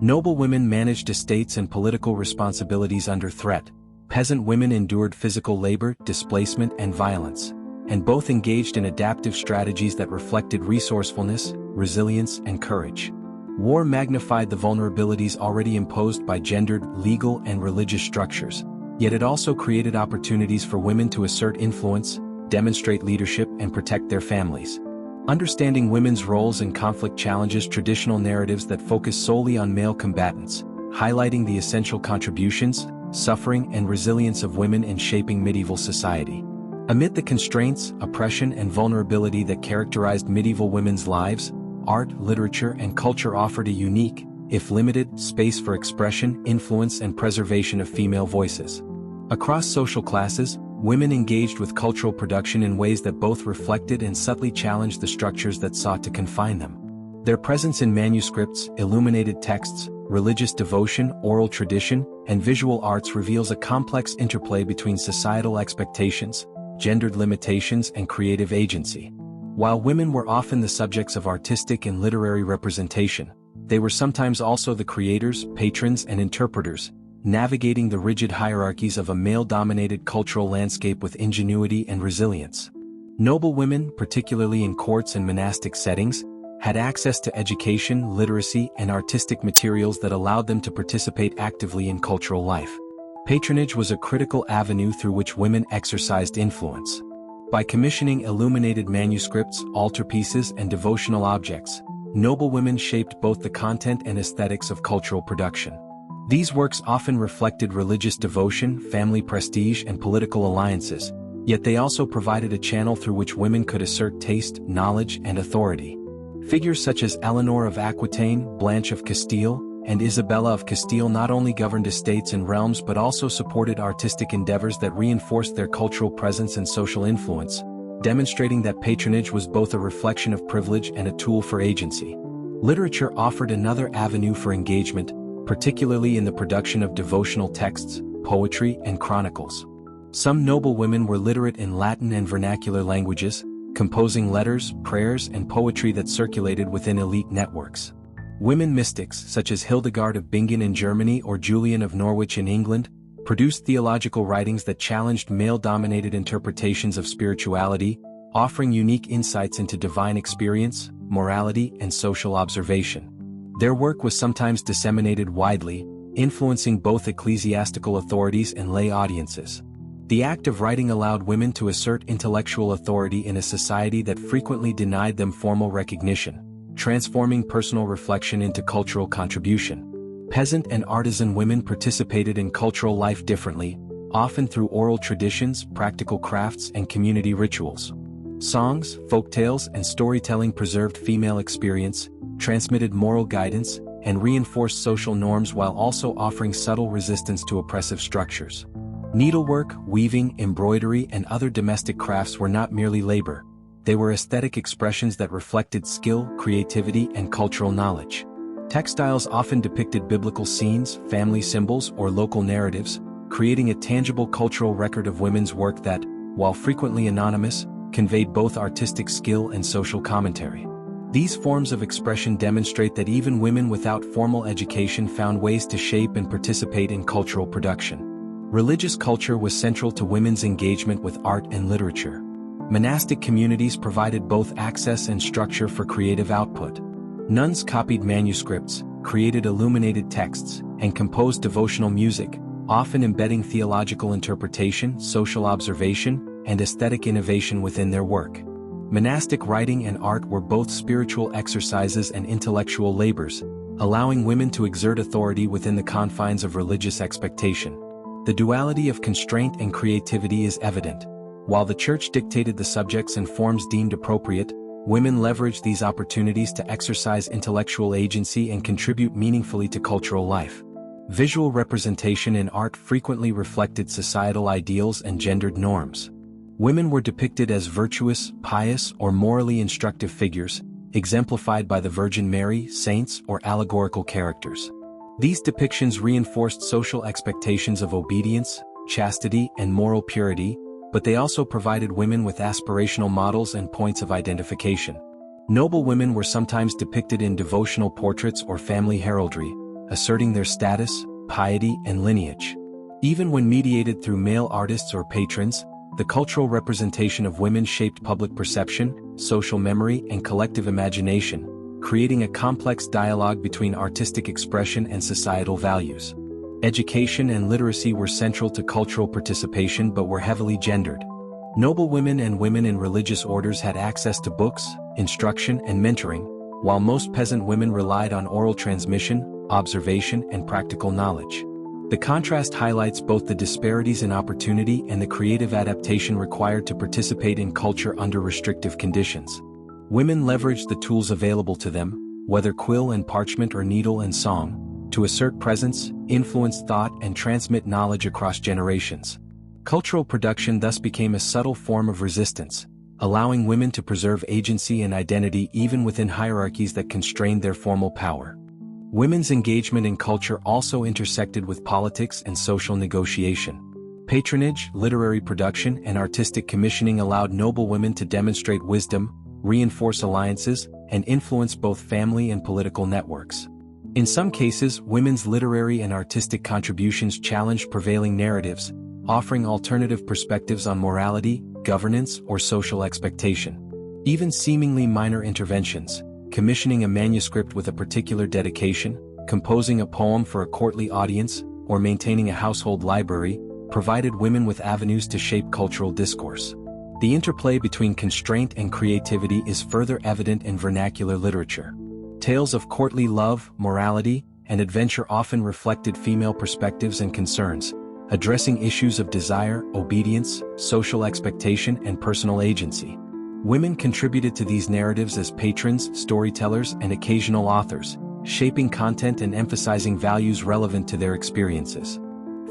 A: Noble women managed estates and political responsibilities under threat. Peasant women endured physical labor, displacement, and violence, and both engaged in adaptive strategies that reflected resourcefulness, resilience, and courage. War magnified the vulnerabilities already imposed by gendered, legal, and religious structures, yet it also created opportunities for women to assert influence, demonstrate leadership, and protect their families. Understanding women's roles in conflict challenges traditional narratives that focus solely on male combatants, highlighting the essential contributions, suffering, and resilience of women in shaping medieval society. Amid the constraints, oppression, and vulnerability that characterized medieval women's lives, art, literature, and culture offered a unique, if limited, space for expression, influence, and preservation of female voices. Across social classes, women engaged with cultural production in ways that both reflected and subtly challenged the structures that sought to confine them. Their presence in manuscripts, illuminated texts, religious devotion, oral tradition, and visual arts reveals a complex interplay between societal expectations, gendered limitations, and creative agency. While women were often the subjects of artistic and literary representation, they were sometimes also the creators, patrons, and interpreters, navigating the rigid hierarchies of a male-dominated cultural landscape with ingenuity and resilience. Noble women, particularly in courts and monastic settings, had access to education, literacy, and artistic materials that allowed them to participate actively in cultural life. Patronage was a critical avenue through which women exercised influence. By commissioning illuminated manuscripts, altarpieces, and devotional objects, noble women shaped both the content and aesthetics of cultural production. These works often reflected religious devotion, family prestige, and political alliances, yet they also provided a channel through which women could assert taste, knowledge, and authority. Figures such as Eleanor of Aquitaine, Blanche of Castile, and Isabella of Castile not only governed estates and realms but also supported artistic endeavors that reinforced their cultural presence and social influence, demonstrating that patronage was both a reflection of privilege and a tool for agency. Literature offered another avenue for engagement, particularly in the production of devotional texts, poetry, and chronicles. Some noble women were literate in Latin and vernacular languages, composing letters, prayers, and poetry that circulated within elite networks. Women mystics, such as Hildegard of Bingen in Germany or Julian of Norwich in England, produced theological writings that challenged male-dominated interpretations of spirituality, offering unique insights into divine experience, morality, and social observation. Their work was sometimes disseminated widely, influencing both ecclesiastical authorities and lay audiences. The act of writing allowed women to assert intellectual authority in a society that frequently denied them formal recognition, transforming personal reflection into cultural contribution. Peasant and artisan women participated in cultural life differently, often through oral traditions, practical crafts, and community rituals. Songs, folktales, and storytelling preserved female experience, transmitted moral guidance, and reinforced social norms while also offering subtle resistance to oppressive structures. Needlework, weaving, embroidery, and other domestic crafts were not merely labor. They were aesthetic expressions that reflected skill, creativity, and cultural knowledge. Textiles often depicted biblical scenes, family symbols, or local narratives, creating a tangible cultural record of women's work that, while frequently anonymous, conveyed both artistic skill and social commentary. These forms of expression demonstrate that even women without formal education found ways to shape and participate in cultural production. Religious culture was central to women's engagement with art and literature. Monastic communities provided both access and structure for creative output. Nuns copied manuscripts, created illuminated texts, and composed devotional music, often embedding theological interpretation, social observation, and aesthetic innovation within their work. Monastic writing and art were both spiritual exercises and intellectual labors, allowing women to exert authority within the confines of religious expectation. The duality of constraint and creativity is evident. While the church dictated the subjects and forms deemed appropriate, women leveraged these opportunities to exercise intellectual agency and contribute meaningfully to cultural life. Visual representation in art frequently reflected societal ideals and gendered norms. Women were depicted as virtuous, pious, or morally instructive figures, exemplified by the Virgin Mary, saints, or allegorical characters. These depictions reinforced social expectations of obedience, chastity, and moral purity, but they also provided women with aspirational models and points of identification. Noble women were sometimes depicted in devotional portraits or family heraldry, asserting their status, piety, and lineage. Even when mediated through male artists or patrons, the cultural representation of women shaped public perception, social memory, and collective imagination, creating a complex dialogue between artistic expression and societal values. Education and literacy were central to cultural participation but were heavily gendered. Noble women and women in religious orders had access to books, instruction, and mentoring, while most peasant women relied on oral transmission, observation, and practical knowledge. The contrast highlights both the disparities in opportunity and the creative adaptation required to participate in culture under restrictive conditions. Women leveraged the tools available to them, whether quill and parchment or needle and song, to assert presence, influence thought, and transmit knowledge across generations. Cultural production thus became a subtle form of resistance, allowing women to preserve agency and identity even within hierarchies that constrained their formal power. Women's engagement in culture also intersected with politics and social negotiation. Patronage, literary production, and artistic commissioning allowed noble women to demonstrate wisdom, reinforce alliances, and influence both family and political networks. In some cases, women's literary and artistic contributions challenged prevailing narratives, offering alternative perspectives on morality, governance, or social expectation. Even seemingly minor interventions, commissioning a manuscript with a particular dedication, composing a poem for a courtly audience, or maintaining a household library, provided women with avenues to shape cultural discourse. The interplay between constraint and creativity is further evident in vernacular literature. Tales of courtly love, morality, and adventure often reflected female perspectives and concerns, addressing issues of desire, obedience, social expectation, and personal agency. Women contributed to these narratives as patrons, storytellers, and occasional authors, shaping content and emphasizing values relevant to their experiences.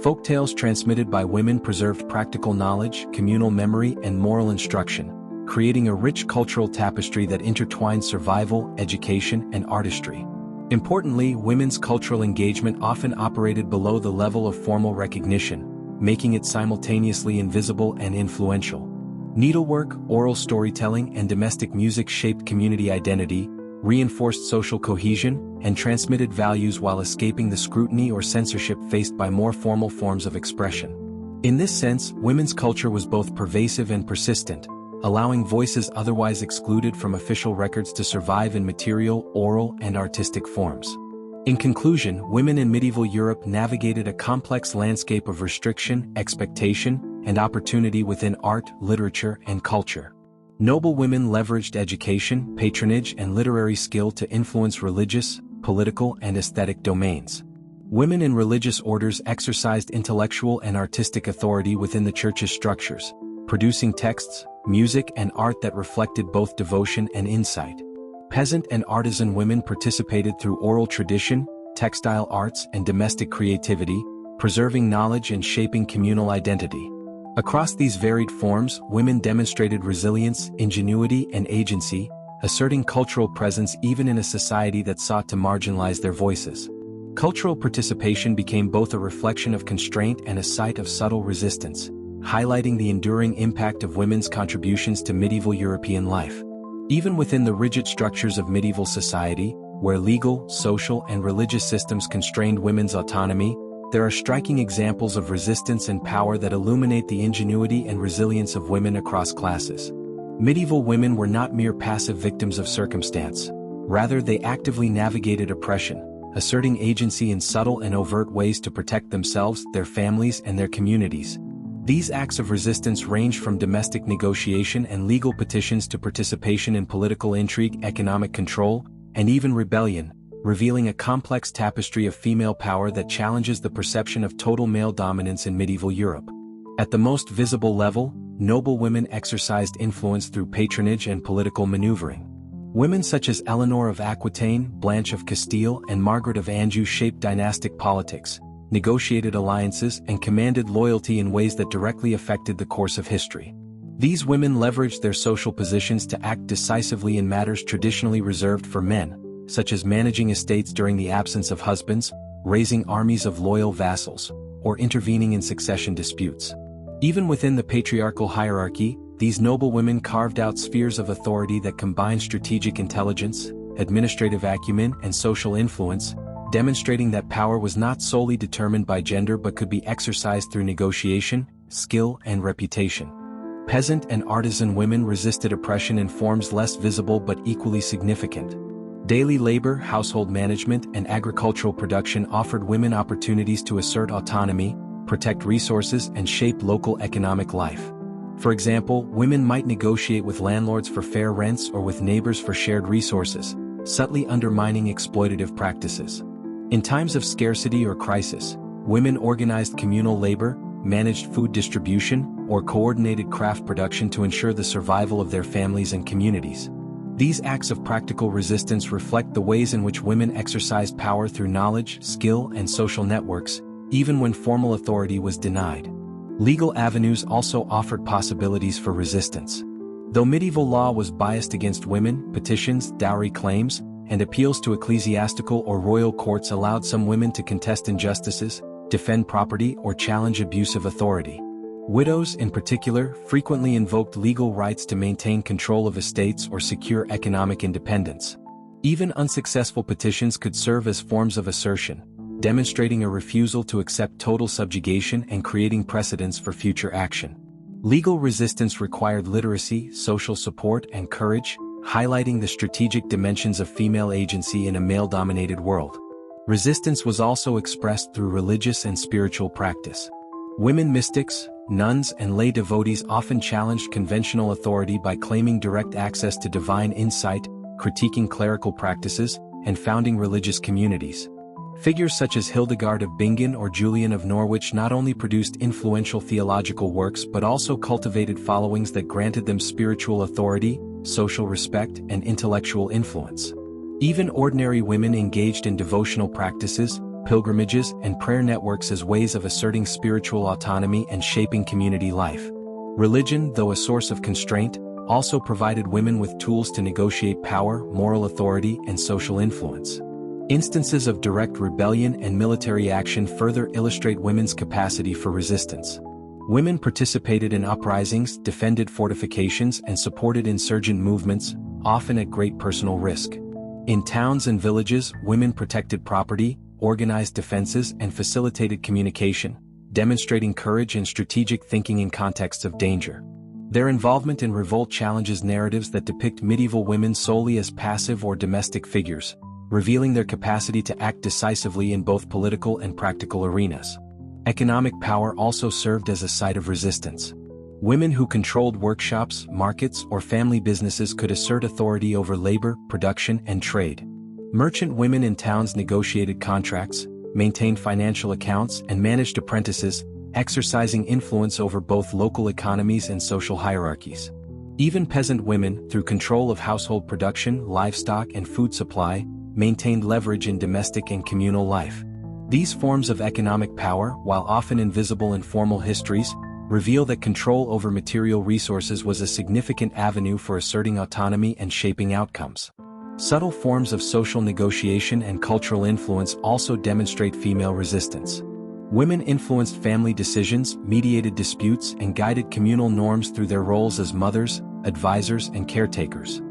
A: Folktales transmitted by women preserved practical knowledge, communal memory, and moral instruction, creating a rich cultural tapestry that intertwined survival, education, and artistry. Importantly, women's cultural engagement often operated below the level of formal recognition, making it simultaneously invisible and influential. Needlework, oral storytelling, and domestic music shaped community identity, reinforced social cohesion, and transmitted values while escaping the scrutiny or censorship faced by more formal forms of expression. In this sense, women's culture was both pervasive and persistent, allowing voices otherwise excluded from official records to survive in material, oral, and artistic forms. In conclusion, women in medieval Europe navigated a complex landscape of restriction, expectation, and opportunity within art, literature, and culture. Noble women leveraged education, patronage, and literary skill to influence religious, political, and aesthetic domains. Women in religious orders exercised intellectual and artistic authority within the church's structures, producing texts, music, and art that reflected both devotion and insight. Peasant and artisan women participated through oral tradition, textile arts, and domestic creativity, preserving knowledge and shaping communal identity. Across these varied forms, women demonstrated resilience, ingenuity, and agency, asserting cultural presence even in a society that sought to marginalize their voices. Cultural participation became both a reflection of constraint and a site of subtle resistance, highlighting the enduring impact of women's contributions to medieval European life. Even within the rigid structures of medieval society, where legal, social, and religious systems constrained women's autonomy, there are striking examples of resistance and power that illuminate the ingenuity and resilience of women across classes. Medieval women were not mere passive victims of circumstance. Rather, they actively navigated oppression, asserting agency in subtle and overt ways to protect themselves, their families, and their communities. These acts of resistance ranged from domestic negotiation and legal petitions to participation in political intrigue, economic control, and even rebellion, revealing a complex tapestry of female power that challenges the perception of total male dominance in medieval Europe. At the most visible level, noble women exercised influence through patronage and political maneuvering. Women such as Eleanor of Aquitaine, Blanche of Castile, and Margaret of Anjou shaped dynastic politics, negotiated alliances, and commanded loyalty in ways that directly affected the course of history. These women leveraged their social positions to act decisively in matters traditionally reserved for men, such as managing estates during the absence of husbands, raising armies of loyal vassals, or intervening in succession disputes. Even within the patriarchal hierarchy, these noble women carved out spheres of authority that combined strategic intelligence, administrative acumen, and social influence, demonstrating that power was not solely determined by gender but could be exercised through negotiation, skill, and reputation. Peasant and artisan women resisted oppression in forms less visible but equally significant. Daily labor, household management, and agricultural production offered women opportunities to assert autonomy, protect resources, and shape local economic life. For example, women might negotiate with landlords for fair rents or with neighbors for shared resources, subtly undermining exploitative practices. In times of scarcity or crisis, women organized communal labor, managed food distribution, or coordinated craft production to ensure the survival of their families and communities. These acts of practical resistance reflect the ways in which women exercised power through knowledge, skill, and social networks, even when formal authority was denied. Legal avenues also offered possibilities for resistance. Though medieval law was biased against women, petitions, dowry claims, and appeals to ecclesiastical or royal courts allowed some women to contest injustices, defend property, or challenge abusive authority. Widows, in particular, frequently invoked legal rights to maintain control of estates or secure economic independence. Even unsuccessful petitions could serve as forms of assertion, demonstrating a refusal to accept total subjugation and creating precedents for future action. Legal resistance required literacy, social support, and courage, highlighting the strategic dimensions of female agency in a male-dominated world. Resistance was also expressed through religious and spiritual practice. Women mystics, nuns, and lay devotees often challenged conventional authority by claiming direct access to divine insight, critiquing clerical practices, and founding religious communities. Figures such as Hildegard of Bingen or Julian of Norwich not only produced influential theological works but also cultivated followings that granted them spiritual authority, social respect, and intellectual influence. Even ordinary women engaged in devotional practices, pilgrimages, and prayer networks as ways of asserting spiritual autonomy and shaping community life. Religion, though a source of constraint, also provided women with tools to negotiate power, moral authority, and social influence. Instances of direct rebellion and military action further illustrate women's capacity for resistance. Women participated in uprisings, defended fortifications, and supported insurgent movements, often at great personal risk. In towns and villages, women protected property, organized defenses, and facilitated communication, demonstrating courage and strategic thinking in contexts of danger. Their involvement in revolt challenges narratives that depict medieval women solely as passive or domestic figures, revealing their capacity to act decisively in both political and practical arenas. Economic power also served as a site of resistance. Women who controlled workshops, markets, or family businesses could assert authority over labor, production, and trade. Merchant women in towns negotiated contracts, maintained financial accounts, and managed apprentices, exercising influence over both local economies and social hierarchies. Even peasant women, through control of household production, livestock, and food supply, maintained leverage in domestic and communal life. These forms of economic power, while often invisible in formal histories, reveal that control over material resources was a significant avenue for asserting autonomy and shaping outcomes. Subtle forms of social negotiation and cultural influence also demonstrate female resistance. Women influenced family decisions, mediated disputes, and guided communal norms through their roles as mothers, advisors, and caretakers.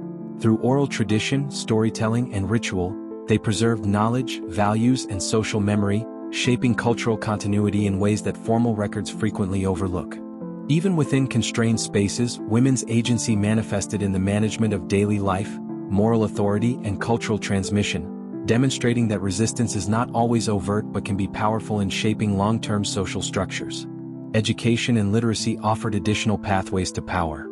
A: Through oral tradition, storytelling, and ritual, they preserved knowledge, values, and social memory, shaping cultural continuity in ways that formal records frequently overlook. Even within constrained spaces, women's agency manifested in the management of daily life, moral authority, and cultural transmission, demonstrating that resistance is not always overt but can be powerful in shaping long-term social structures. Education and literacy offered additional pathways to power.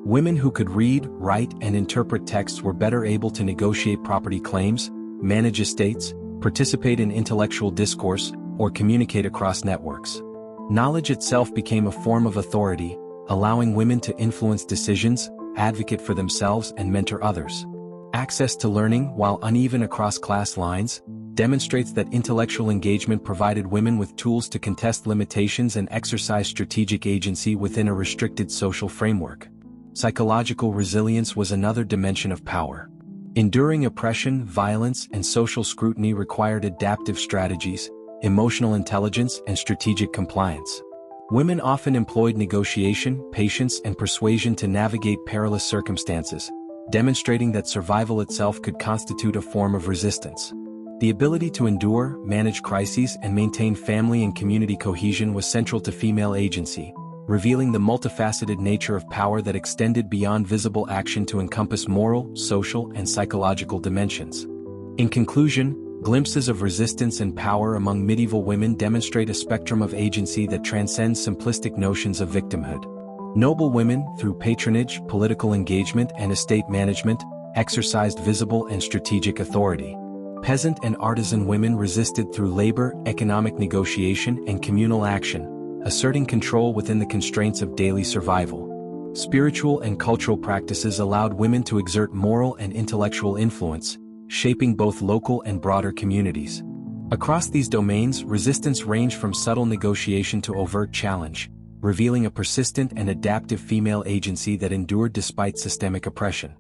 A: Women who could read, write, and interpret texts were better able to negotiate property claims, manage estates, participate in intellectual discourse, or communicate across networks. Knowledge itself became a form of authority, allowing women to influence decisions, advocate for themselves, and mentor others. Access to learning, while uneven across class lines, demonstrates that intellectual engagement provided women with tools to contest limitations and exercise strategic agency within a restricted social framework. Psychological resilience was another dimension of power. Enduring oppression, violence, and social scrutiny required adaptive strategies, emotional intelligence, and strategic compliance. Women often employed negotiation, patience, and persuasion to navigate perilous circumstances, demonstrating that survival itself could constitute a form of resistance. The ability to endure, manage crises, and maintain family and community cohesion was central to female agency, revealing the multifaceted nature of power that extended beyond visible action to encompass moral, social, and psychological dimensions. In conclusion, glimpses of resistance and power among medieval women demonstrate a spectrum of agency that transcends simplistic notions of victimhood. Noble women, through patronage, political engagement, and estate management, exercised visible and strategic authority. Peasant and artisan women resisted through labor, economic negotiation, and communal action, asserting control within the constraints of daily survival. Spiritual and cultural practices allowed women to exert moral and intellectual influence, shaping both local and broader communities. Across these domains, resistance ranged from subtle negotiation to overt challenge, revealing a persistent and adaptive female agency that endured despite systemic oppression.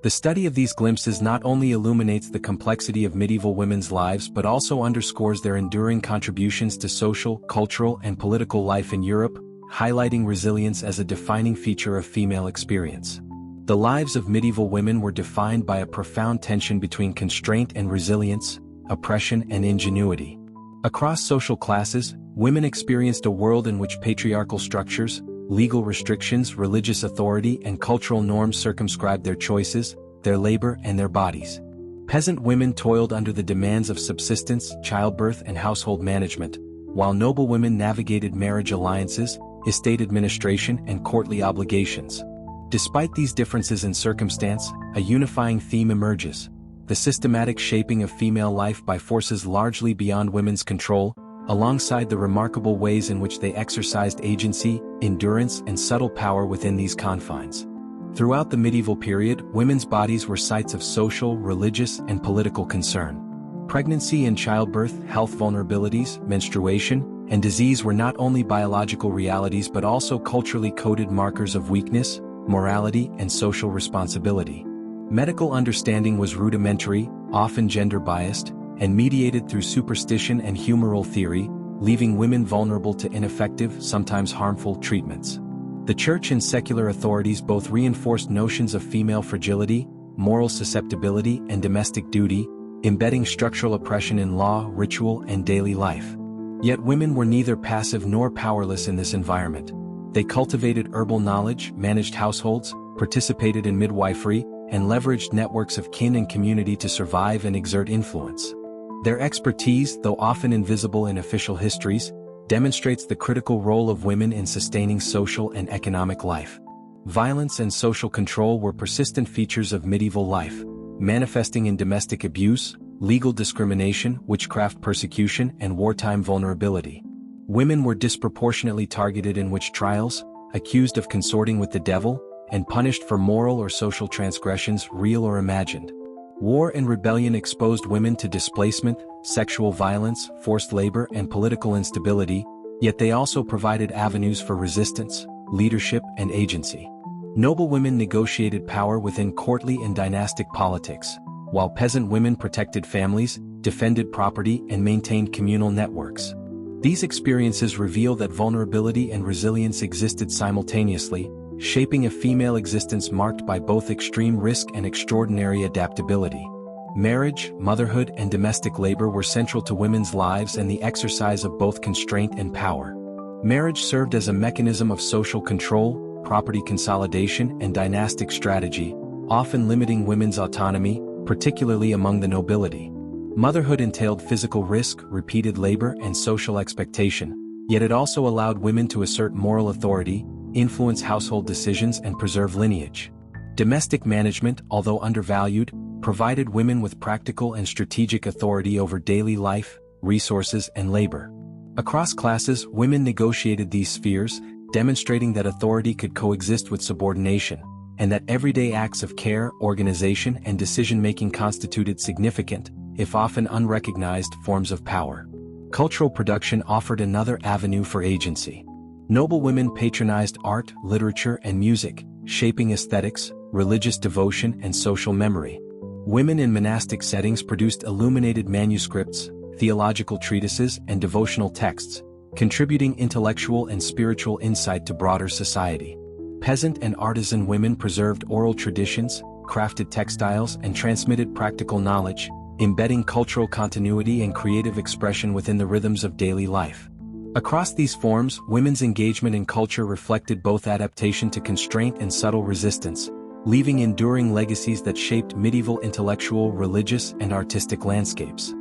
A: The study of these glimpses not only illuminates the complexity of medieval women's lives but also underscores their enduring contributions to social, cultural, and political life in Europe, highlighting resilience as a defining feature of female experience. The lives of medieval women were defined by a profound tension between constraint and resilience, oppression and ingenuity. Across social classes, women experienced a world in which patriarchal structures, legal restrictions, religious authority, and cultural norms circumscribed their choices, their labor, and their bodies. Peasant women toiled under the demands of subsistence, childbirth, and household management, while noble women navigated marriage alliances, estate administration, and courtly obligations. Despite these differences in circumstance, a unifying theme emerges: the systematic shaping of female life by forces largely beyond women's control, alongside the remarkable ways in which they exercised agency, endurance, and subtle power within these confines. Throughout the medieval period, women's bodies were sites of social, religious, and political concern. Pregnancy and childbirth, health vulnerabilities, menstruation, and disease were not only biological realities but also culturally coded markers of weakness, morality, and social responsibility. Medical understanding was rudimentary, often gender-biased, and mediated through superstition and humoral theory, leaving women vulnerable to ineffective, sometimes harmful, treatments. The church and secular authorities both reinforced notions of female fragility, moral susceptibility, and domestic duty, embedding structural oppression in law, ritual, and daily life. Yet women were neither passive nor powerless in this environment. They cultivated herbal knowledge, managed households, participated in midwifery, and leveraged networks of kin and community to survive and exert influence. Their expertise, though often invisible in official histories, demonstrates the critical role of women in sustaining social and economic life. Violence and social control were persistent features of medieval life, manifesting in domestic abuse, legal discrimination, witchcraft persecution, and wartime vulnerability. Women were disproportionately targeted in witch trials, accused of consorting with the devil, and punished for moral or social transgressions, real or imagined. War and rebellion exposed women to displacement, sexual violence, forced labor, and political instability, yet they also provided avenues for resistance, leadership, and agency. Noble women negotiated power within courtly and dynastic politics, while peasant women protected families, defended property, and maintained communal networks. These experiences reveal that vulnerability and resilience existed simultaneously, shaping a female existence marked by both extreme risk and extraordinary adaptability. Marriage, motherhood, and domestic labor were central to women's lives and the exercise of both constraint and power. Marriage served as a mechanism of social control, property consolidation, and dynastic strategy, often limiting women's autonomy, particularly among the nobility. Motherhood entailed physical risk, repeated labor, and social expectation, yet it also allowed women to assert moral authority, influence household decisions, and preserve lineage. Domestic management, although undervalued, provided women with practical and strategic authority over daily life, resources, and labor. Across classes, women negotiated these spheres, demonstrating that authority could coexist with subordination, and that everyday acts of care, organization, and decision-making constituted significant, if often unrecognized, forms of power. Cultural production offered another avenue for agency. Noble women patronized art, literature, and music, shaping aesthetics, religious devotion, and social memory. Women in monastic settings produced illuminated manuscripts, theological treatises, and devotional texts, contributing intellectual and spiritual insight to broader society. Peasant and artisan women preserved oral traditions, crafted textiles, and transmitted practical knowledge, embedding cultural continuity and creative expression within the rhythms of daily life. Across these forms, women's engagement in culture reflected both adaptation to constraint and subtle resistance, leaving enduring legacies that shaped medieval intellectual, religious, and artistic landscapes.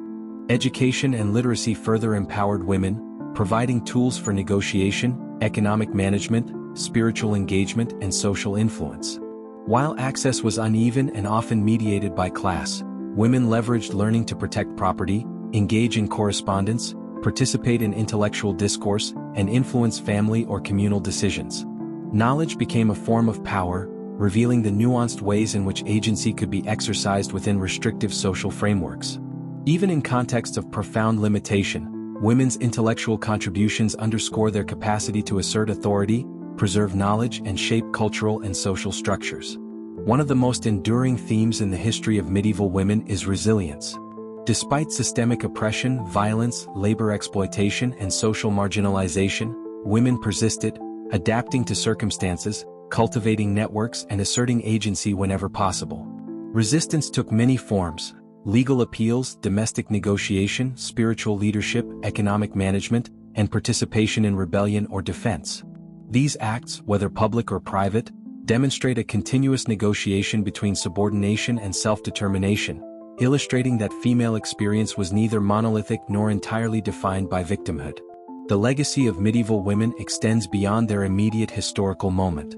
A: Education and literacy further empowered women, providing tools for negotiation, economic management, spiritual engagement, and social influence. While access was uneven and often mediated by class, women leveraged learning to protect property, engage in correspondence, participate in intellectual discourse, and influence family or communal decisions. Knowledge became a form of power, revealing the nuanced ways in which agency could be exercised within restrictive social frameworks. Even in contexts of profound limitation, women's intellectual contributions underscore their capacity to assert authority, preserve knowledge, and shape cultural and social structures. One of the most enduring themes in the history of medieval women is resilience. Despite systemic oppression, violence, labor exploitation, and social marginalization, women persisted, adapting to circumstances, cultivating networks, and asserting agency whenever possible. Resistance took many forms: legal appeals, domestic negotiation, spiritual leadership, economic management, and participation in rebellion or defense. These acts, whether public or private, demonstrate a continuous negotiation between subordination and self-determination, illustrating that female experience was neither monolithic nor entirely defined by victimhood. The legacy of medieval women extends beyond their immediate historical moment.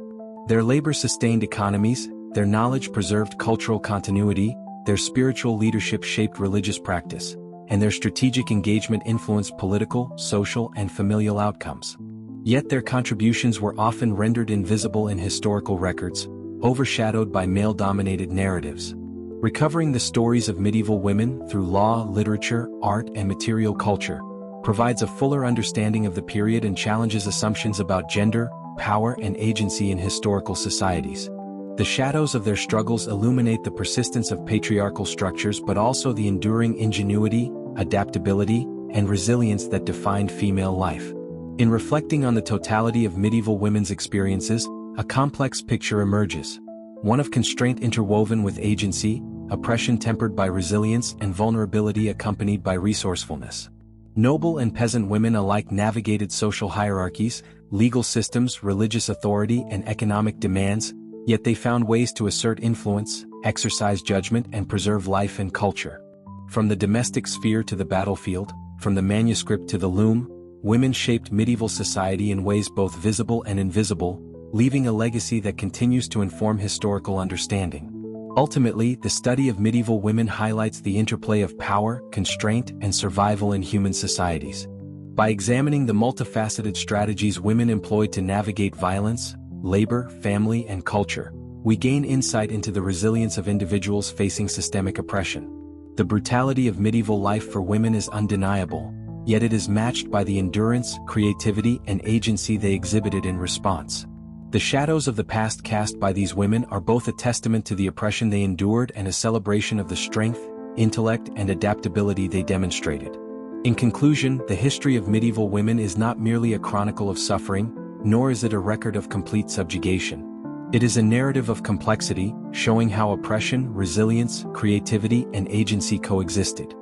A: Their labor sustained economies, their knowledge preserved cultural continuity, their spiritual leadership shaped religious practice, and their strategic engagement influenced political, social, and familial outcomes. Yet their contributions were often rendered invisible in historical records, overshadowed by male-dominated narratives. Recovering the stories of medieval women through law, literature, art, and material culture provides a fuller understanding of the period and challenges assumptions about gender, power, and agency in historical societies. The shadows of their struggles illuminate the persistence of patriarchal structures but also the enduring ingenuity, adaptability, and resilience that defined female life. In reflecting on the totality of medieval women's experiences, a complex picture emerges. One of constraint interwoven with agency, oppression tempered by resilience, and vulnerability accompanied by resourcefulness. Noble and peasant women alike navigated social hierarchies, legal systems, religious authority, and economic demands, yet they found ways to assert influence, exercise judgment, and preserve life and culture. From the domestic sphere to the battlefield, from the manuscript to the loom, women shaped medieval society in ways both visible and invisible, leaving a legacy that continues to inform historical understanding. Ultimately, the study of medieval women highlights the interplay of power, constraint, and survival in human societies. By examining the multifaceted strategies women employed to navigate violence, labor, family, and culture, we gain insight into the resilience of individuals facing systemic oppression. The brutality of medieval life for women is undeniable, yet it is matched by the endurance, creativity, and agency they exhibited in response. The shadows of the past cast by these women are both a testament to the oppression they endured and a celebration of the strength, intellect, and adaptability they demonstrated. In conclusion, the history of medieval women is not merely a chronicle of suffering, nor is it a record of complete subjugation. It is a narrative of complexity, showing how oppression, resilience, creativity, and agency coexisted.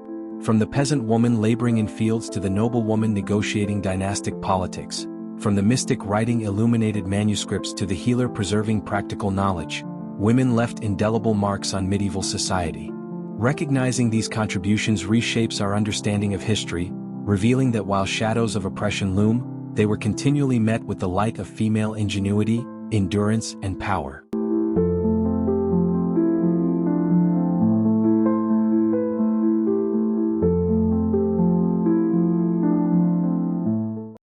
A: From the peasant woman laboring in fields to the noble woman negotiating dynastic politics, from the mystic writing illuminated manuscripts to the healer preserving practical knowledge, women left indelible marks on medieval society. Recognizing these contributions reshapes our understanding of history, revealing that while shadows of oppression loom, they were continually met with the light of female ingenuity, endurance, and power.